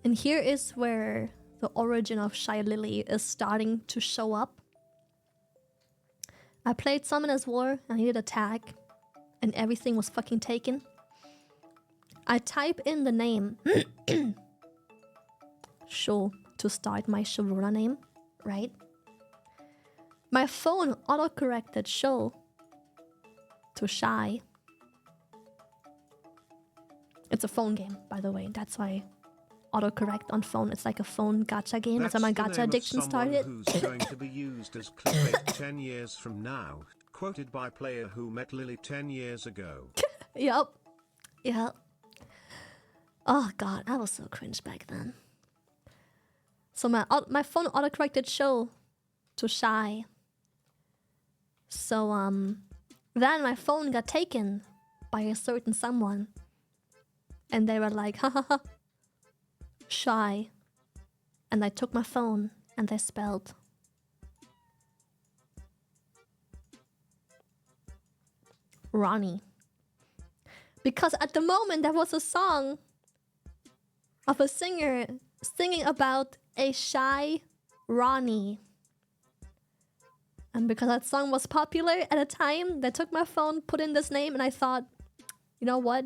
And here is where the origin of Shy Lily is starting to show up. I played Summon as War and I needed a tag, and everything was fucking taken. I type in the name Sho to start my Sharona name, right? My phone autocorrected Sho to Shy. It's a phone game, by the way. That's why autocorrect on phone. It's like a phone gacha game. That's why my gacha addiction started. Who's going to be used as clickbait 10 years from now. Quoted by player who met Lily 10 years ago. Yep. Yep. Oh god, I was so cringe back then. So my phone autocorrected Sho to Shy. So then my phone got taken by a certain someone. And they were like, ha ha ha, Shy. And I took my phone and they spelled Ronnie. Because at the moment there was a song of a singer singing about a shy Ronnie. And because that song was popular at a time, they took my phone, put in this name, and I thought, you know what?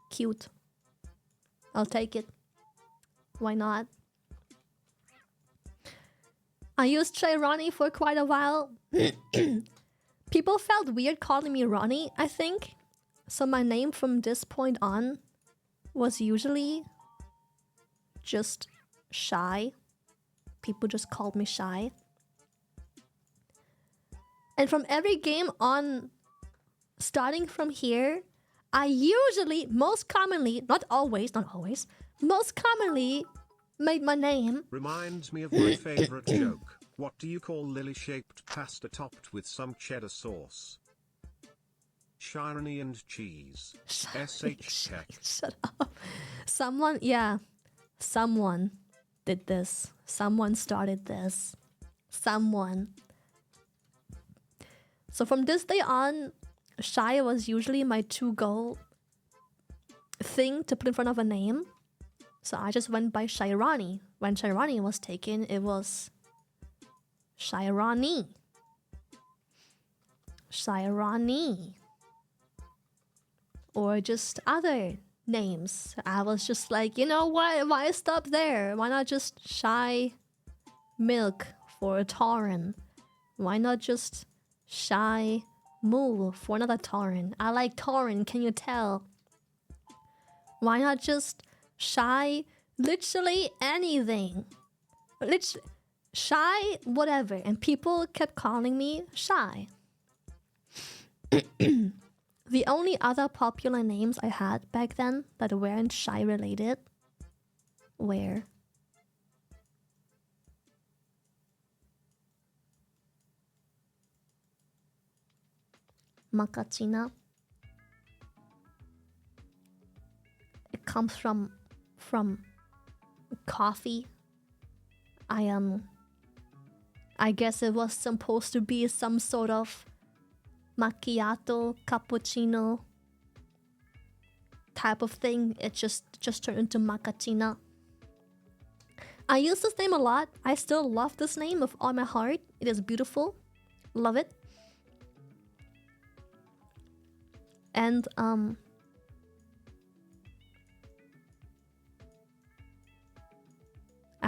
Cute. I'll take it. Why not? I used Shy Ronnie for quite a while. People felt weird calling me Ronnie, I think. So my name from this point on was usually just Shy. People just called me Shy. And from every game on, starting from here, I usually, most commonly, not always, most commonly made my name. Reminds me of my favorite joke. What do you call lily-shaped pasta topped with some cheddar sauce? Shirony and cheese. SH Tech. Shut up. Someone did this. Someone started this. Someone. So from this day on, Shy was usually my to-go thing to put in front of a name. So I just went by Shirani. When Shirani was taken, it was Shirani. Shirani. Or just other names. I was just like, you know what? Why stop there? Why not just Shy Milk for a Tauren? Why not just Shy Moo for another Tauren? I like Tauren, can you tell? Why not just Shy literally anything? Shy whatever. And people kept calling me Shy. The only other popular names I had back then that weren't Shy related were Macachina. It comes from coffee. I guess it was supposed to be some sort of macchiato, cappuccino type of thing. It just turned into Macachina. I use this name a lot. I still love this name with all my heart. It is beautiful. Love it. And I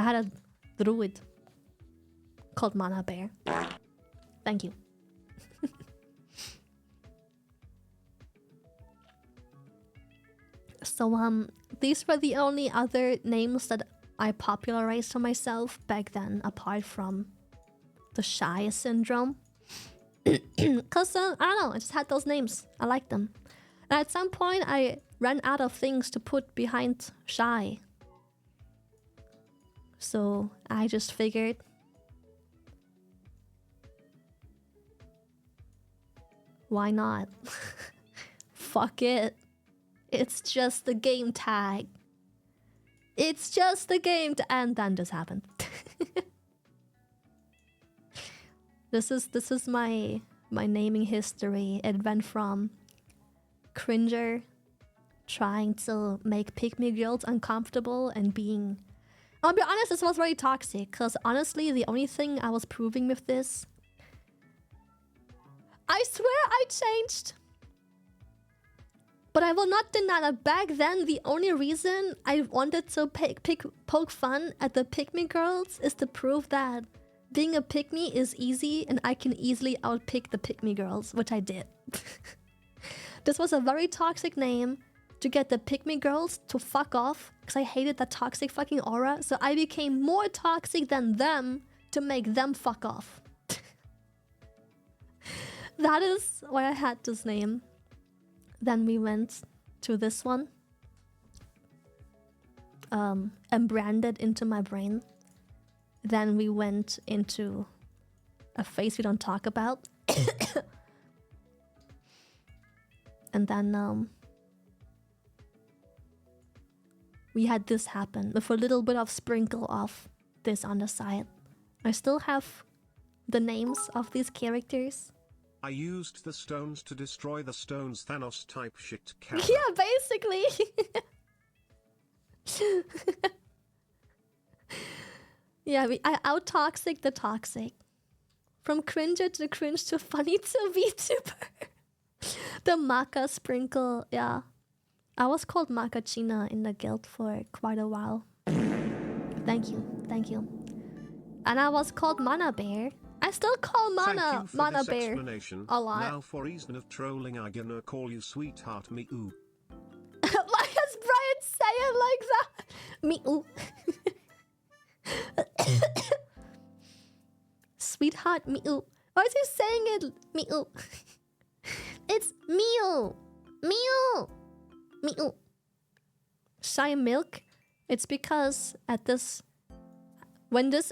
had a druid called Mana Bear. Thank you. So these were the only other names that I popularized for myself back then, apart from the Shy syndrome. Cause I don't know, I just had those names. I liked them. And at some point, I ran out of things to put behind Shy. So I just figured, why not? Fuck it. It's just the game tag. It's just the game and then this happened. This is my naming history. It went from cringer, trying to make pygmy girls uncomfortable, and being... I'll be honest, this was very toxic, because honestly, the only thing I was proving with this... I swear I changed! But I will not deny that back then, the only reason I wanted to poke fun at the pygmy girls is to prove that being a pygmy is easy and I can easily outpick the pygmy girls, which I did. This was a very toxic name to get the pygmy girls to fuck off, because I hated that toxic fucking aura, so I became more toxic than them to make them fuck off. That is why I had this name. Then we went to this one. And branded into my brain. Then we went into a phase we don't talk about. And then we had this happen with a little bit of sprinkle of this on the side. I still have the names of these characters. I used the stones to destroy the stones, Thanos type shit cat. Yeah, basically. Yeah, I out-toxic the toxic. From cringer to cringe to funny to VTuber. The maca sprinkle, yeah. I was called Macachina in the guild for quite a while. Thank you, thank you. And I was called Mana Bear. I still call Mana Bear a lot. Now for reason of trolling, I gonna call you sweetheart me ooh. Why does Brian say it like that? Me ooh. Sweetheart me ooh. Why is he saying it me ooh? It's me ooh. Me ooh. Me ooh. Shy Milk. It's because at this... When this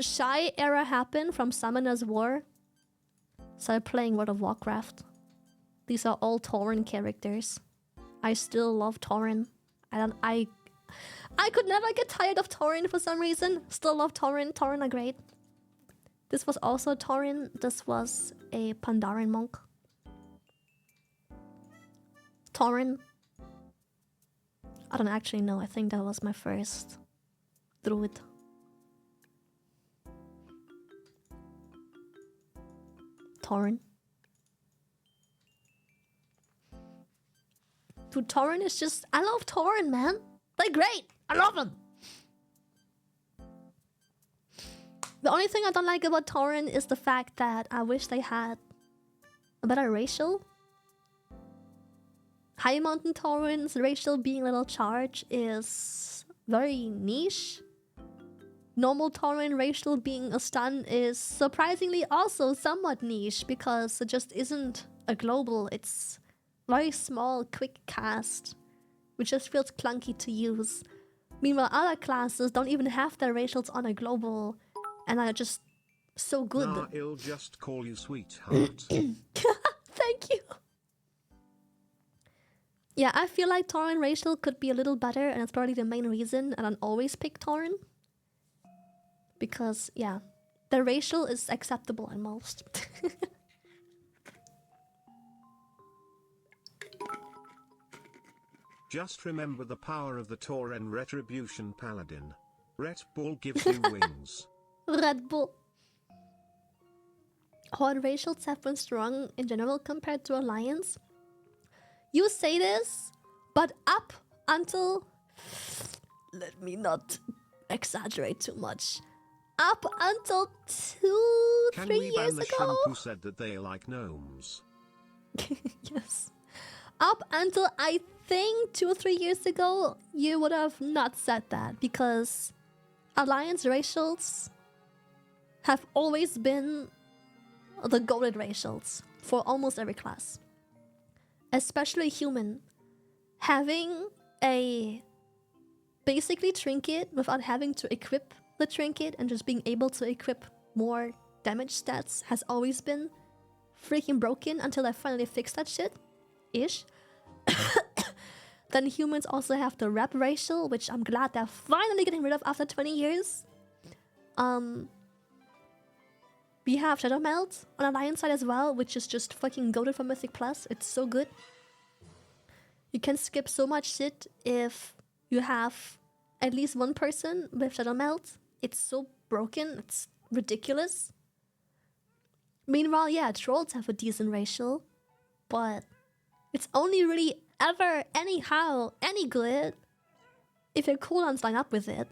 Shy era happened from Summoner's War, started playing World of Warcraft. These are all Tauren characters. I still love Tauren. I could never get tired of Tauren for some reason. Still love Tauren. Tauren are great. This was also Tauren. This was a Pandaren monk. Tauren. I don't actually know. I think that was my first druid. Tauren. Dude, Tauren is just... I love Tauren, man. They're great. I love them. The only thing I don't like about Tauren is the fact that I wish they had a better racial. High Mountain Tauren's racial being a little charge is very niche. Normal Tauren racial being a stun is surprisingly also somewhat niche because it just isn't a global. It's very small, quick cast, which just feels clunky to use. Meanwhile, other classes don't even have their racials on a global and are just so good. Nah, I'll just call you sweetheart. Thank you. Yeah, I feel like Tauren racial could be a little better, and it's probably the main reason I don't always pick Tauren. Because, yeah, the racial is acceptable in most. Just remember the power of the Tauren Retribution Paladin. Red Bull gives you wings. Red Bull. Horde racials have been strong in general compared to Alliance. You say this, but up until... Let me not exaggerate too much. Up until 3 years ago... Can we ban the shrimp who said that they like gnomes? Yes. Up until I think 2 or 3 years ago, you would have not said that because Alliance racials have always been the goated racials for almost every class. Especially human. Having a basically trinket without having to equip the trinket and just being able to equip more damage stats has always been freaking broken until I finally fixed that shit. Ish. Then humans also have the rep racial, which I'm glad they're finally getting rid of after 20 years. We have Shadow Melt on Alliance side as well, which is just fucking goated for Mythic Plus. It's so good. You can skip so much shit if you have at least one person with Shadow Melt. It's so broken, it's ridiculous. Meanwhile, yeah, trolls have a decent racial, but it's only really ever, anyhow, any good if your cooldowns line up with it.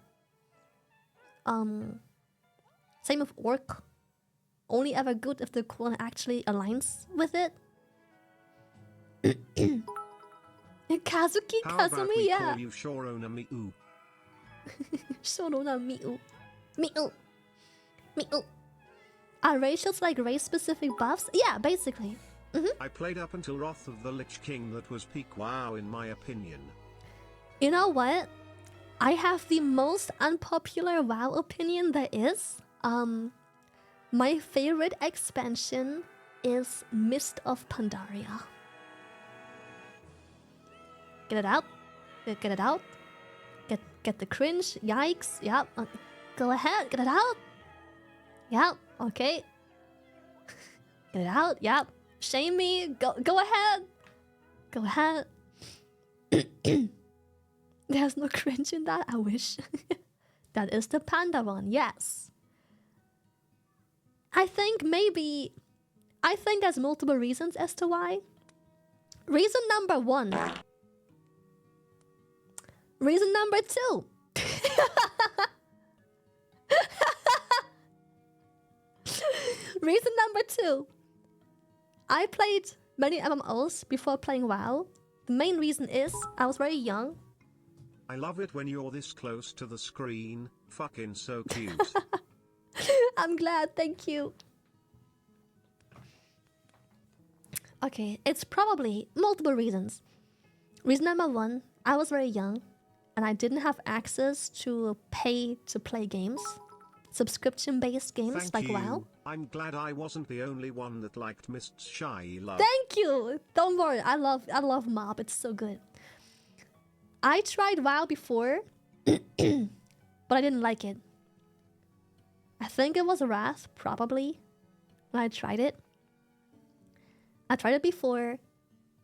Same with Orc. Only ever good if the cooldown actually aligns with it. Kazuki, How about Kazumi, we yeah. call you Shorona Miu? Shorona Miu. Miu. Miu. Are racials like race-specific buffs? Yeah, basically. I played up until Wrath of the Lich King. That was peak WoW in my opinion. You know what? I have the most unpopular WoW opinion there is. My favorite expansion is Mist of Pandaria. Get it out. Get it out. Get the cringe. Yikes. Yep. Go ahead. Get it out. Yep. Okay. Get it out. Yep. Shame me. Go ahead. Go ahead. There's no cringe in that. I wish. That is the panda one. Yes. I think there's multiple reasons as to why. Reason number 1. Reason number 2. Reason number 2. I played many MMOs before playing WoW. The main reason is I was very young. I love it when you're this close to the screen. Fucking so cute. I'm glad, thank you. Okay, it's probably multiple reasons. Reason number 1, I was very young and I didn't have access to pay to play games. Subscription-based games Thank like you. WoW. I'm glad I wasn't the only one that liked Mist's shy love. Thank you! Don't worry, I love Mob, it's so good. I tried WoW before, but I didn't like it. I think it was Wrath, probably, when I tried it. I tried it before,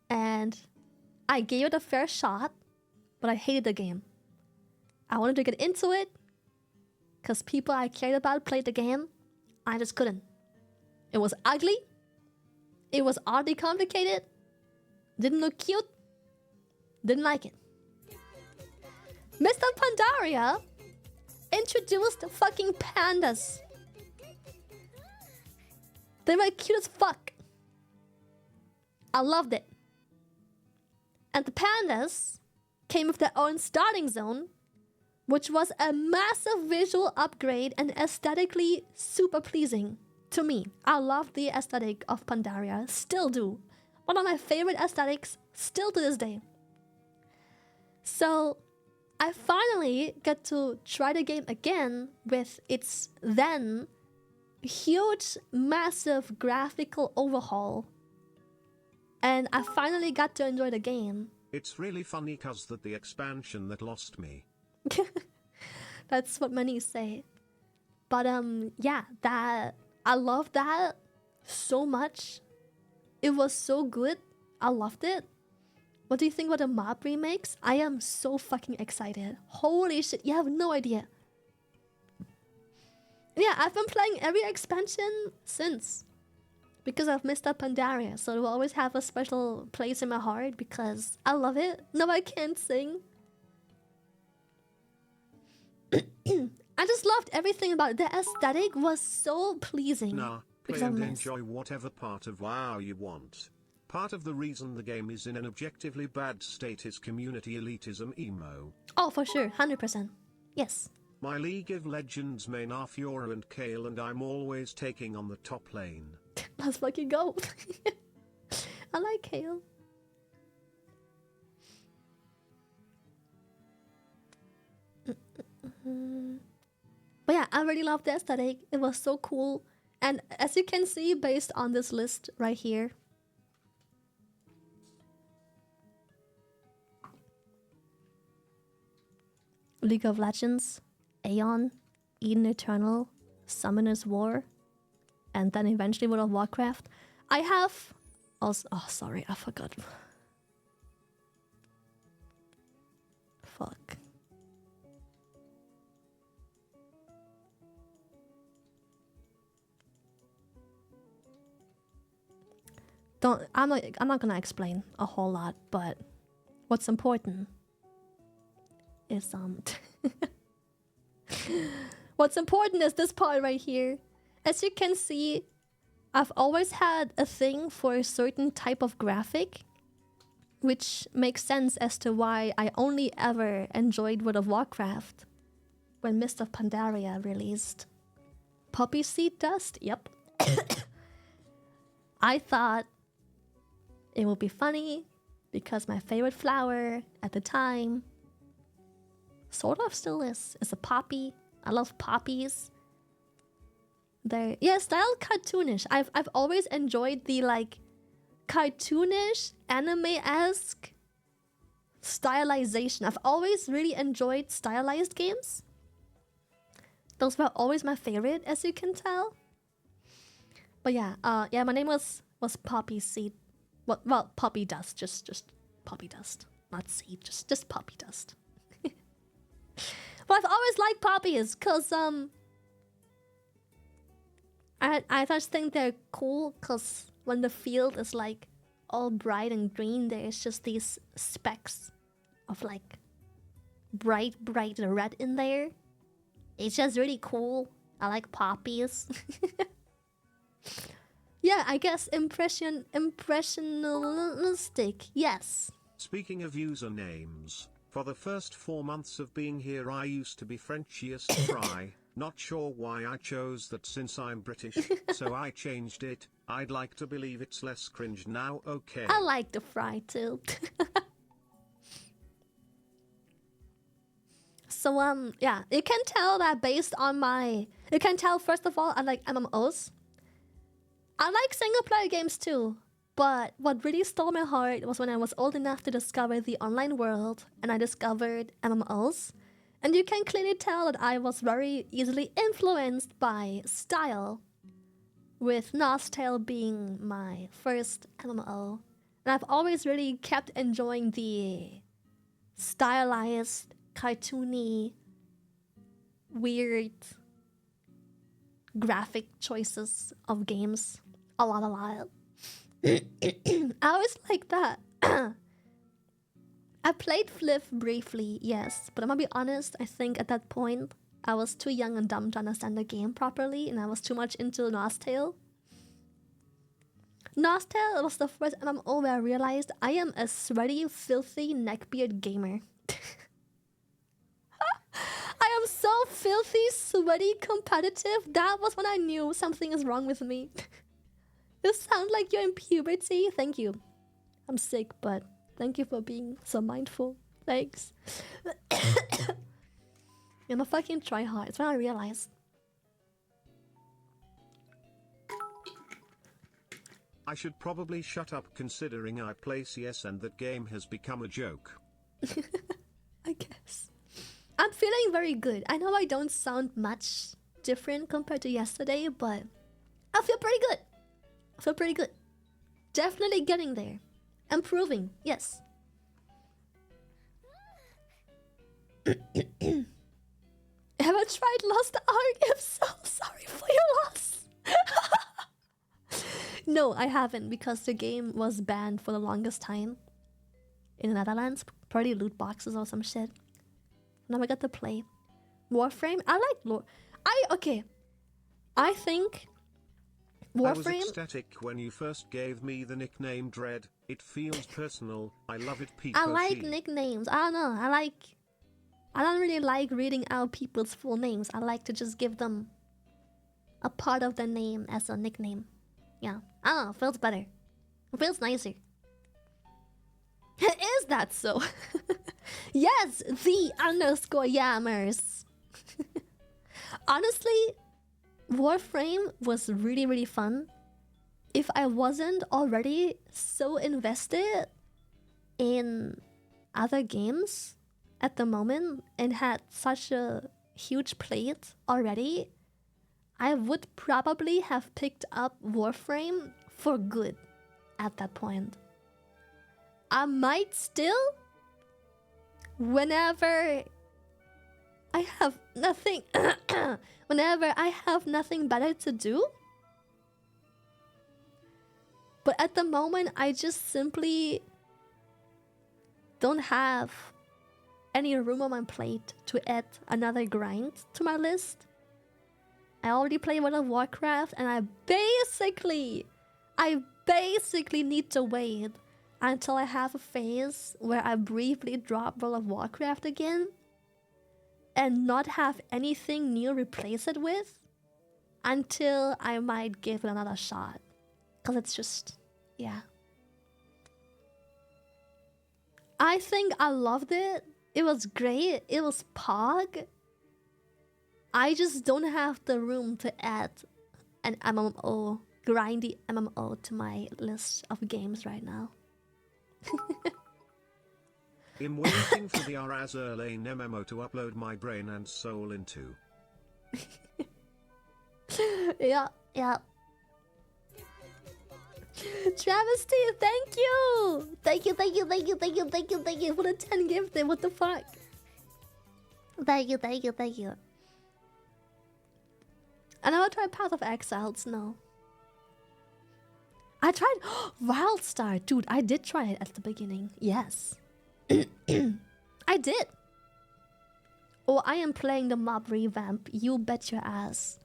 and I gave it a fair shot, but I hated the game. I wanted to get into it, because people I cared about played the game. I just couldn't. It was ugly. It was oddly complicated. Didn't look cute. Didn't like it. Mr. Pandaria introduced fucking pandas. They were cute as fuck. I loved it. And the pandas came with their own starting zone, which was a massive visual upgrade and aesthetically super pleasing to me. I love the aesthetic of Pandaria, still do. One of my favorite aesthetics, still to this day. So I finally got to try the game again with its then huge, massive graphical overhaul. And I finally got to enjoy the game. It's really funny cause that the expansion that lost me. That's what many say. But yeah, I love that so much. It was so good. I loved it. What do you think about the mob remakes? I am so fucking excited. Holy shit, you have no idea. Yeah, I've been playing every expansion since. Because I've missed out Pandaria, so it will always have a special place in my heart because I love it. No, I can't sing. I just loved everything about it. The aesthetic was so pleasing. Nah, play and enjoy whatever part of WoW you want. Part of the reason the game is in an objectively bad state is community elitism emo. Oh, for sure, 100%. Yes. My League of Legends main are Fiora and Kayle, and I'm always taking on the top lane. Let's fucking go. I like Kayle. But yeah, I really love the aesthetic. It was so cool. And as you can see, based on this list right here, League of Legends, Aeon, Eden Eternal, Summoner's War, and then eventually World of Warcraft. I have also... Oh, sorry, I forgot. Fuck. I'm not gonna explain a whole lot, but what's important is what's important is this part right here. As you can see, I've always had a thing for a certain type of graphic, which makes sense as to why I only ever enjoyed World of Warcraft when Mist of Pandaria released. Poppy seed dust? Yep. I thought it would be funny because my favorite flower at the time sort of still is a poppy. I love poppies. They're, yeah, style cartoonish. I've always enjoyed the like cartoonish, anime-esque stylization. I've always really enjoyed stylized games. Those were always my favorite, as you can tell. But yeah, my name was Poppy Seed. Well, Poppy Dust, just Poppy Dust, not seed, just Poppy Dust. But I've always liked poppies, cause I just think they're cool, cause when the field is like all bright and green, there's just these specks of like bright red in there. It's just really cool. I like poppies. Yeah, I guess impressionistic, yes. Speaking of usernames, for the first 4 months of being here I used to be Frenchiest Fry. Not sure why I chose that since I'm British, so I changed it. I'd like to believe it's less cringe now, okay. I like the Fry too. So yeah, you can tell that based on my... You can tell, first of all, I like MMOs. I like single-player games too, but what really stole my heart was when I was old enough to discover the online world, and I discovered MMOs. And you can clearly tell that I was very easily influenced by style, with Nostale being my first MMO. And I've always really kept enjoying the stylized, cartoony, weird graphic choices of games. A lot. I always like that. I I played Flip briefly, yes, but I'm gonna be honest, I think at that point I was too young and dumb to understand the game properly, and I was too much into Nostale. Nostale was the first MMO where I realized I am a sweaty, filthy, neckbeard gamer. I am so filthy, sweaty, competitive. That was when I knew something is wrong with me. You sound like you're in puberty. Thank you. I'm sick, but thank you for being so mindful. Thanks. I'm a fucking tryhard. It's when I realized. I should probably shut up considering I play CS and that game has become a joke. I guess. I'm feeling very good. I know I don't sound much different compared to yesterday, but I feel pretty good. I feel pretty good. Definitely getting there. Improving, yes. Ever tried Lost Ark? If so, sorry for your loss. No, I haven't, because the game was banned for the longest time in the Netherlands. Probably loot boxes or some shit. Now I got to play Warframe. I like okay. I think Warframe. I was ecstatic when you first gave me the nickname Dread. It feels personal. I love it. People. I like nicknames. I don't know. I don't really like reading out people's full names. I like to just give them a part of their name as a nickname. Yeah, I don't know. It feels better. It feels nicer. Is that so? Yes, the underscore yammers. Honestly, Warframe was really, really fun. If I wasn't already so invested in other games at the moment and had such a huge plate already, I would probably have picked up Warframe for good at that point. I might still, whenever I have nothing whenever I have nothing better to do. But at the moment, I just simply don't have any room on my plate to add another grind to my list. I already play World of Warcraft, and I basically need to wait until I have a phase where I briefly drop World of Warcraft again and not have anything new replace it with until I might give it another shot. Because it's just, yeah. I think I loved it. It was great. It was pog. I just don't have the room to add an MMO, grindy MMO to my list of games right now. I'm waiting for the Arazur Lane MMO to upload my brain and soul into. Yeah. Travesty, thank you! Thank you for the 10 gifted, what the fuck? Thank you. I never tried Path of Exiles, no. I tried Wildstar, dude, I did try it at the beginning, yes. I did. Oh, I am playing the mob revamp, you bet your ass.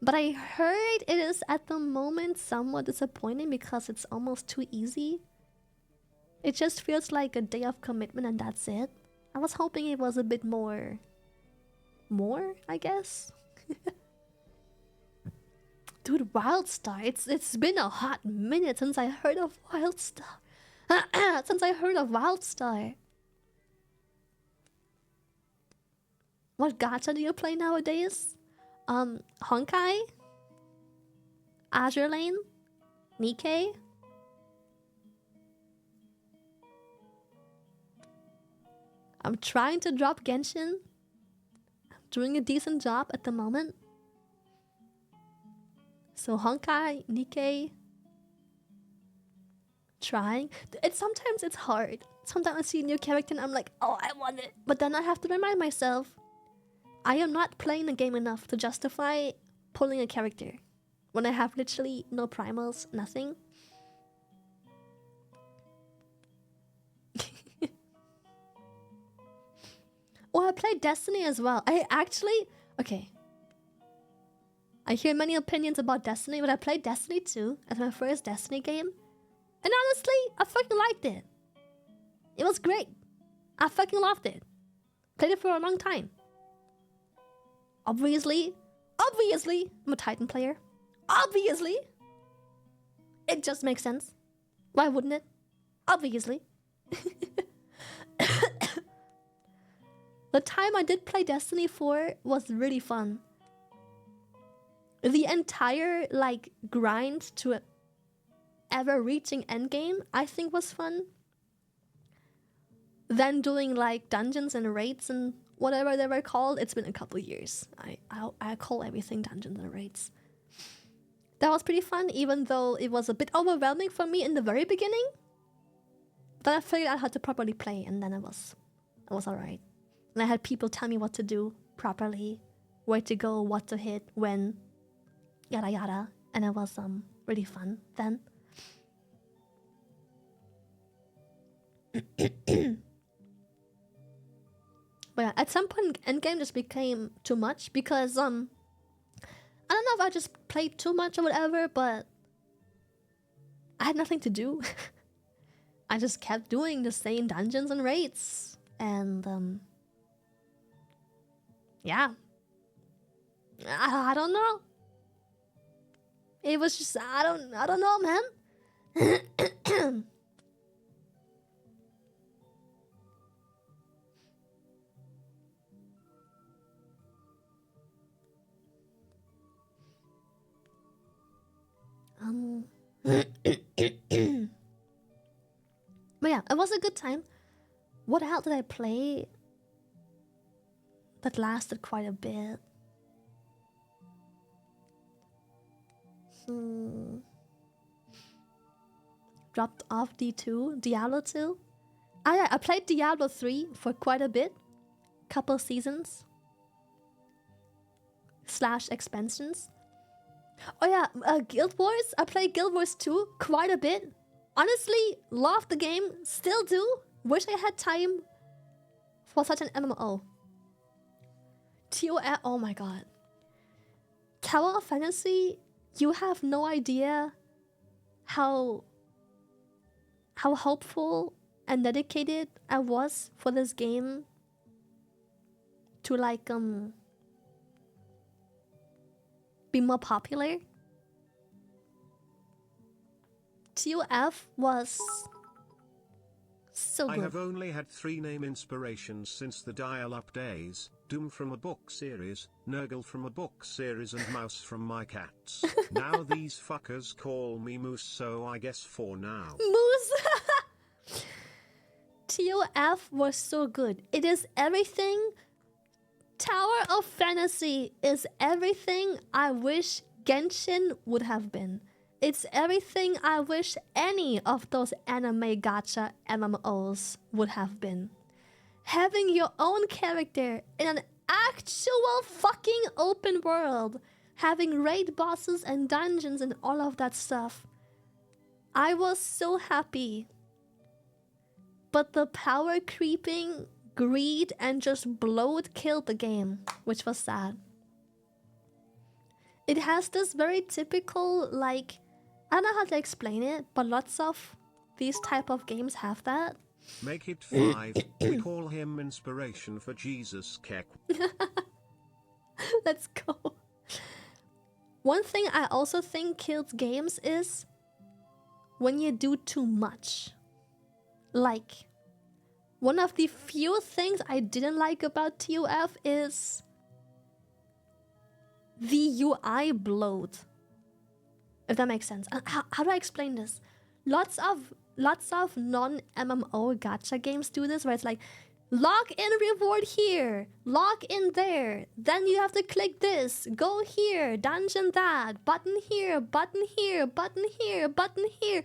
But I heard it is at the moment somewhat disappointing because it's almost too easy. It just feels like a day of commitment and that's it. I was hoping it was a bit more, I guess. Dude, Wildstar, it's been a hot minute since I heard of Wildstar. What gacha do you play nowadays? Honkai? Azure Lane? Nikkei? I'm trying to drop Genshin. I'm doing a decent job at the moment. So Honkai, Nikkei. Trying. Sometimes it's hard. Sometimes I see a new character and I'm like, oh, I want it. But then I have to remind myself, I am not playing the game enough to justify pulling a character when I have literally no primals, nothing. Oh, I played Destiny as well. I actually... Okay. I hear many opinions about Destiny, but I played Destiny 2 as my first Destiny game. And honestly, I fucking liked it. It was great. I fucking loved it. Played it for a long time. Obviously, I'm a Titan player. Obviously. It just makes sense. Why wouldn't it? Obviously. The time I did play Destiny 4 was really fun. The entire, like, grind to ever reaching endgame, I think was fun. Then doing, like, dungeons and raids and whatever they were called. It's been a couple years. I call everything dungeons and raids. That was pretty fun, even though it was a bit overwhelming for me in the very beginning. Then I figured out how to properly play, and then I was alright. And I had people tell me what to do properly, where to go, what to hit, when, yada yada, and it was really fun then. But yeah, at some point endgame just became too much because I don't know if I just played too much or whatever, but I had nothing to do. I just kept doing the same dungeons and raids, and yeah, I don't know. It was just I don't know, man. But yeah, it was a good time. What else did I play that lasted quite a bit? Dropped off D2, Diablo 2. Ah yeah, I played Diablo 3 for quite a bit. Couple seasons. / expansions. Oh yeah, Guild Wars. I played Guild Wars 2 quite a bit. Honestly, love the game. Still do. Wish I had time for such an MMO. TOF, oh my god. Tower of Fantasy, you have no idea how hopeful and dedicated I was for this game to like be more popular. TOF was so good. I have only had 3 name inspirations since the dial-up days: Doom from a book series, Nurgle from a book series, and Mouse from my cats. Now these fuckers call me Moose, so I guess for now. Moose! TOF was so good. It is everything. Tower of Fantasy is everything I wish Genshin would have been. It's everything I wish any of those anime gacha MMOs would have been. Having your own character in an actual fucking open world, having raid bosses and dungeons and all of that stuff. I was so happy. But the power creeping, greed, and just bloat killed the game, which was sad. It has this very typical, like, I don't know how to explain it, but lots of these type of games have that. Make it 5. We call him inspiration for Jesus Keck. Let's go. One thing I also think kills games is when you do too much. Like, one of the few things I didn't like about TOF is the UI bloat. If that makes sense. How do I explain this? Lots of non-MMO gacha games do this, where it's like, log in reward here, log in there, then you have to click this, go here, dungeon that, button here, button here, button here, button here,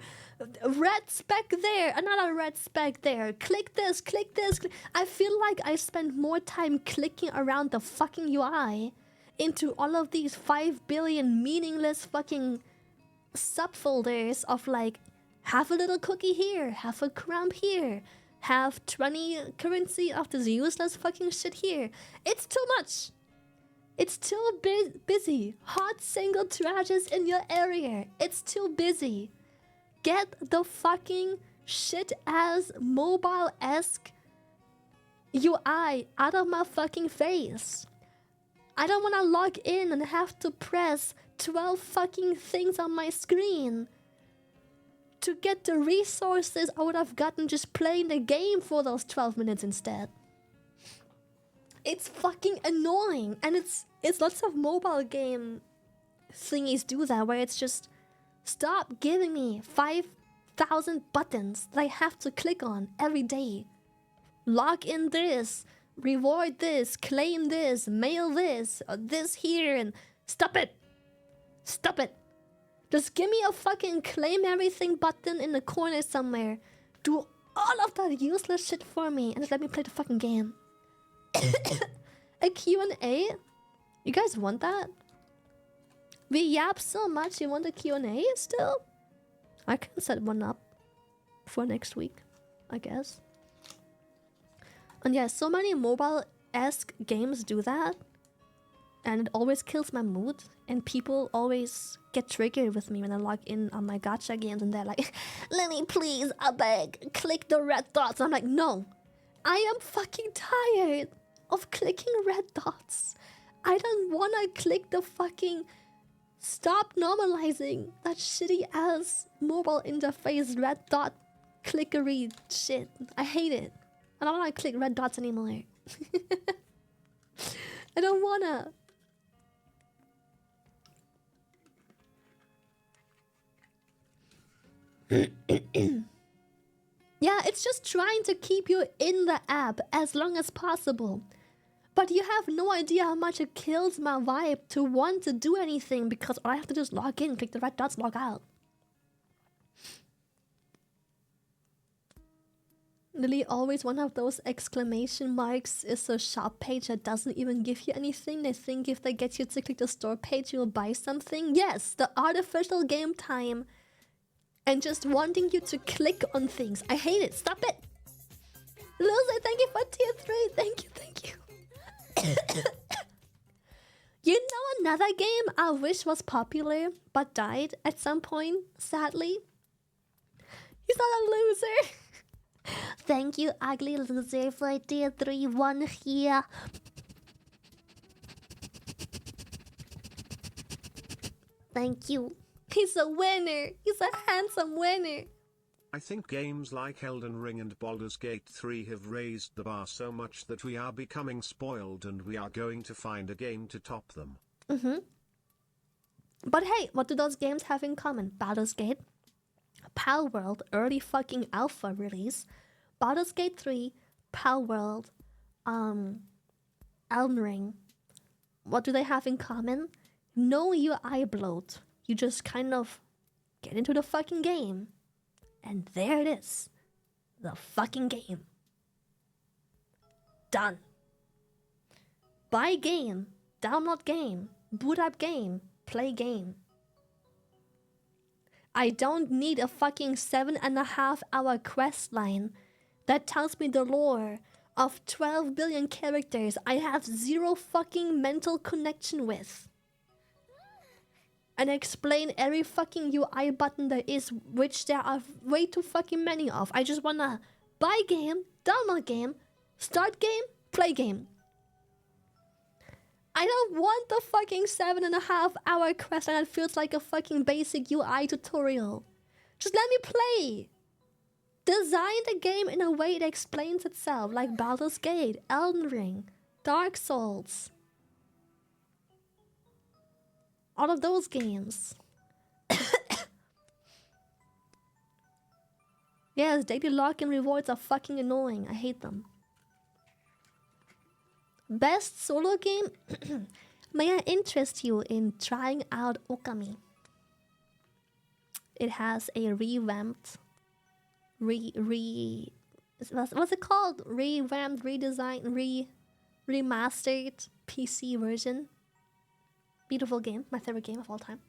red spec there, another red spec there, click this, click this. I feel like I spend more time clicking around the fucking UI into all of these 5 billion meaningless fucking subfolders of like, have a little cookie here, have a crumb here, have 20 currency of this useless fucking shit here. It's too much. It's too busy. Hot single trashes in your area. It's too busy. Get the fucking shit-ass mobile-esque UI out of my fucking face. I don't want to log in and have to press 12 fucking things on my screen to get the resources I would have gotten just playing the game for those 12 minutes instead. It's fucking annoying, and it's lots of mobile game thingies do that, where it's just stop giving me 5,000 buttons that I have to click on every day. Log in this, reward this, claim this, mail this, this here, and stop it. Stop it. Just give me a fucking claim everything button in the corner somewhere. Do all of that useless shit for me and just let me play the fucking game. A Q&A? You guys want that? We yap so much, you want a Q&A still? I can set one up for next week, I guess. And yeah, so many mobile-esque games do that. And it always kills my mood. And people always get triggered with me when I log in on my gacha games and they're like, Lenny, please, I beg, click the red dots. I'm like, no. I am fucking tired of clicking red dots. I don't wanna click the fucking... Stop normalizing that shitty-ass mobile interface red dot clickery shit. I hate it. I don't wanna click red dots anymore. I don't wanna. Yeah, it's just trying to keep you in the app as long as possible. But you have no idea how much it kills my vibe to want to do anything because all I have to do is log in, click the red dots, log out. Literally always one of those exclamation marks is a shop page that doesn't even give you anything. They think if they get you to click the store page, you'll buy something. Yes, the artificial game time. And just wanting you to click on things. I hate it. Stop it. Loser, thank you for tier 3. Thank you, thank you. You know another game I wish was popular but died at some point, sadly? He's not a loser. Thank you, ugly loser, for tier 3 1 here. Thank you. He's a winner. He's a handsome winner. I think games like Elden Ring and Baldur's Gate 3 have raised the bar so much that we are becoming spoiled and we are going to find a game to top them. But hey, what do those games have in common? Baldur's Gate, Pal World, early fucking alpha release, Baldur's Gate 3, Pal World, Elden Ring. What do they have in common? No UI bloat. You just kind of get into the fucking game. And there it is. The fucking game. Done. Buy game. Download game. Boot up game. Play game. I don't need a fucking 7.5 hour quest line that tells me the lore of 12 billion characters I have zero fucking mental connection with. And explain every fucking UI button there is, which there are way too fucking many of. I just wanna buy game, download game, start game, play game. I don't want the fucking 7.5 hour quest that feels like a fucking basic UI tutorial. Just let me play. Design the game in a way that explains itself, like Baldur's Gate, Elden Ring, Dark Souls. All of those games. Yes, daily login rewards are fucking annoying. I hate them. Best solo game? May I interest you in trying out Okami? It has a revamped... what's it called? Revamped, redesigned, remastered PC version. Beautiful game, my favorite game of all time.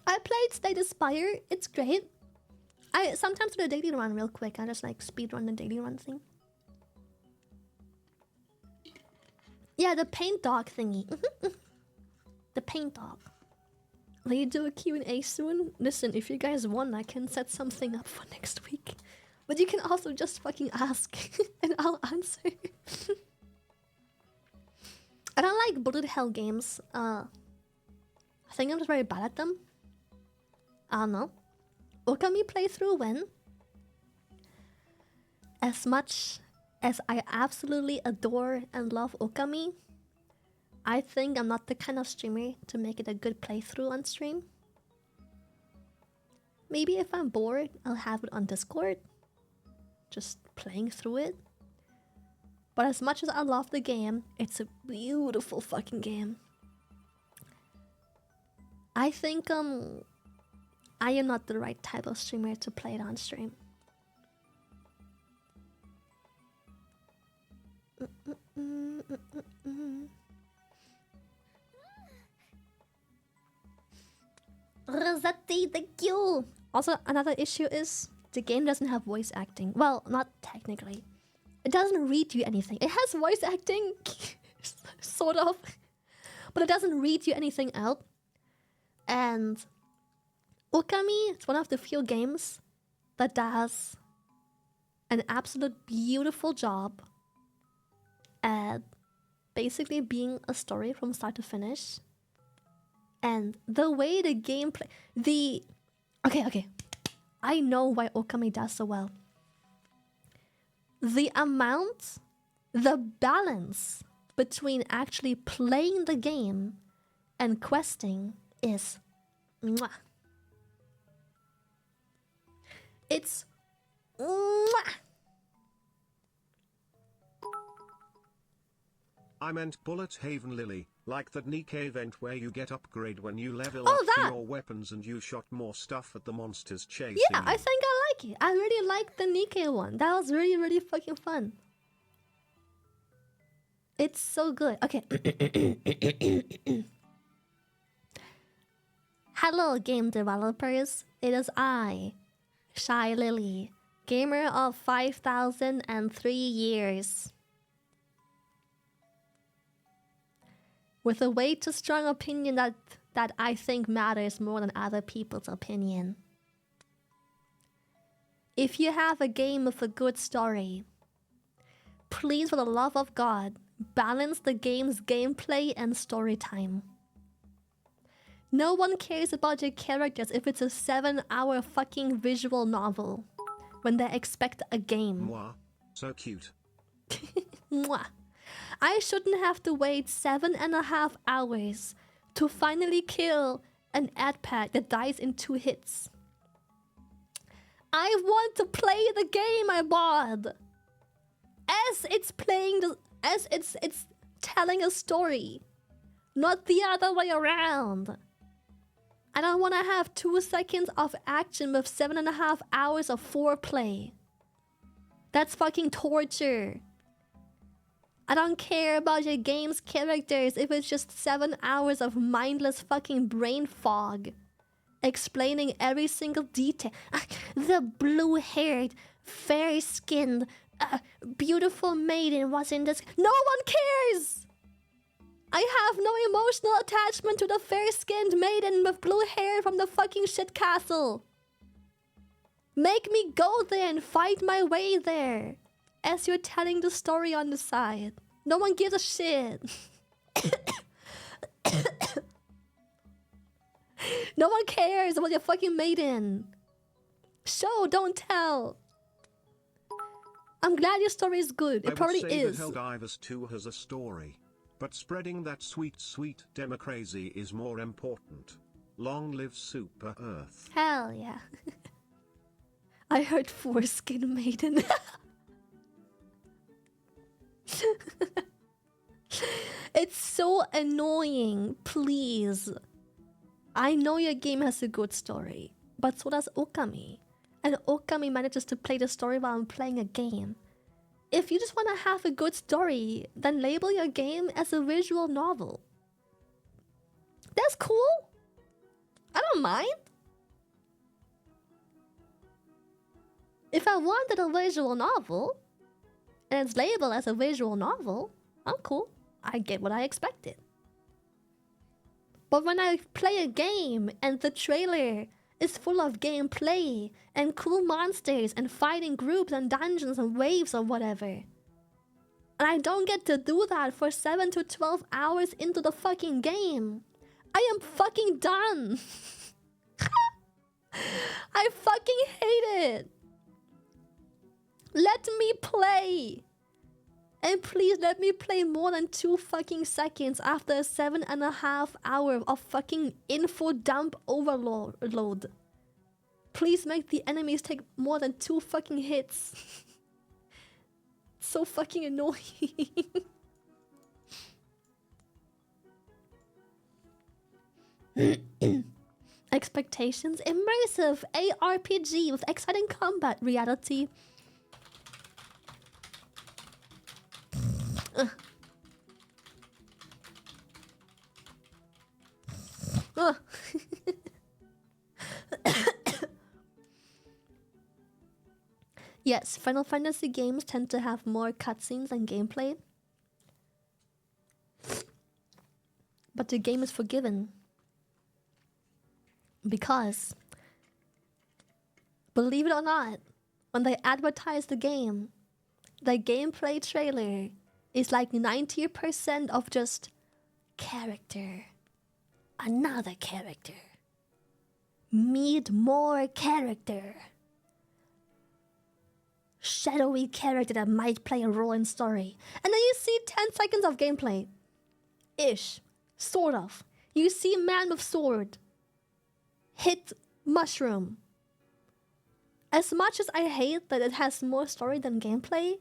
I played Slay the Spire, it's great. I sometimes do the daily run real quick. I just like speed run the daily run thing. Yeah, the paint dog thingy. The paint dog. Will you do a Q&A soon? Listen, if you guys want, I can set something up for next week. But you can also just fucking ask and I'll answer. I don't like bullet hell games. I think I'm just very bad at them. I don't know. Okami playthrough when? As much as I absolutely adore and love Okami, I think I'm not the kind of streamer to make it a good playthrough on stream. Maybe if I'm bored, I'll have it on Discord. Just playing through it. But as much as I love the game, it's a beautiful fucking game. I think I am not the right type of streamer to play it on stream. Rosati, thank you! Also, another issue is the game doesn't have voice acting. Well, not technically. It doesn't read you anything. It has voice acting, sort of. But it doesn't read you anything out. And Okami is one of the few games that does an absolute beautiful job at basically being a story from start to finish. And the way the gameplay... Okay. I know why Okami does so well. The balance between actually playing the game and questing is... mwah. It's... mwah. I meant Bullet Haven Lily, like that Nikke event where you get upgrade when you level Oh, up that. your weapons and you shot more stuff at the monsters chasing Yeah, you. I think I like it. I really like the Nikke one. That was really, really fucking fun. It's so good. Okay. Hello, game developers. It is I, Shy Lily, gamer of 5,003 years. With a way too strong opinion that I think matters more than other people's opinion. If you have a game with a good story, please, for the love of God, balance the game's gameplay and story time. No one cares about your characters if it's a 7-hour fucking visual novel when they expect a game. Mwah. So cute. Mwah. I shouldn't have to wait 7.5 hours to finally kill an ad pack that dies in 2 hits. I want to play the game I bought as it's telling a story, not the other way around. I don't want to have 2 seconds of action with 7.5 hours of foreplay. That's fucking torture. I don't care about your game's characters if it's just 7 hours of mindless fucking brain fog. Explaining every single detail. The blue-haired, fair-skinned, beautiful maiden was in this... No one cares! I have no emotional attachment to the fair-skinned maiden with blue hair from the fucking shit castle. Make me go there and fight my way there. As you're telling the story on the side. No one gives a shit. No one cares about your fucking maiden. Show, don't tell. I'm glad your story is good. It probably is. I would say that Helldivers 2 has a story. But spreading that sweet, sweet democracy is more important. Long live Super Earth. Hell yeah. I heard foreskin maiden. It's so annoying, please. I know your game has a good story, but so does Okami. And Okami manages to play the story while I'm playing a game. If you just want to have a good story, then label your game as a visual novel. That's cool. I don't mind. If I wanted a visual novel, and it's labeled as a visual novel, I'm cool. I get what I expected. But when I play a game and the trailer is full of gameplay and cool monsters and fighting groups and dungeons and waves or whatever, and I don't get to do that for 7 to 12 hours into the fucking game, I am fucking done. I fucking hate it. Let me play. And please let me play more than 2 fucking seconds after a 7.5 hour of fucking info dump overload. Please make the enemies take more than 2 fucking hits. It's so fucking annoying. Expectations, immersive ARPG with exciting combat, reality. Yes, Final Fantasy games tend to have more cutscenes and gameplay. But the game is forgiven. Because, believe it or not, when they advertise the game, the gameplay trailer is like 90% of just character. Another character. Meet more character. Shadowy character that might play a role in story. And then you see 10 seconds of gameplay. Ish. Sort of. You see Man with Sword. Hit Mushroom. As much as I hate that it has more story than gameplay,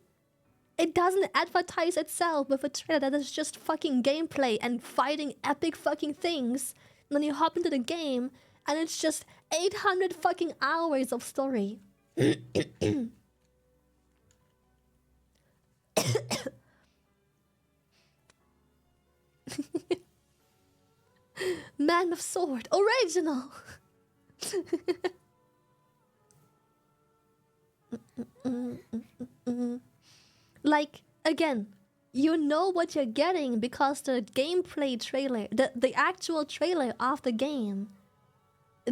it doesn't advertise itself with a trailer that is just fucking gameplay and fighting epic fucking things. And then you hop into the game and it's just 800 fucking hours of story. Man with Sword, original. Like, again, you know what you're getting because the gameplay trailer, the actual trailer of the game,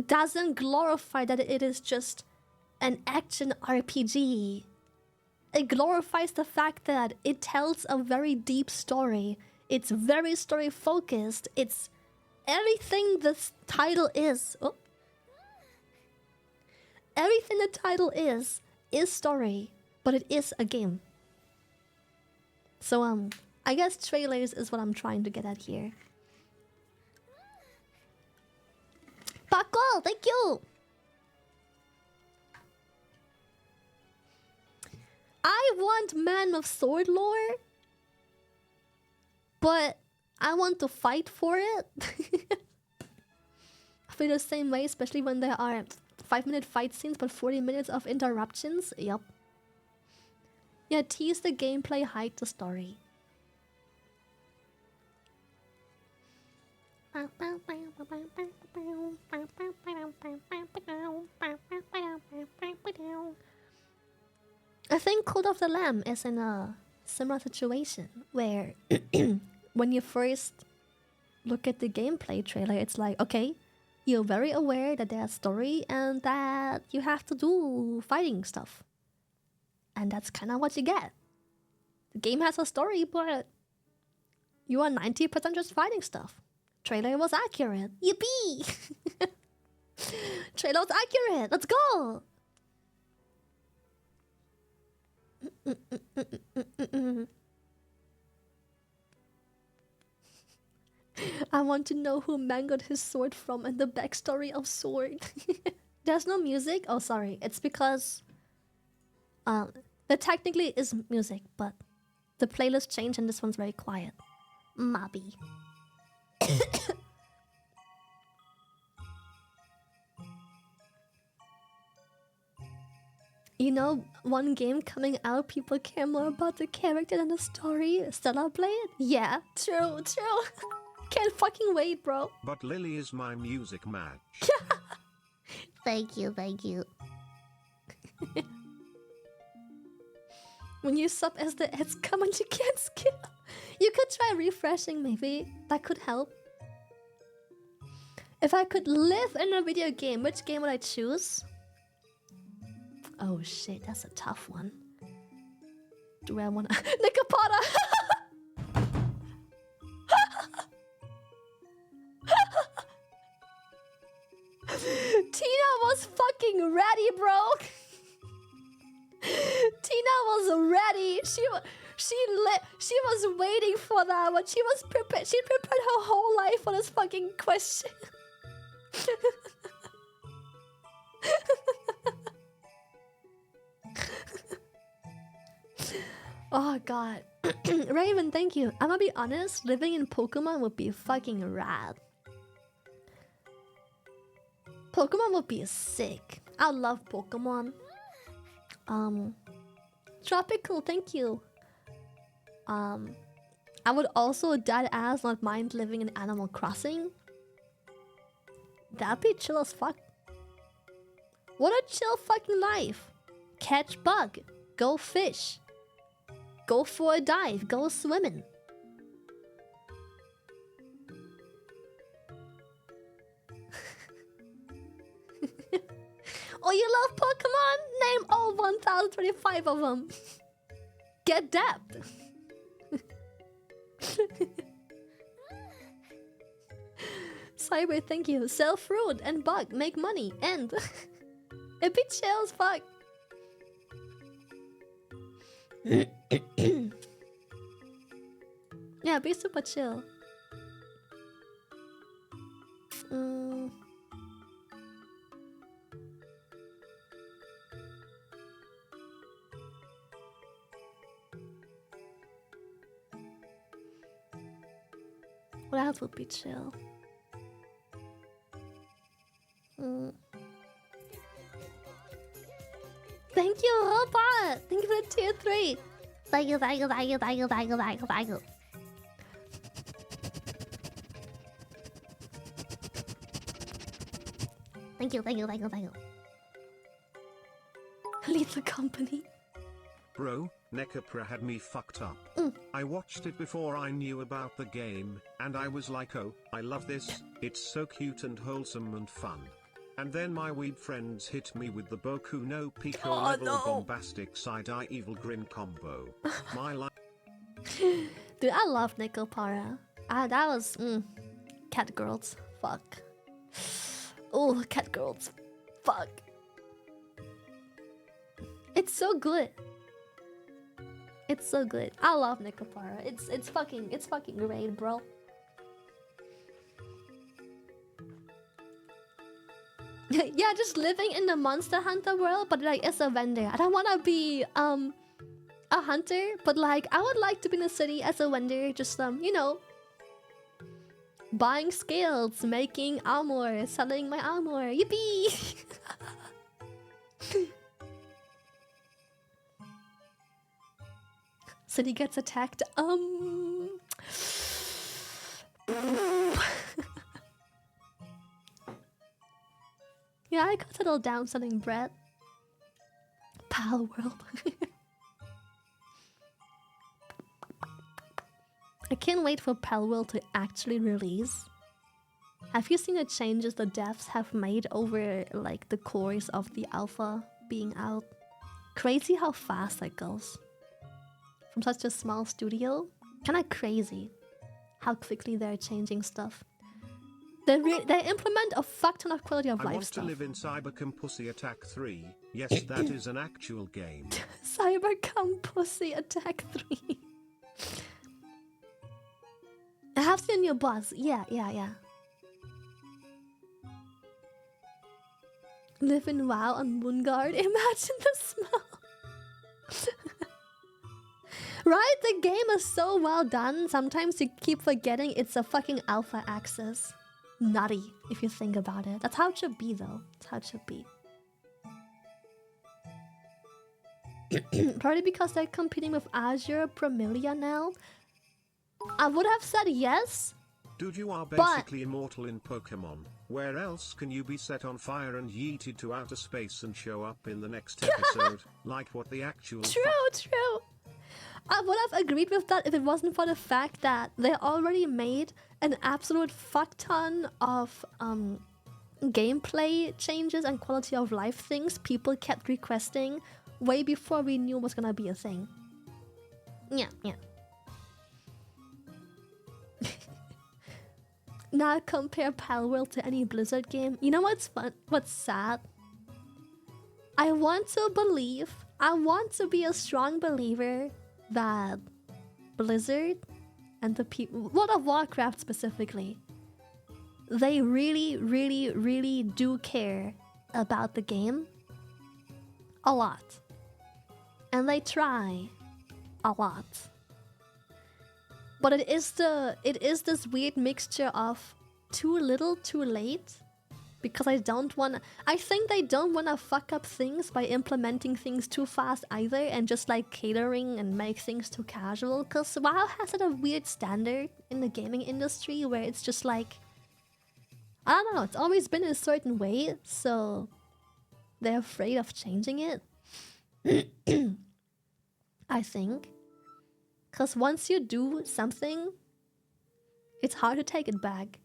doesn't glorify that it is just an action RPG. It glorifies the fact that it tells a very deep story. It's very story focused. It's everything this title is. Oh. Everything the title is story, but it is a game. So, I guess trailers is what I'm trying to get at here. Paco, thank you! I want Man of Sword lore, but I want to fight for it. I feel the same way, especially when there are 5-minute fight scenes but 40 minutes of interruptions. Yup. Yeah, tease the gameplay, hide the story. I think Code of the Lamb is in a similar situation where when you first look at the gameplay trailer, it's like, okay, you're very aware that there's a story and that you have to do fighting stuff. And that's kind of what you get. The game has a story, but you are 90% just fighting stuff. Trailer was accurate. Yippee! Trailer was accurate. Let's go! I want to know who Man got his sword from and the backstory of Sword. There's no music? Oh, sorry. It's because... there technically is music, but the playlist changed and this one's very quiet. Mobby. You know, one game coming out, people care more about the character than the story. Stellar Blade? Yeah, true. Can't fucking wait, bro. But Lily is my music match. Thank you. When you sub as the ads come and you can't skip. You could try refreshing, maybe. That could help. If I could live in a video game, which game would I choose? Oh shit, that's a tough one. Do I wanna... Nicopata! Tina was fucking ready, bro! Tina was ready. She was waiting for that one. She was prepared. She prepared her whole life for this fucking question. Oh god. Raven, thank you. I'm gonna be honest, living in Pokemon would be fucking rad. Pokemon would be sick. I love Pokemon. Tropical, thank you. I would also dead ass not mind living in Animal Crossing. That'd be chill as fuck. What a chill fucking life. Catch bug, go fish, go for a dive, go swimming. Oh, you love Pokemon? Name all 1025 of them. Get depth. Cyber, thank you. Sell fruit and bug, make money, and it be chill as fuck. Yeah, be super chill. What else would be chill? Thank you, Robot! Thank you for the tier 3! Thank you, thank you, thank you, thank you, thank you, thank you, thank you. Thank you, thank you, thank you, thank you. Lead the company. Bro, Nekapra had me fucked up. I watched it before I knew about the game, and I was like, oh, I love this, it's so cute and wholesome and fun. And then my weeb friends hit me with the Boku no Pico level bombastic side-eye evil grin combo. My life. Dude, I love Nicopara. That was... cat girls. Fuck. Oh, cat girls. Fuck. It's so good. It's so good. I love Nicopara. It's fucking great, bro. Yeah, just living in the Monster Hunter world, but like as a vendor. I don't wanna be a hunter, but like I would like to be in a city as a vendor, just you know, buying scales, making armor, selling my armor. Yippee! City gets attacked. Yeah, I could settle down selling bread. Pal world. I can't wait for Pal World to actually release. Have you seen the changes the devs have made over like the course of the alpha being out? Crazy how fast that goes. From such a small studio, kinda crazy how quickly they're changing stuff. They implement a fuck ton of quality of life stuff. I want to live in Cybercom Pussy Attack 3. Yes, that is an actual game. Cybercom Pussy Attack 3. I have seen your boss. Yeah. Live in WoW on Moonguard. Imagine the smell. Right? The game is so well done. Sometimes you keep forgetting it's a fucking alpha access. Nutty, if you think about it. That's how it should be, though. That's how it should be. Probably because they're competing with Azure Promilia now. I would have said yes Dude, you are basically immortal in Pokemon. Where else can you be set on fire and yeeted to outer space and show up in the next episode? Like what the actual True. I would have agreed with that if it wasn't for the fact that they already made an absolute fuck ton of gameplay changes and quality of life things people kept requesting way before we knew was gonna be a thing. Yeah. Now compare Palworld to any Blizzard game. You know what's fun? What's sad? I want to be a strong believer that Blizzard and the people, World of Warcraft specifically, they really do care about the game a lot. And they try a lot. But it is this weird mixture of too little, too late. Because I think they don't wanna fuck up things by implementing things too fast either, and just like catering and make things too casual. Cause WoW has a weird standard in the gaming industry where it's just like, I don't know, it's always been a certain way, so they're afraid of changing it. I think. Cause once you do something, it's hard to take it back.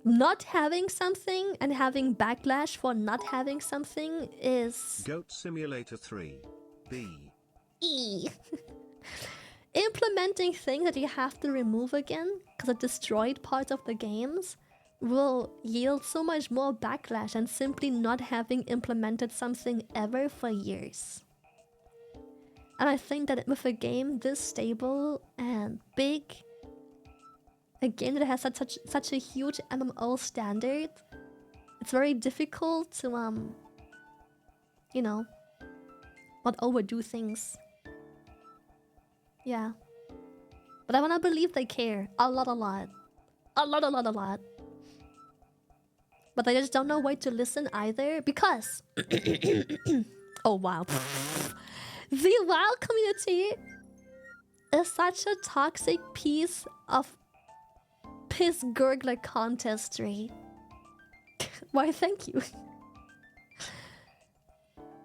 Not having something and having backlash for not having something is... Goat Simulator 3. B. E. Implementing things that you have to remove again because it destroyed parts of the games will yield so much more backlash than simply not having implemented something ever for years. And I think that with a game this stable and big, a game that has such a huge MMO standard, it's very difficult to you know, not overdo things. Yeah. But I wanna believe they care a lot. But they just don't know where to listen either because oh wow. The WoW community is such a toxic piece of piss gurgler contestry. Why, thank you.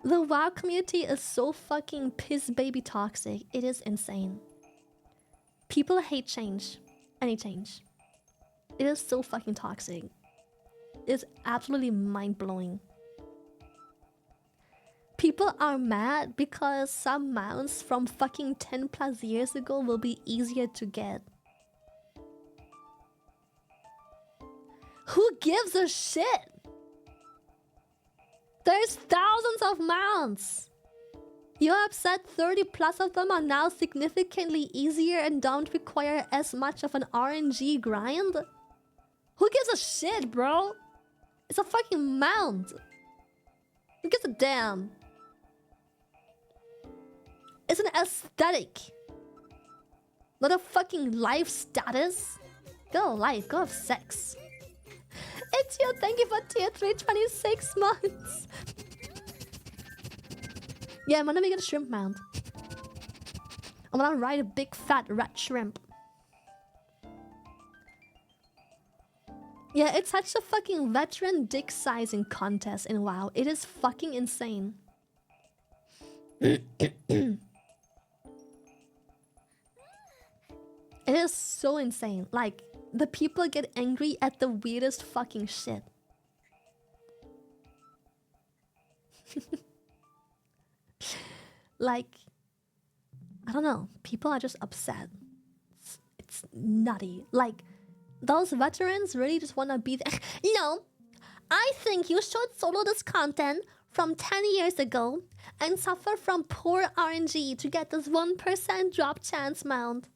The WoW community is so fucking piss baby toxic. It is insane. People hate change. Any change. It is so fucking toxic. It's absolutely mind-blowing. People are mad because some mounts from fucking 10 plus years ago will be easier to get. Who gives a shit? There's thousands of mounts. You're upset 30 plus of them are now significantly easier and don't require as much of an RNG grind? Who gives a shit, bro? It's a fucking mount. Who gives a damn? It's an aesthetic. Not a fucking life status. Go life, go have sex. It's you, thank you for tier 3, 26 months. Yeah, I'm gonna make it a shrimp mount. I'm gonna ride a big fat rat shrimp. Yeah, it's such a fucking veteran dick sizing contest in WoW. It is fucking insane. It is so insane. Like, the people get angry at the weirdest fucking shit. Like, I don't know. People are just upset. It's nutty. Like, those veterans really just want to be there. No, I think you should solo this content from 10 years ago and suffer from poor RNG to get this 1% drop chance mount.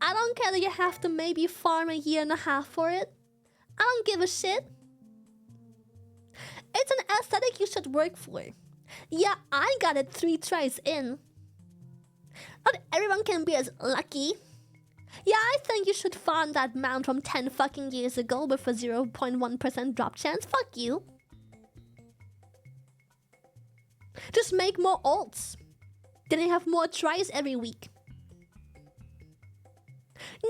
I don't care that you have to maybe farm a year and a half for it. I don't give a shit. It's an aesthetic you should work for. Yeah, I got it 3 tries in. Not everyone can be as lucky. Yeah, I think you should farm that mount from 10 fucking years ago with a 0.1% drop chance. Fuck you. Just make more ults. Then you have more tries every week.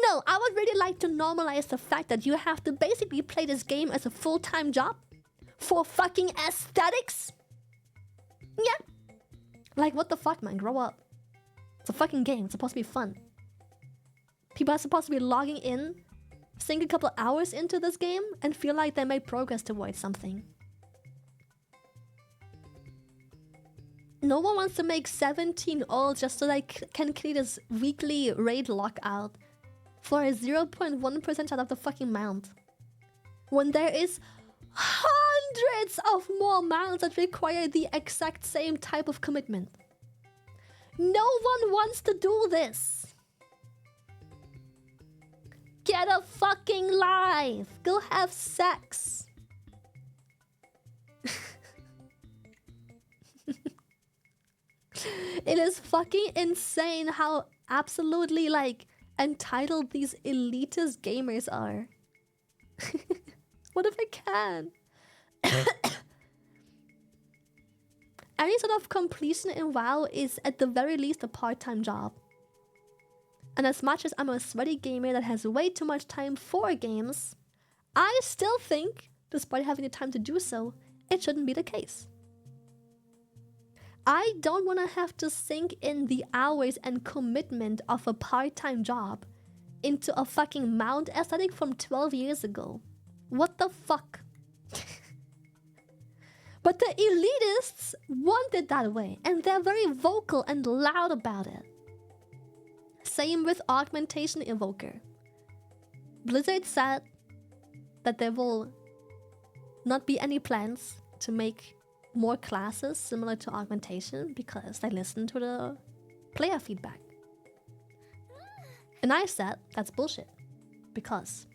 No, I would really like to normalize the fact that you have to basically play this game as a full-time job for fucking aesthetics. Yeah. Like, what the fuck, man? Grow up. It's a fucking game. It's supposed to be fun. People are supposed to be logging in, sink a couple hours into this game, and feel like they made progress towards something. No one wants to make 17 ult just so they can clear this weekly raid lockout for a 0.1% out of the fucking mount. When there is hundreds of more mounts that require the exact same type of commitment. No one wants to do this. Get a fucking life. Go have sex. It is fucking insane how absolutely, like, entitled these elitist gamers are. What if I can? Any sort of completion in WoW is at the very least a part-time job. And as much as I'm a sweaty gamer that has way too much time for games, I still think, despite having the time to do so, it shouldn't be the case. I don't want to have to sink in the hours and commitment of a part-time job into a fucking mount aesthetic from 12 years ago. What the fuck? But the elitists want it that way, and they're very vocal and loud about it. Same with Augmentation Evoker. Blizzard said that there will not be any plans to make more classes similar to Augmentation because they listen to the player feedback. And I said that's bullshit because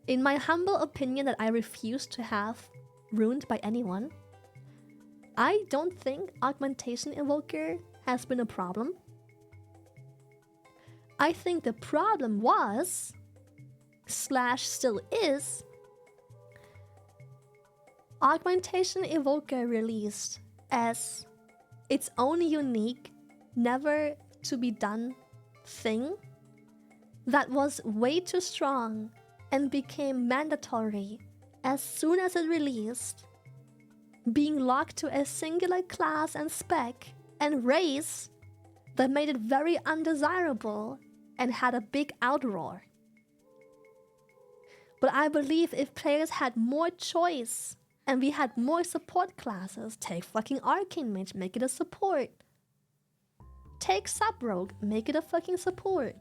in my humble opinion that I refuse to have ruined by anyone, I don't think Augmentation Evoker has been a problem. I think the problem was, / still is, Augmentation Evoker released as its own unique, never to be done thing that was way too strong and became mandatory as soon as it released, being locked to a singular class and spec and race that made it very undesirable and had a big outroar. But I believe if players had more choice and we had more support classes, take fucking Arcane Mage, make it a support. Take Sub-Rogue, make it a fucking support.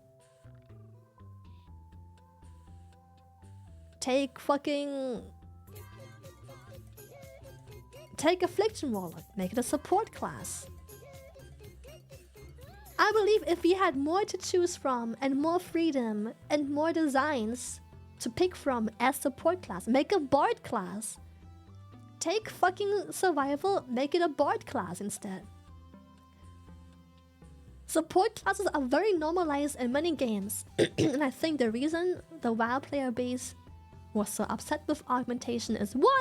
Take Affliction Warlock, make it a support class. I believe if we had more to choose from and more freedom and more designs to pick from as support class, make a Bard class. Take fucking Survival, make it a Bard class instead. Support classes are very normalized in many games, and I think the reason the WoW player base was so upset with Augmentation is 1,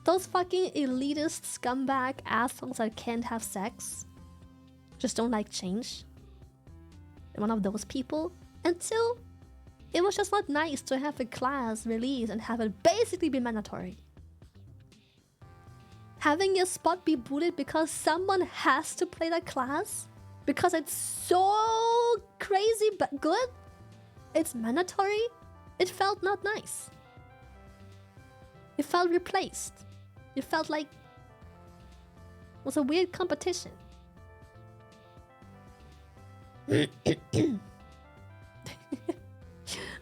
those fucking elitist scumbag assholes that can't have sex just don't like change. One of those people. And 2, it was just not nice to have a class release and have it basically be mandatory. Having your spot be booted because someone has to play that class because it's so crazy but good, it's mandatory, it felt not nice. It felt replaced. It felt like it was a weird competition.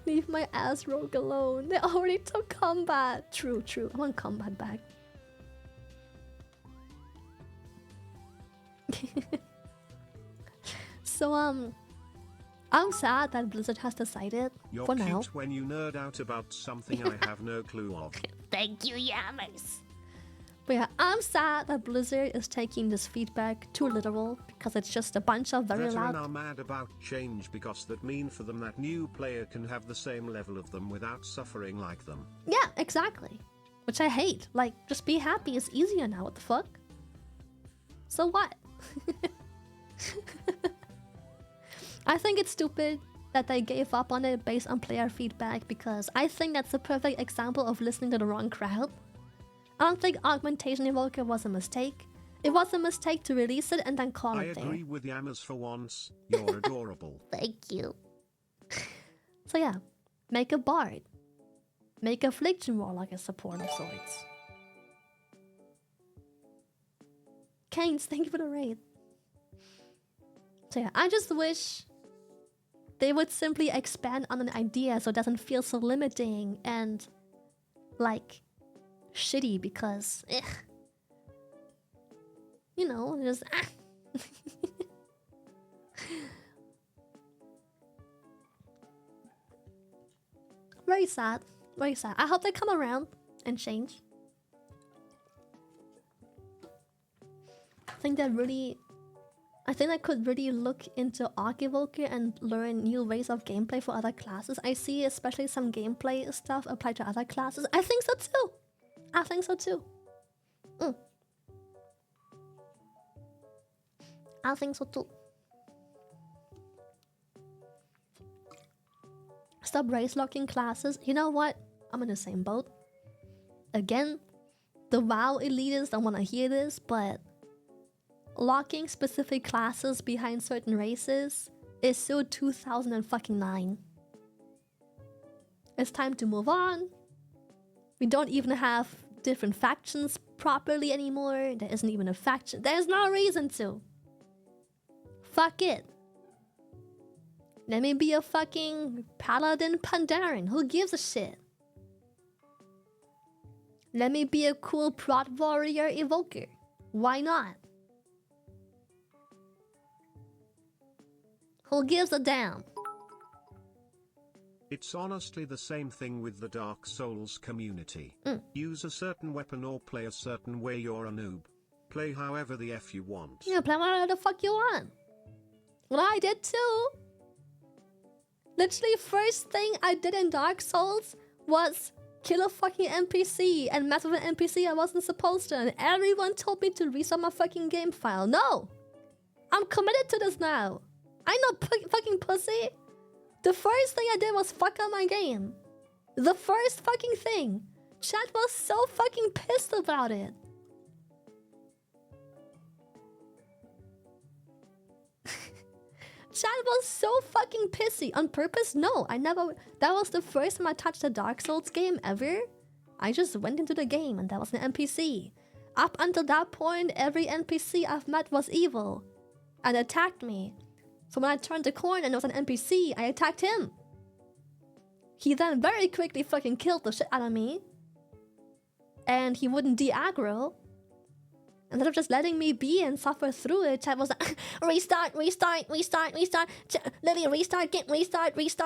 Leave my ass rogue alone. They already took combat. True. I want combat back. So I'm sad that Blizzard has decided You're for cute now. When you nerd out about something I have no clue of. Thank you, Yamas. But yeah, I'm sad that Blizzard is taking this feedback too literal because it's just a bunch of very Veteran loud. are mad about change because that mean for them that new player can have the same level of them without suffering like them. Yeah, exactly. Which I hate. Like, just be happy. It's easier now. What the fuck? So what? I think it's stupid that they gave up on it based on player feedback, because I think that's a perfect example of listening to the wrong crowd. I don't think Augmentation Evoker was a mistake. It was a mistake to release it and then call it there. I agree with Yamas for once. You're adorable. Thank you. So yeah, make a bard. Make Affliction Warlock a support of sorts. Canes, thank you for the raid. So yeah, I just wish they would simply expand on an idea so it doesn't feel so limiting and like shitty, because you know, just very sad. Very sad. I hope they come around and change. I think I could really look into Arc Evoker and learn new ways of gameplay for other classes. I see especially some gameplay stuff applied to other classes. I think so too. I think so too. I think so too. Stop race locking classes. You know what? I'm in the same boat. Again, the WoW elitists don't want to hear this, but locking specific classes behind certain races is so 2009. It's time to move on. We don't even have different factions properly anymore. There isn't even a faction. There's no reason to. Fuck it. Let me be a fucking Paladin Pandaren. Who gives a shit? Let me be a cool Prot Warrior Evoker. Why not? Who gives a damn? It's honestly the same thing with the Dark Souls community. Use a certain weapon or play a certain way, you're a noob. Play however the F you want. Yeah, play whatever the fuck you want. Well, I did too. Literally, first thing I did in Dark Souls was kill a fucking NPC and mess with an NPC I wasn't supposed to, and everyone told me to restart my fucking game file. No! I'm committed to this now. I know fucking pussy. The first thing I did was fuck up my game. The first fucking thing. Chat was so fucking pissed about it. Chat was so fucking pissy. On purpose? No, I never... That was the first time I touched a Dark Souls game ever. I just went into the game and that was an NPC. Up until that point, every NPC I've met was evil and attacked me. So when I turned the corner and it was an NPC, I attacked him. He then very quickly fucking killed the shit out of me. And he wouldn't de-aggro. Instead of just letting me be and suffer through it, chat was like, restart. Literally restart, get restart. It's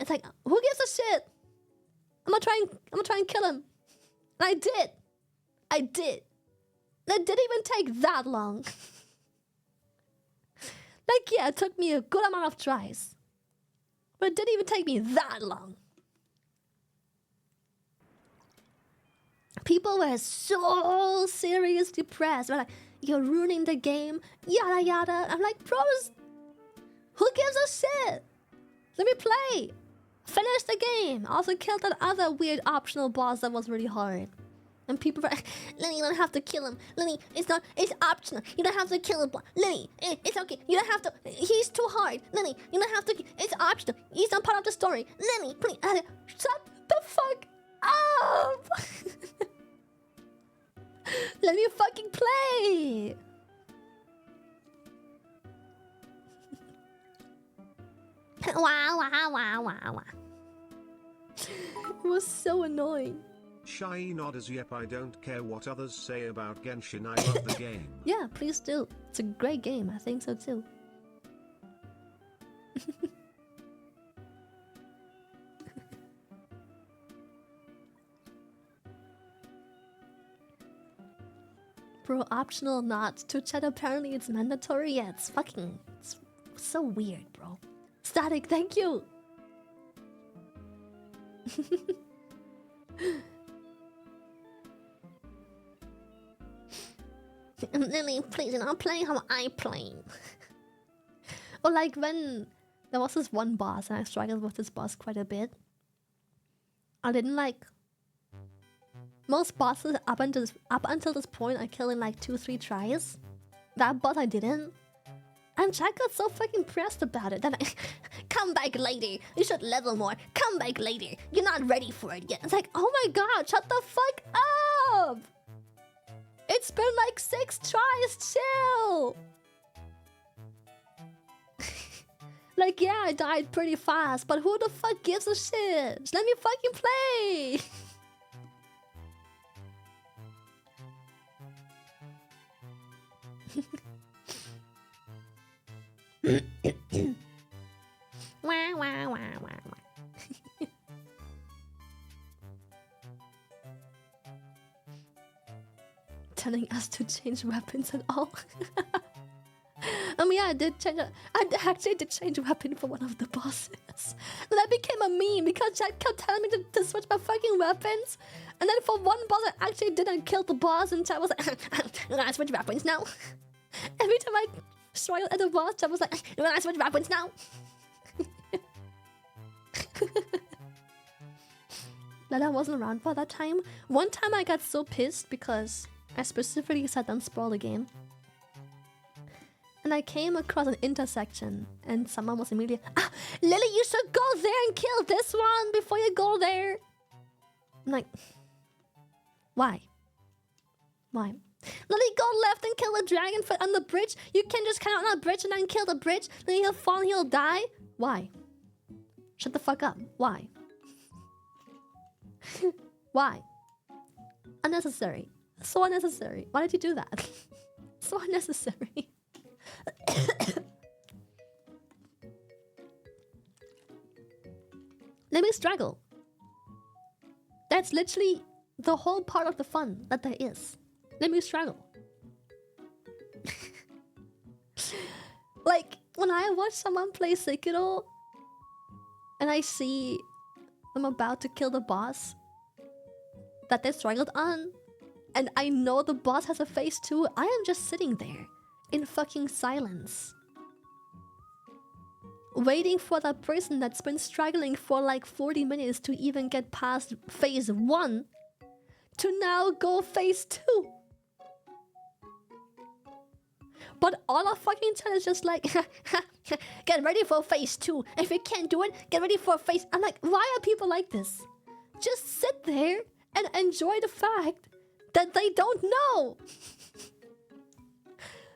like, who gives a shit? I'm gonna try and kill him. And I did. That didn't even take that long. Like, yeah, it took me a good amount of tries. But it didn't even take me that long. People were so seriously depressed. They're like, you're ruining the game, yada yada. I'm like, bros, who gives a shit? Let me play. Finish the game. Also killed that other weird optional boss that was really hard. And people were like, Lenny, you don't have to kill him. Lenny, it's optional. You don't have to kill him. Lenny, it's okay. You don't have to. He's too hard. Lenny, you don't have to. It's optional. He's not part of the story. Lenny, please. Shut the fuck up. Let me fucking play. Wow. It was so annoying. Shy nods yep, I don't care what others say about Genshin, I love the game. Yeah, please do. It's a great game, I think so too. Bro, optional not. To chat apparently it's mandatory. Yeah, it's so weird, bro. Static, thank you! Lily, please, you're not playing how I play. Or like when There was this one boss, and I struggled with this boss quite a bit. I didn't like... Most bosses up until this point, I killed in like 2-3 tries. That boss I didn't. And Jack got so fucking pressed about it that I... Come back later. You should level more. Come back later. You're not ready for it yet. It's like, oh my god, shut the fuck up! It's been like 6 tries, chill! Like, yeah, I died pretty fast, but who the fuck gives a shit? Just let me fucking play! Wah, wah, wah, wah, wah. Telling us to change weapons and all. Yeah, I did change. I actually did change a weapon for one of the bosses. And that became a meme because Jack kept telling me to switch my fucking weapons. And then for one boss, I actually didn't kill the boss, and Jack was like, "I'm gonna switch weapons now." Every time I struggled at the boss, Jack was like, "I'm gonna switch weapons now." Lala wasn't around for that time. One time I got so pissed because I specifically said don't spoil the game. And I came across an intersection and someone was immediately, "Ah, Lily, you should go there and kill this one before you go there." I'm like, why? Why? Lily, go left and kill the dragon on the bridge. You can just come out on the bridge and then kill the bridge. Then he'll fall and he'll die. Why? Shut the fuck up. Why? Why? Unnecessary. So unnecessary. Why did you do that? So unnecessary. Let me struggle. That's literally the whole part of the fun that there is. Let me struggle. Like, when I watch someone play Sekiro and I see them about to kill the boss that they struggled on, and I know the boss has a phase 2, I am just sitting there in fucking silence, waiting for that person that's been struggling for like 40 minutes to even get past phase 1 to now go phase 2. But all I fucking tell is just like, get ready for phase 2. If you can't do it, get ready for phase... I'm like, why are people like this? Just sit there and enjoy the fact that they don't know.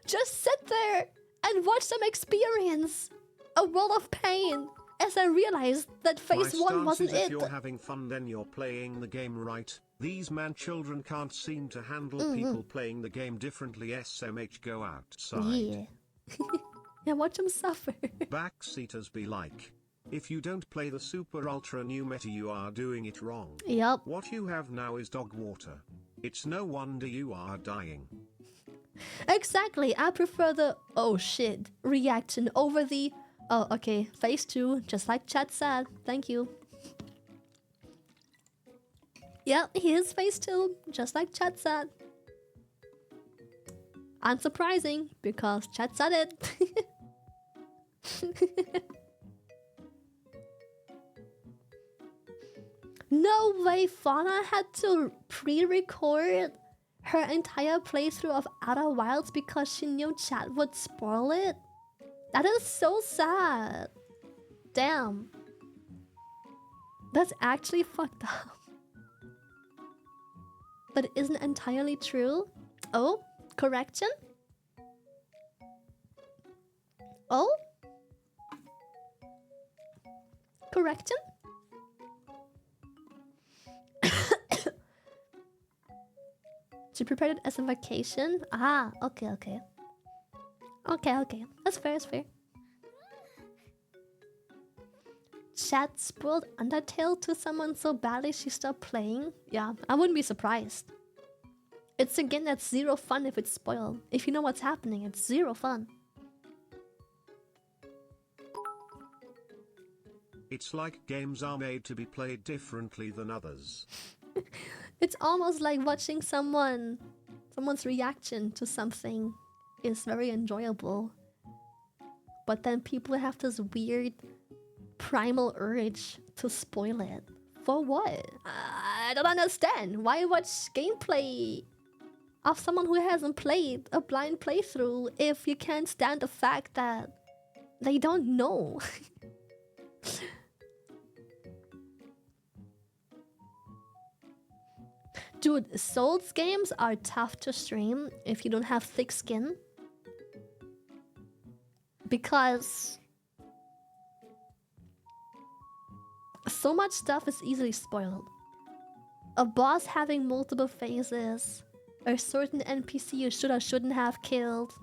Just sit there and watch them experience a world of pain as I realized that phase 1 wasn't it. If you're having fun, then you're playing the game right. These man-children can't seem to handle people playing the game differently. SMH, go outside. Yeah. Yeah, watch them suffer. Backseaters be like, if you don't play the super ultra new meta, you are doing it wrong. Yup. What you have now is dog water. It's no wonder you are dying. Exactly, I prefer the oh shit reaction over the oh okay, phase 2, just like chat said. Thank you. Yeah, here's phase 2, just like chat said. Unsurprising, because chat said it. No way Fauna had to pre-record her entire playthrough of Outer Wilds because she knew chat would spoil it? That is so sad. Damn. That's actually fucked up. But it isn't entirely true. Oh, correction? Oh? Correction? She prepared it as a vacation? Ah, okay, okay. Okay. That's fair, that's fair. Chat spoiled Undertale to someone so badly she stopped playing? Yeah, I wouldn't be surprised. It's a game that's zero fun if it's spoiled. If you know what's happening, it's zero fun. It's like games are made to be played differently than others. It's almost like watching someone's reaction to something is very enjoyable. but then people have this weird primal urge to spoil it. For what? I don't understand. Why watch gameplay of someone who hasn't played a blind playthrough if you can't stand the fact that they don't know? Dude, Souls games are tough to stream if you don't have thick skin. Because so much stuff is easily spoiled. A boss having multiple phases, a certain NPC you should or shouldn't have killed.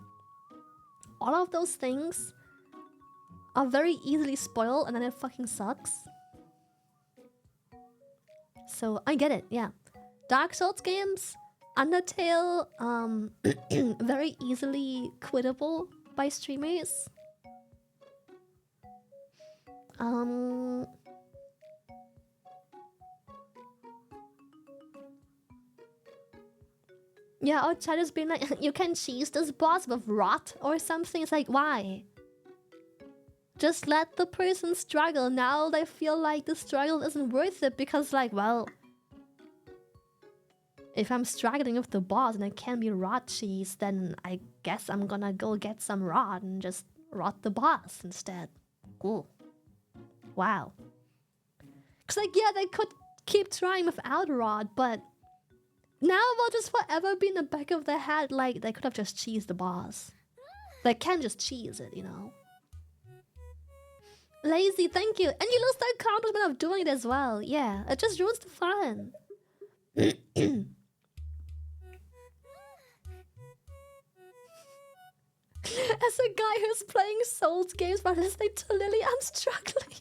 All of those things are very easily spoiled and then it fucking sucks. So I get it, yeah. Dark Souls games, Undertale, very easily quittable by streamers. Yeah, or chat has been like, you can cheese this boss with rot or something. It's like, why? Just let the person struggle. Now they feel like the struggle isn't worth it because, like, well, if I'm struggling with the boss and it can be rot cheese, then I guess I'm gonna go get some rot and just rot the boss instead. Cool. Wow. Cause like, yeah, they could keep trying without rot, but now will just forever be in the back of their head, like they could have just cheesed the boss. They can just cheese it, you know. Lazy, thank you. And you lose the accomplishment of doing it as well. Yeah, it just ruins the fun. As a guy who's playing Souls games but listening to Lily, I'm struggling.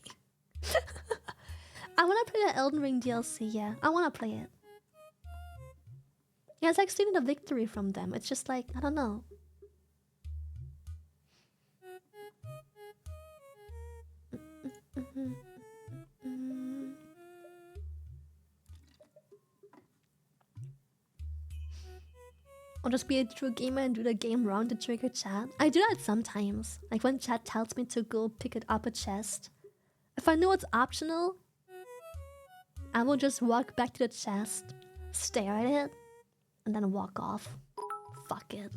I want to play the Elden Ring DLC, yeah. I want to play it. Yeah, it's like stealing a victory from them. It's just like, I don't know. I'll just be a true gamer and do the game round to trigger chat. I do that sometimes. Like when chat tells me to go pick it up a chest. If I know it's optional, I will just walk back to the chest, stare at it, and then walk off. Fuck it.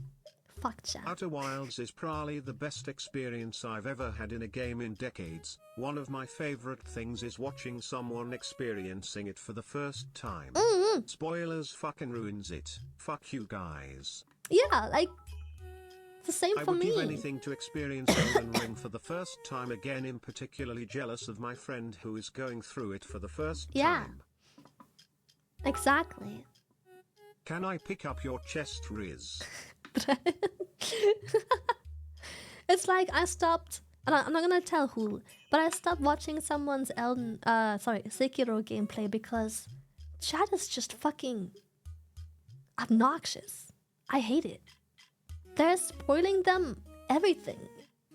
Fuck chat. Outer Wilds is probably the best experience I've ever had in a game in decades. One of my favorite things is watching someone experiencing it for the first time. Spoilers fucking ruins it. Fuck you guys. Yeah, like, it's the same for me. I would give anything to experience Elden Ring for the first time again. I'm particularly jealous of my friend who is going through it for the first time. Exactly. Can I pick up your chest, Riz? It's like I stopped, and I'm not gonna tell who, but I stopped watching someone's Sekiro gameplay because chat is just fucking obnoxious. I hate it. They're spoiling them everything,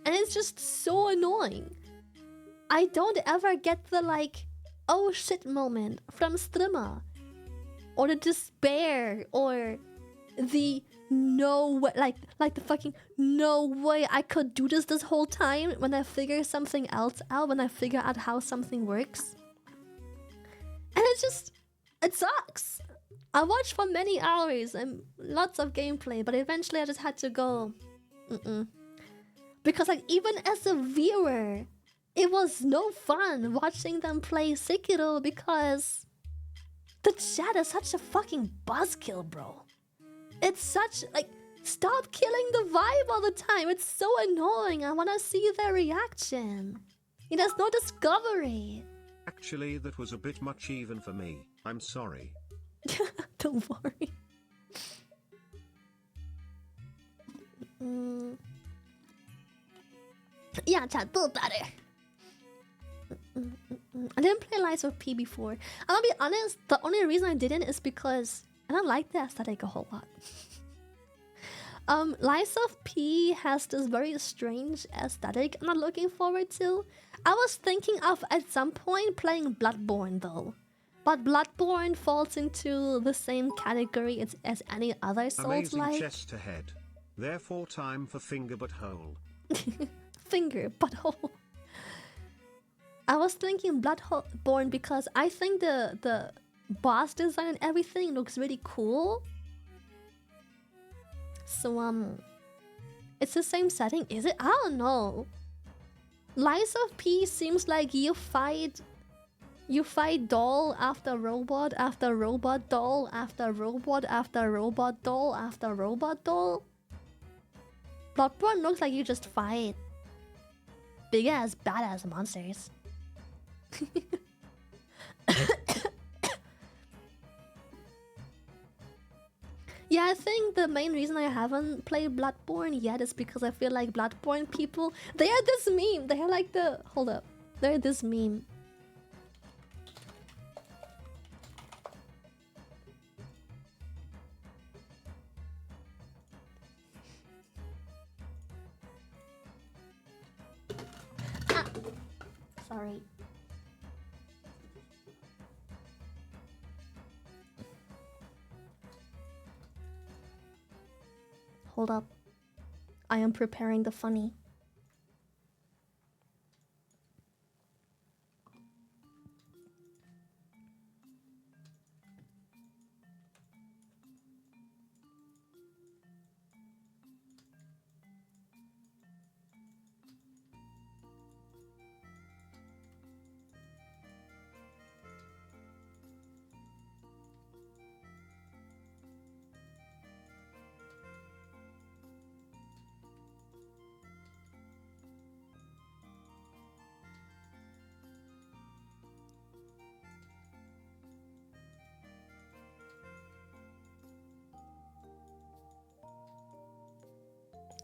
and it's just so annoying. I don't ever get the like, oh shit moment from streamer, or the despair, or the no way, like the fucking no way I could do this whole time when I figure something else out, when I figure out how something works. And it sucks. I watched for many hours and lots of gameplay, but eventually I just had to go because like even as a viewer, it was no fun watching them play Sekiro because the chat is such a fucking buzzkill, bro. It's such, like, stop killing the vibe all the time. It's so annoying. I want to see their reaction. There's no discovery. Actually, that was a bit much even for me. I'm sorry. Don't worry. Yeah, chat, do better. I didn't play Lies of P before. I'm gonna be honest, the only reason I didn't is because I don't like the aesthetic a whole lot. Lies of P has this very strange aesthetic I'm not looking forward to. I was thinking of at some point playing Bloodborne though. But Bloodborne falls into the same category as any other Souls-like. Amazing chest ahead. Therefore time for finger but hole. Finger, butthole. I was thinking Bloodborne because I think the boss design and everything looks really cool. So it's the same setting, is it? I don't know. Lies of P seems like you fight doll after robot after robot doll after robot after robot doll after robot doll. Bloodborne looks like you just fight big ass badass monsters. Yeah, I think the main reason I haven't played Bloodborne yet is because I feel like Bloodborne people, they are this meme. They are like the... Hold up. They're this meme. Ah. Sorry. Hold up. I am preparing the funny.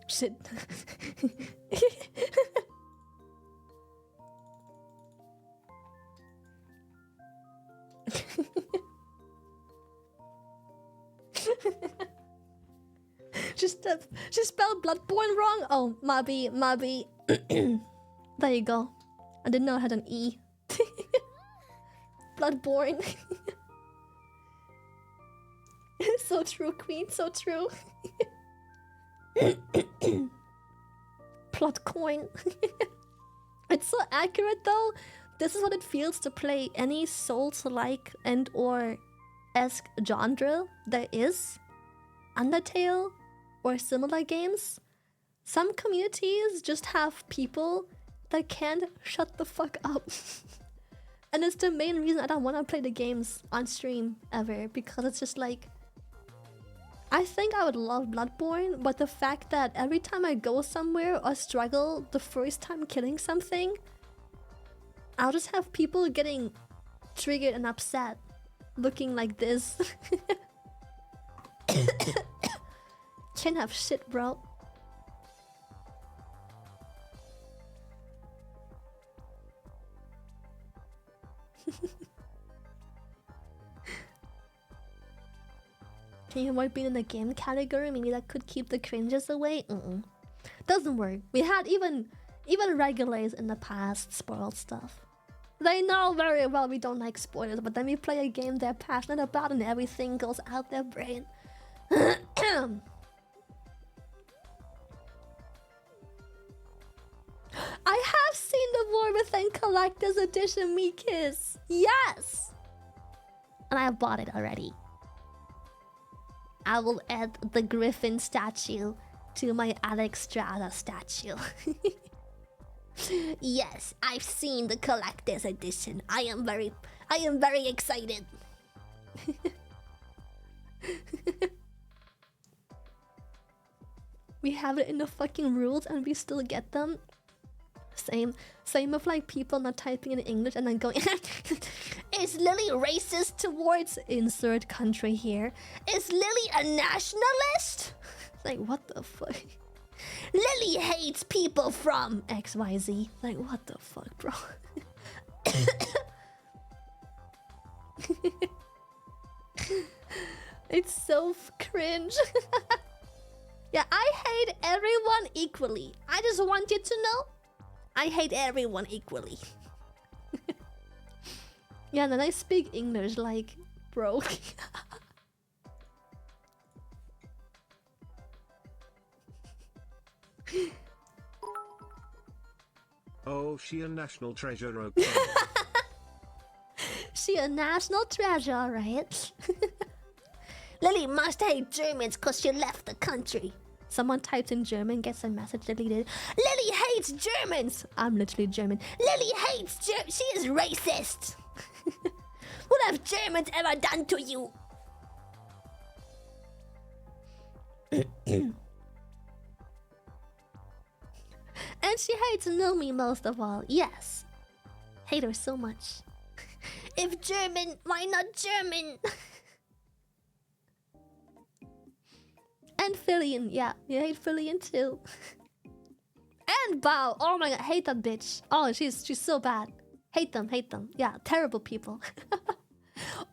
Shit. She spelled Bloodborne wrong. Oh, Mabi. There you go. I didn't know I had an E. Bloodborne. So true, Queen. So true. Plot coin. It's so accurate though. This is what it feels to play any Souls-like and or esque genre there is. Undertale or similar games. Some communities just have people that can't shut the fuck up. And it's the main reason I don't want to play the games on stream ever, because it's just like, I think I would love Bloodborne, but the fact that every time I go somewhere or struggle the first time killing something, I'll just have people getting triggered and upset, looking like this. Can't have shit, bro. Can you avoid being in the game category? Maybe that could keep the cringes away? Doesn't work. We had even regulars in the past spoiled stuff. They know very well we don't like spoilers, but then we play a game they're passionate about and everything goes out their brain. I have seen the War Within Collector's Edition Miikis. Yes! And I bought it already. I will add the Griffin statue to my Alex Strada statue. Yes, I've seen the Collector's Edition. I am very excited. We have it in the fucking rules and we still get them. Same with like people not typing in English and then going, is Lily racist towards insert country here? Is Lily a nationalist? Like, what the fuck? Lily hates people from XYZ. Like, what the fuck, bro? It's so cringe. Yeah, I hate everyone equally. I just want you to know, I hate everyone equally. Yeah, and then I speak English like, bro. Oh, she a national treasure, okay. She a national treasure, right? Lily must hate Germans cause she left the country. Someone types in German, gets a message deleted. Lily hates Germans! I'm literally German. Lily hates She is racist! What have Germans ever done to you? And she hates Nomi most of all. Yes. Hate her so much. If German, why not German? And Fillion, yeah, you hate Fillion too. And Bao, oh my god, hate that bitch. Oh, she's so bad. Hate them, yeah, terrible people.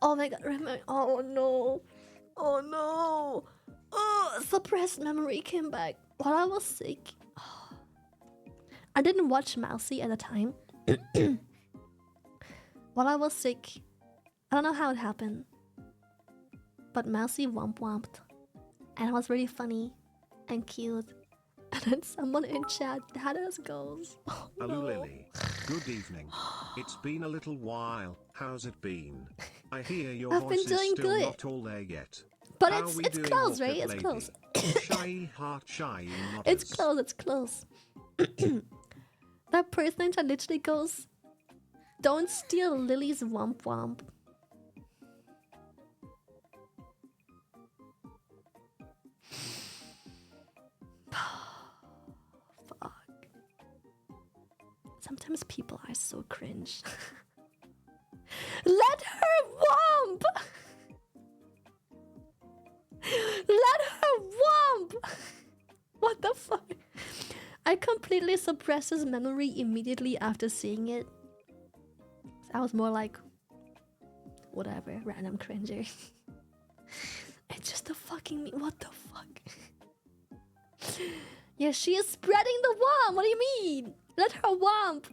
Oh my god, remember, oh no. Oh no. Oh, suppressed memory came back while I was sick. Oh. I didn't watch Mousy at the time. While I was sick, I don't know how it happened, but Mousy womped. And it was really funny and cute. And then someone in chat had us goals. Oh, Hello, no. Lily. Good evening. It's been a little while. How's it been? I hear your I've voice been doing is still good. not all there yet. But How we it's doing, close, Orca right? It's lady? close. Shy heart, shy not It's us. close, it's close. That person in chat literally goes, don't steal Lily's womp. Fuck. Sometimes people are so cringe. Let her womp! Let her womp! What the fuck? I completely suppressed his memory immediately after seeing it. I was more like, whatever, random cringer. It's just a fucking me. What the fuck? Yeah, she is spreading the womp. What do you mean? Let her womp.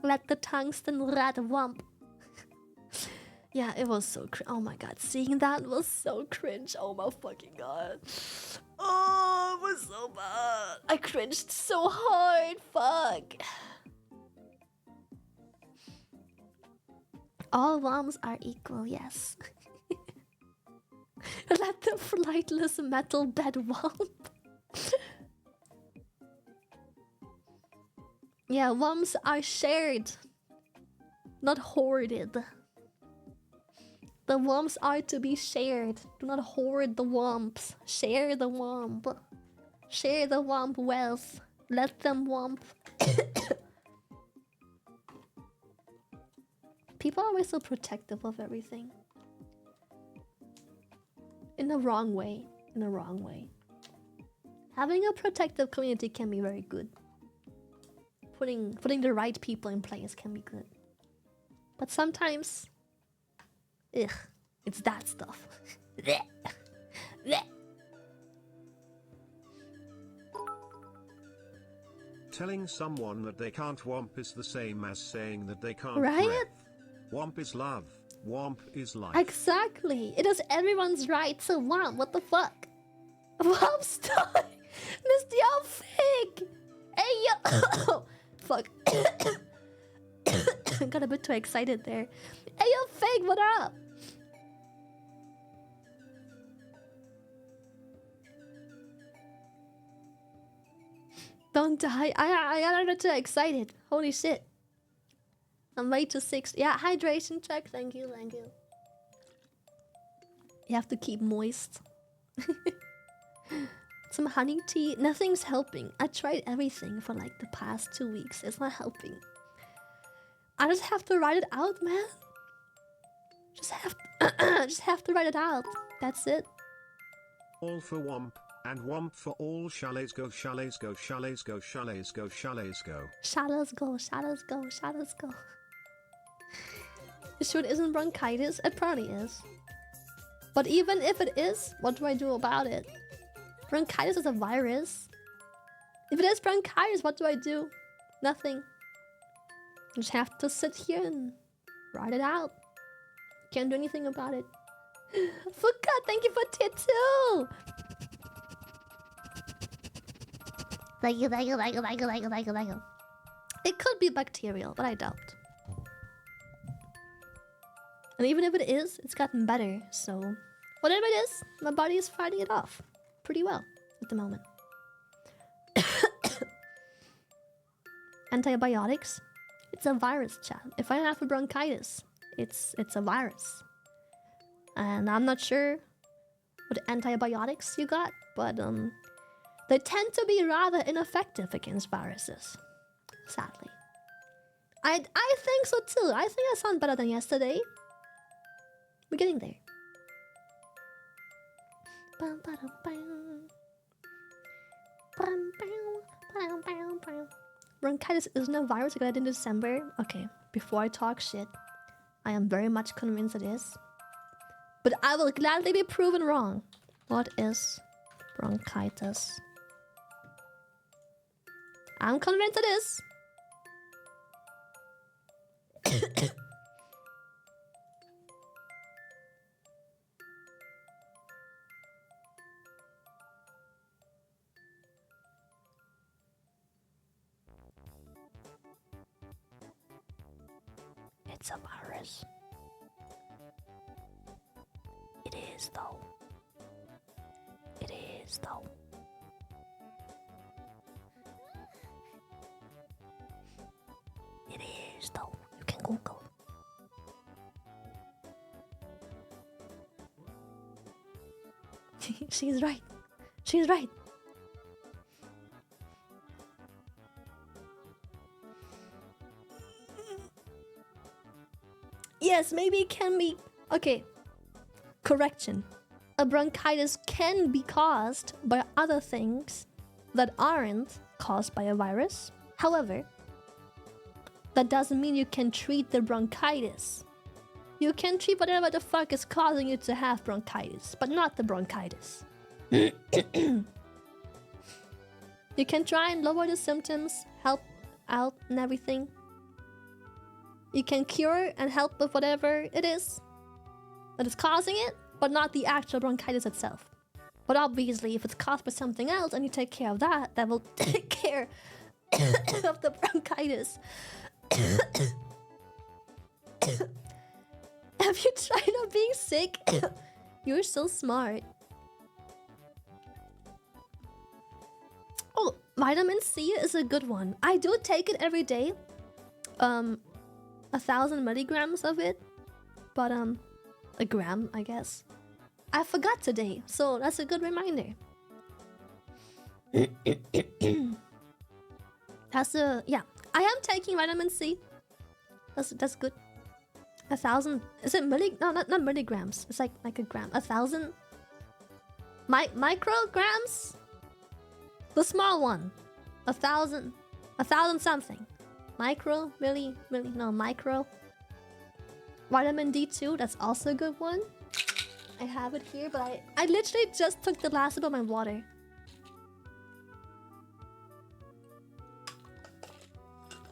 Let the tungsten rat womp. Yeah, it was so cringe. Oh my god, seeing that was so cringe. Oh my fucking god. Oh, it was so bad. I cringed so hard. Fuck. All wombs are equal, yes. Let the flightless metal bed womp. Yeah, wombs are shared, not hoarded. The womps are to be shared. Do not hoard the womps. Share the womp. Share the womp wealth. Let them womp. People are always so protective of everything. In the wrong way. In the wrong way. Having a protective community can be very good. Putting the right people in place can be good. But sometimes... ugh, it's that stuff. Telling someone that they can't womp is the same as saying that they can't Right? breath. Womp is love. Womp is life. Exactly. It is everyone's right to womp. What the fuck? Womp stop. Missed your fig. Hey yo. Fuck. Got a bit too excited there. Hey yo, fig. What up? Don't die. I got a bit too excited. Holy shit. I'm way too 6. Yeah, hydration check. Thank you. You have to keep moist. Some honey tea. Nothing's helping. I tried everything for like the past 2 weeks. It's not helping. I just have to write it out, man. Just have to write it out. That's it. All for womp, and womp for all. Chalets go, chalets go, chalets go, chalets go, chalets go. Shadows go, shadows go, shadows go. You sure it isn't bronchitis? It probably is. But even if it is, what do I do about it? Bronchitis is a virus. If it is bronchitis, what do I do? Nothing. Just have to sit here and write it out. Can't do anything about it. Fuka, thank you for tier 2! Thank you, thank you, thank you, thank you, thank you, thank you, thank you. It could be bacterial, but I doubt. And even if it is, it's gotten better, so... Whatever it is, my body is fighting it off pretty well at the moment. Antibiotics? It's a virus, chat. If I have a bronchitis, it's a virus. And I'm not sure what antibiotics you got, but they tend to be rather ineffective against viruses. Sadly. I think so too. I think I sound better than yesterday. We're getting there. Bronchitis isn't a virus I got in December. Okay, before I talk shit, I am very much convinced it is. But I will gladly be proven wrong. What is bronchitis? I'm convinced it is. It's a virus. It is though. It is though. It is though. You can Google. She's right. She's right. Yes, maybe it can be... Okay. Correction. A bronchitis can be caused by other things that aren't caused by a virus. However, that doesn't mean you can treat the bronchitis. You can treat whatever the fuck is causing you to have bronchitis, but not the bronchitis. You can try and lower the symptoms, help out and everything. You can cure and help with whatever it is that is causing it, but not the actual bronchitis itself. But obviously, if it's caused by something else and you take care of that, that will take care of the bronchitis. Have you tried not being sick? You're so smart. Oh, vitamin C is a good one. I do take it every day. 1,000 milligrams of it. But a gram, I guess. I forgot today, so that's a good reminder. Yeah, I am taking vitamin C. That's good. 1,000. Is it no, not milligrams. It's like a gram. 1,000 micrograms. The small one. 1,000 something. Micro, micro. Vitamin D2, that's also a good one. I have it here, but I literally just took the last sip of my water.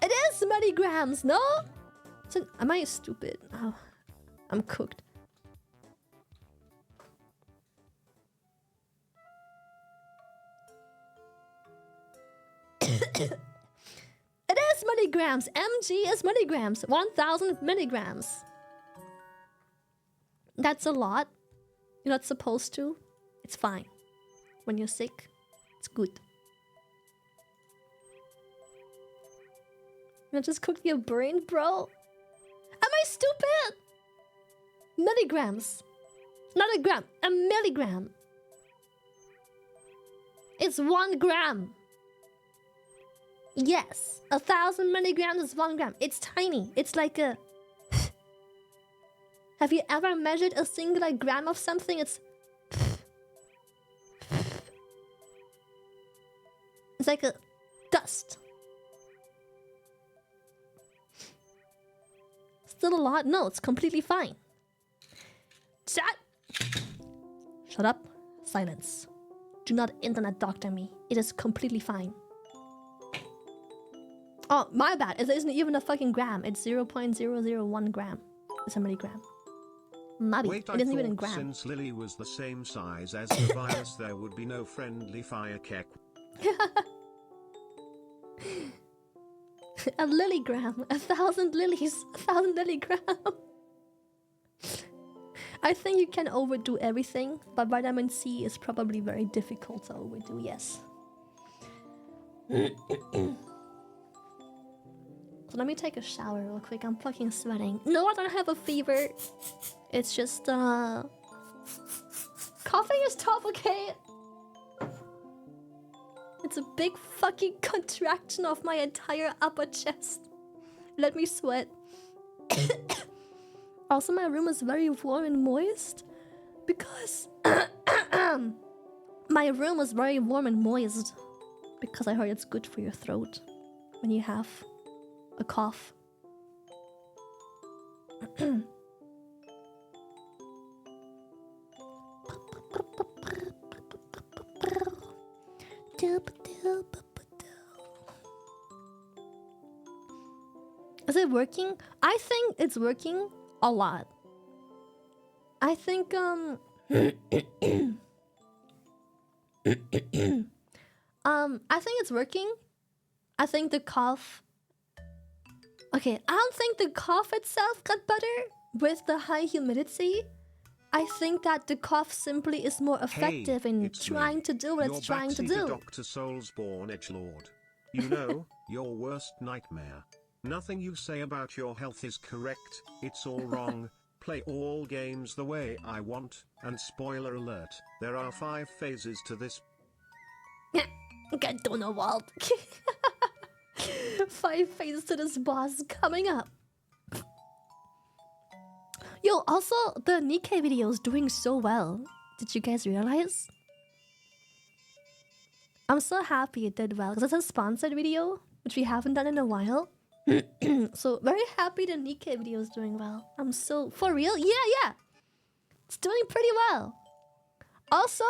It is milligrams, no? So, am I stupid? Oh, I'm cooked. It is milligrams. MG is milligrams. 1,000 milligrams. That's a lot. You're not supposed to. It's fine. When you're sick, it's good. You just cook your brain, bro? Am I stupid? Milligrams. Not a gram. A milligram. It's 1 gram. Yes. 1,000 milligrams is 1 gram. It's tiny. It's like a... Have you ever measured a singular gram of something? It's like a dust. Still a lot? No, it's completely fine. Chat! Shut up. Silence. Do not internet doctor me. It is completely fine. Oh, my bad. It isn't even a fucking gram. It's 0.001 gram. It's a milligram. Maybe. Wait, it isn't even in grams. Since Lily was the same size as the virus, there would be no friendly fire cake. A lillygram, 1,000 lilies, 1,000 lillygram. I think you can overdo everything, but vitamin C is probably very difficult to overdo, yes. So let me take a shower real quick. I'm fucking sweating. No, I don't have a fever. It's just, coughing is tough, okay? It's a big fucking contraction of my entire upper chest. Let me sweat. Also, my room is very warm and moist because my room is very warm and moist because I heard it's good for your throat when you have a cough. Is it working? I think it's working a lot. I think I think it's working. I think the cough. Okay, I don't think the cough itself got better with the high humidity. I think that the cough simply is more effective in trying to do what it's trying to do. Dr. Soulsborne Edgelord. You know, your worst nightmare. Nothing you say about your health is correct, it's all wrong. Play all games the way I want, and spoiler alert, there are 5 phases to this. Get Donald. 5 phases to this boss coming up. Yo, also, the Nikkei video is doing so well. Did you guys realize? I'm so happy it did well, because it's a sponsored video, which we haven't done in a while. So, very happy the Nikkei video is doing well. I'm so... For real? Yeah. It's doing pretty well. Also,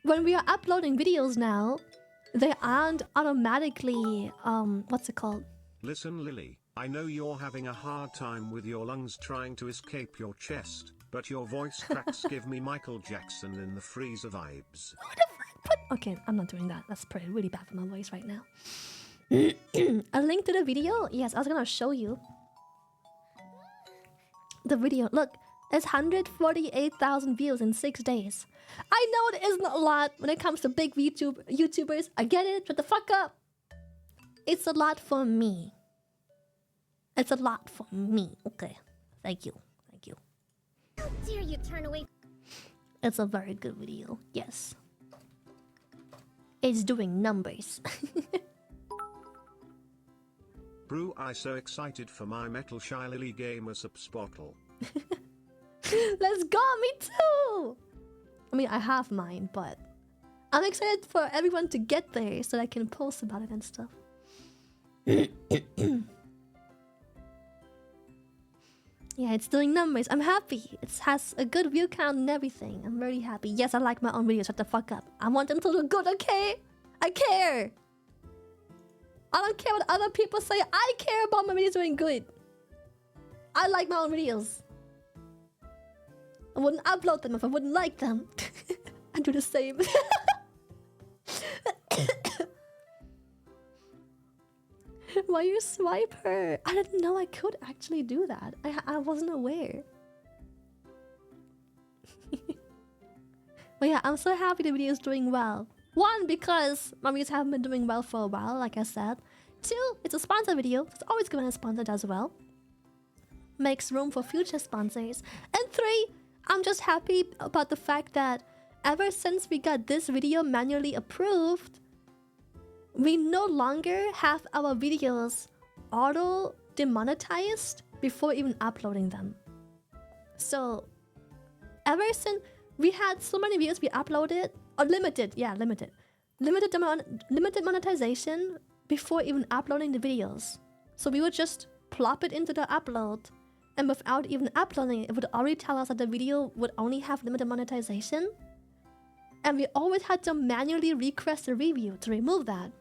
when we are uploading videos now, they aren't automatically... what's it called? Listen, Lily. I know you're having a hard time with your lungs trying to escape your chest, but your voice cracks give me Michael Jackson in the Freezer vibes. What the fuck? Okay, I'm not doing that. That's pretty really bad for my voice right now. A link to the video? Yes, I was gonna show you. The video. Look, it's 148,000 views in 6 days. I know it isn't a lot when it comes to big YouTubers. I get it. Shut the fuck up. It's a lot for me. It's a lot for me. Okay. Thank you. How dare you turn away? It's a very good video. Yes. It's doing numbers. Brew, I so excited for my Metal Shy Lily Gamersupps bottle. Let's go, me too! I mean, I have mine, but I'm excited for everyone to get there so I can post about it and stuff. Yeah, it's doing numbers. I'm happy. It has a good view count and everything. I'm very happy. Yes, I like my own videos. Shut the fuck up. I want them to look good, okay? I care. I don't care what other people say. I care about my videos doing good. I like my own videos. I wouldn't upload them if I wouldn't like them. I do the same. Why you swipe her? I didn't know I could actually do that. I wasn't aware. But yeah, I'm so happy the video is doing well. 1, because my videos haven't been doing well for a while, like I said. 2, it's a sponsored video. It's always good when it's sponsored as well. Makes room for future sponsors. And 3, I'm just happy about the fact that ever since we got this video manually approved, we no longer have our videos auto demonetized before even uploading them. So, ever since we had so many videos we uploaded, or limited monetization before even uploading the videos. So we would just plop it into the upload, and without even uploading it, it would already tell us that the video would only have limited monetization. And we always had to manually request a review to remove that.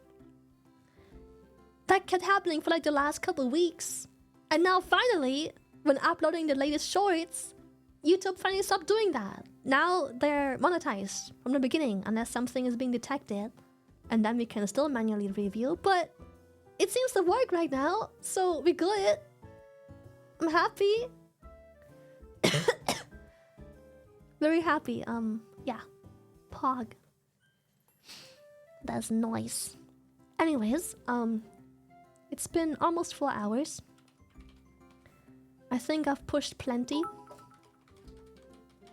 That kept happening for like the last couple weeks. And now finally, when uploading the latest shorts, YouTube finally stopped doing that. Now they're monetized from the beginning, unless something is being detected. And then we can still manually review, but it seems to work right now, so we good. I'm happy. Very happy. Yeah. Pog. That's nice. Anyways, it's been almost 4 hours. I think I've pushed plenty.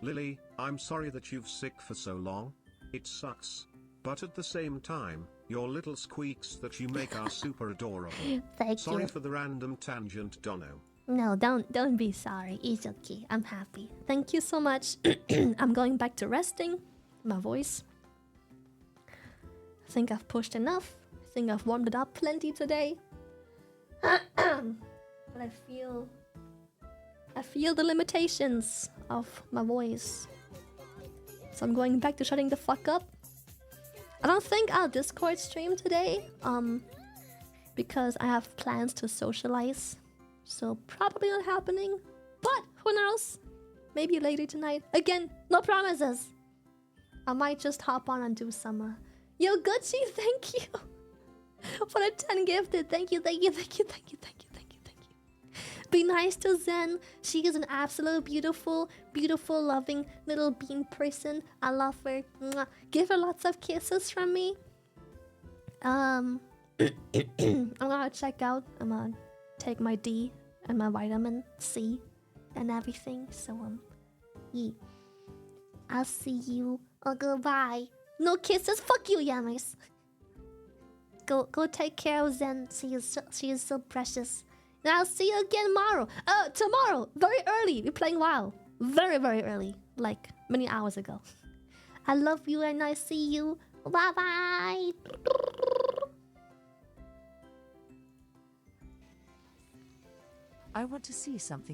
Lily, I'm sorry that you've sick for so long. It sucks. But at the same time, your little squeaks that you make are super adorable. Thank Sorry you. for the random tangent, Dono. No, don't be sorry. It's okay. I'm happy. Thank you so much. I'm going back to resting. My voice. I think I've pushed enough. I think I've warmed it up plenty today. But I feel the limitations of my voice. So I'm going back to shutting the fuck up. I don't think I'll Discord stream today. Because I have plans to socialize. So probably not happening. But who knows? Maybe later tonight. Again, no promises. I might just hop on and do some Yo Gucci, thank you for the 10 gifted. Thank you. Be nice to Zen. She is an absolute beautiful, loving little bean person. I love her. Mwah. Give her lots of kisses from me. I'm gonna check out. I'm gonna take my D and my vitamin C and everything. So yeah. I'll see you. Goodbye. No kisses. Fuck you, Yammers. Go take care of Zen. She is so precious. And I'll see you again tomorrow. Tomorrow, very early. We're playing WoW. Very early, like many hours ago. I love you and I see you. Bye bye. I want to see something.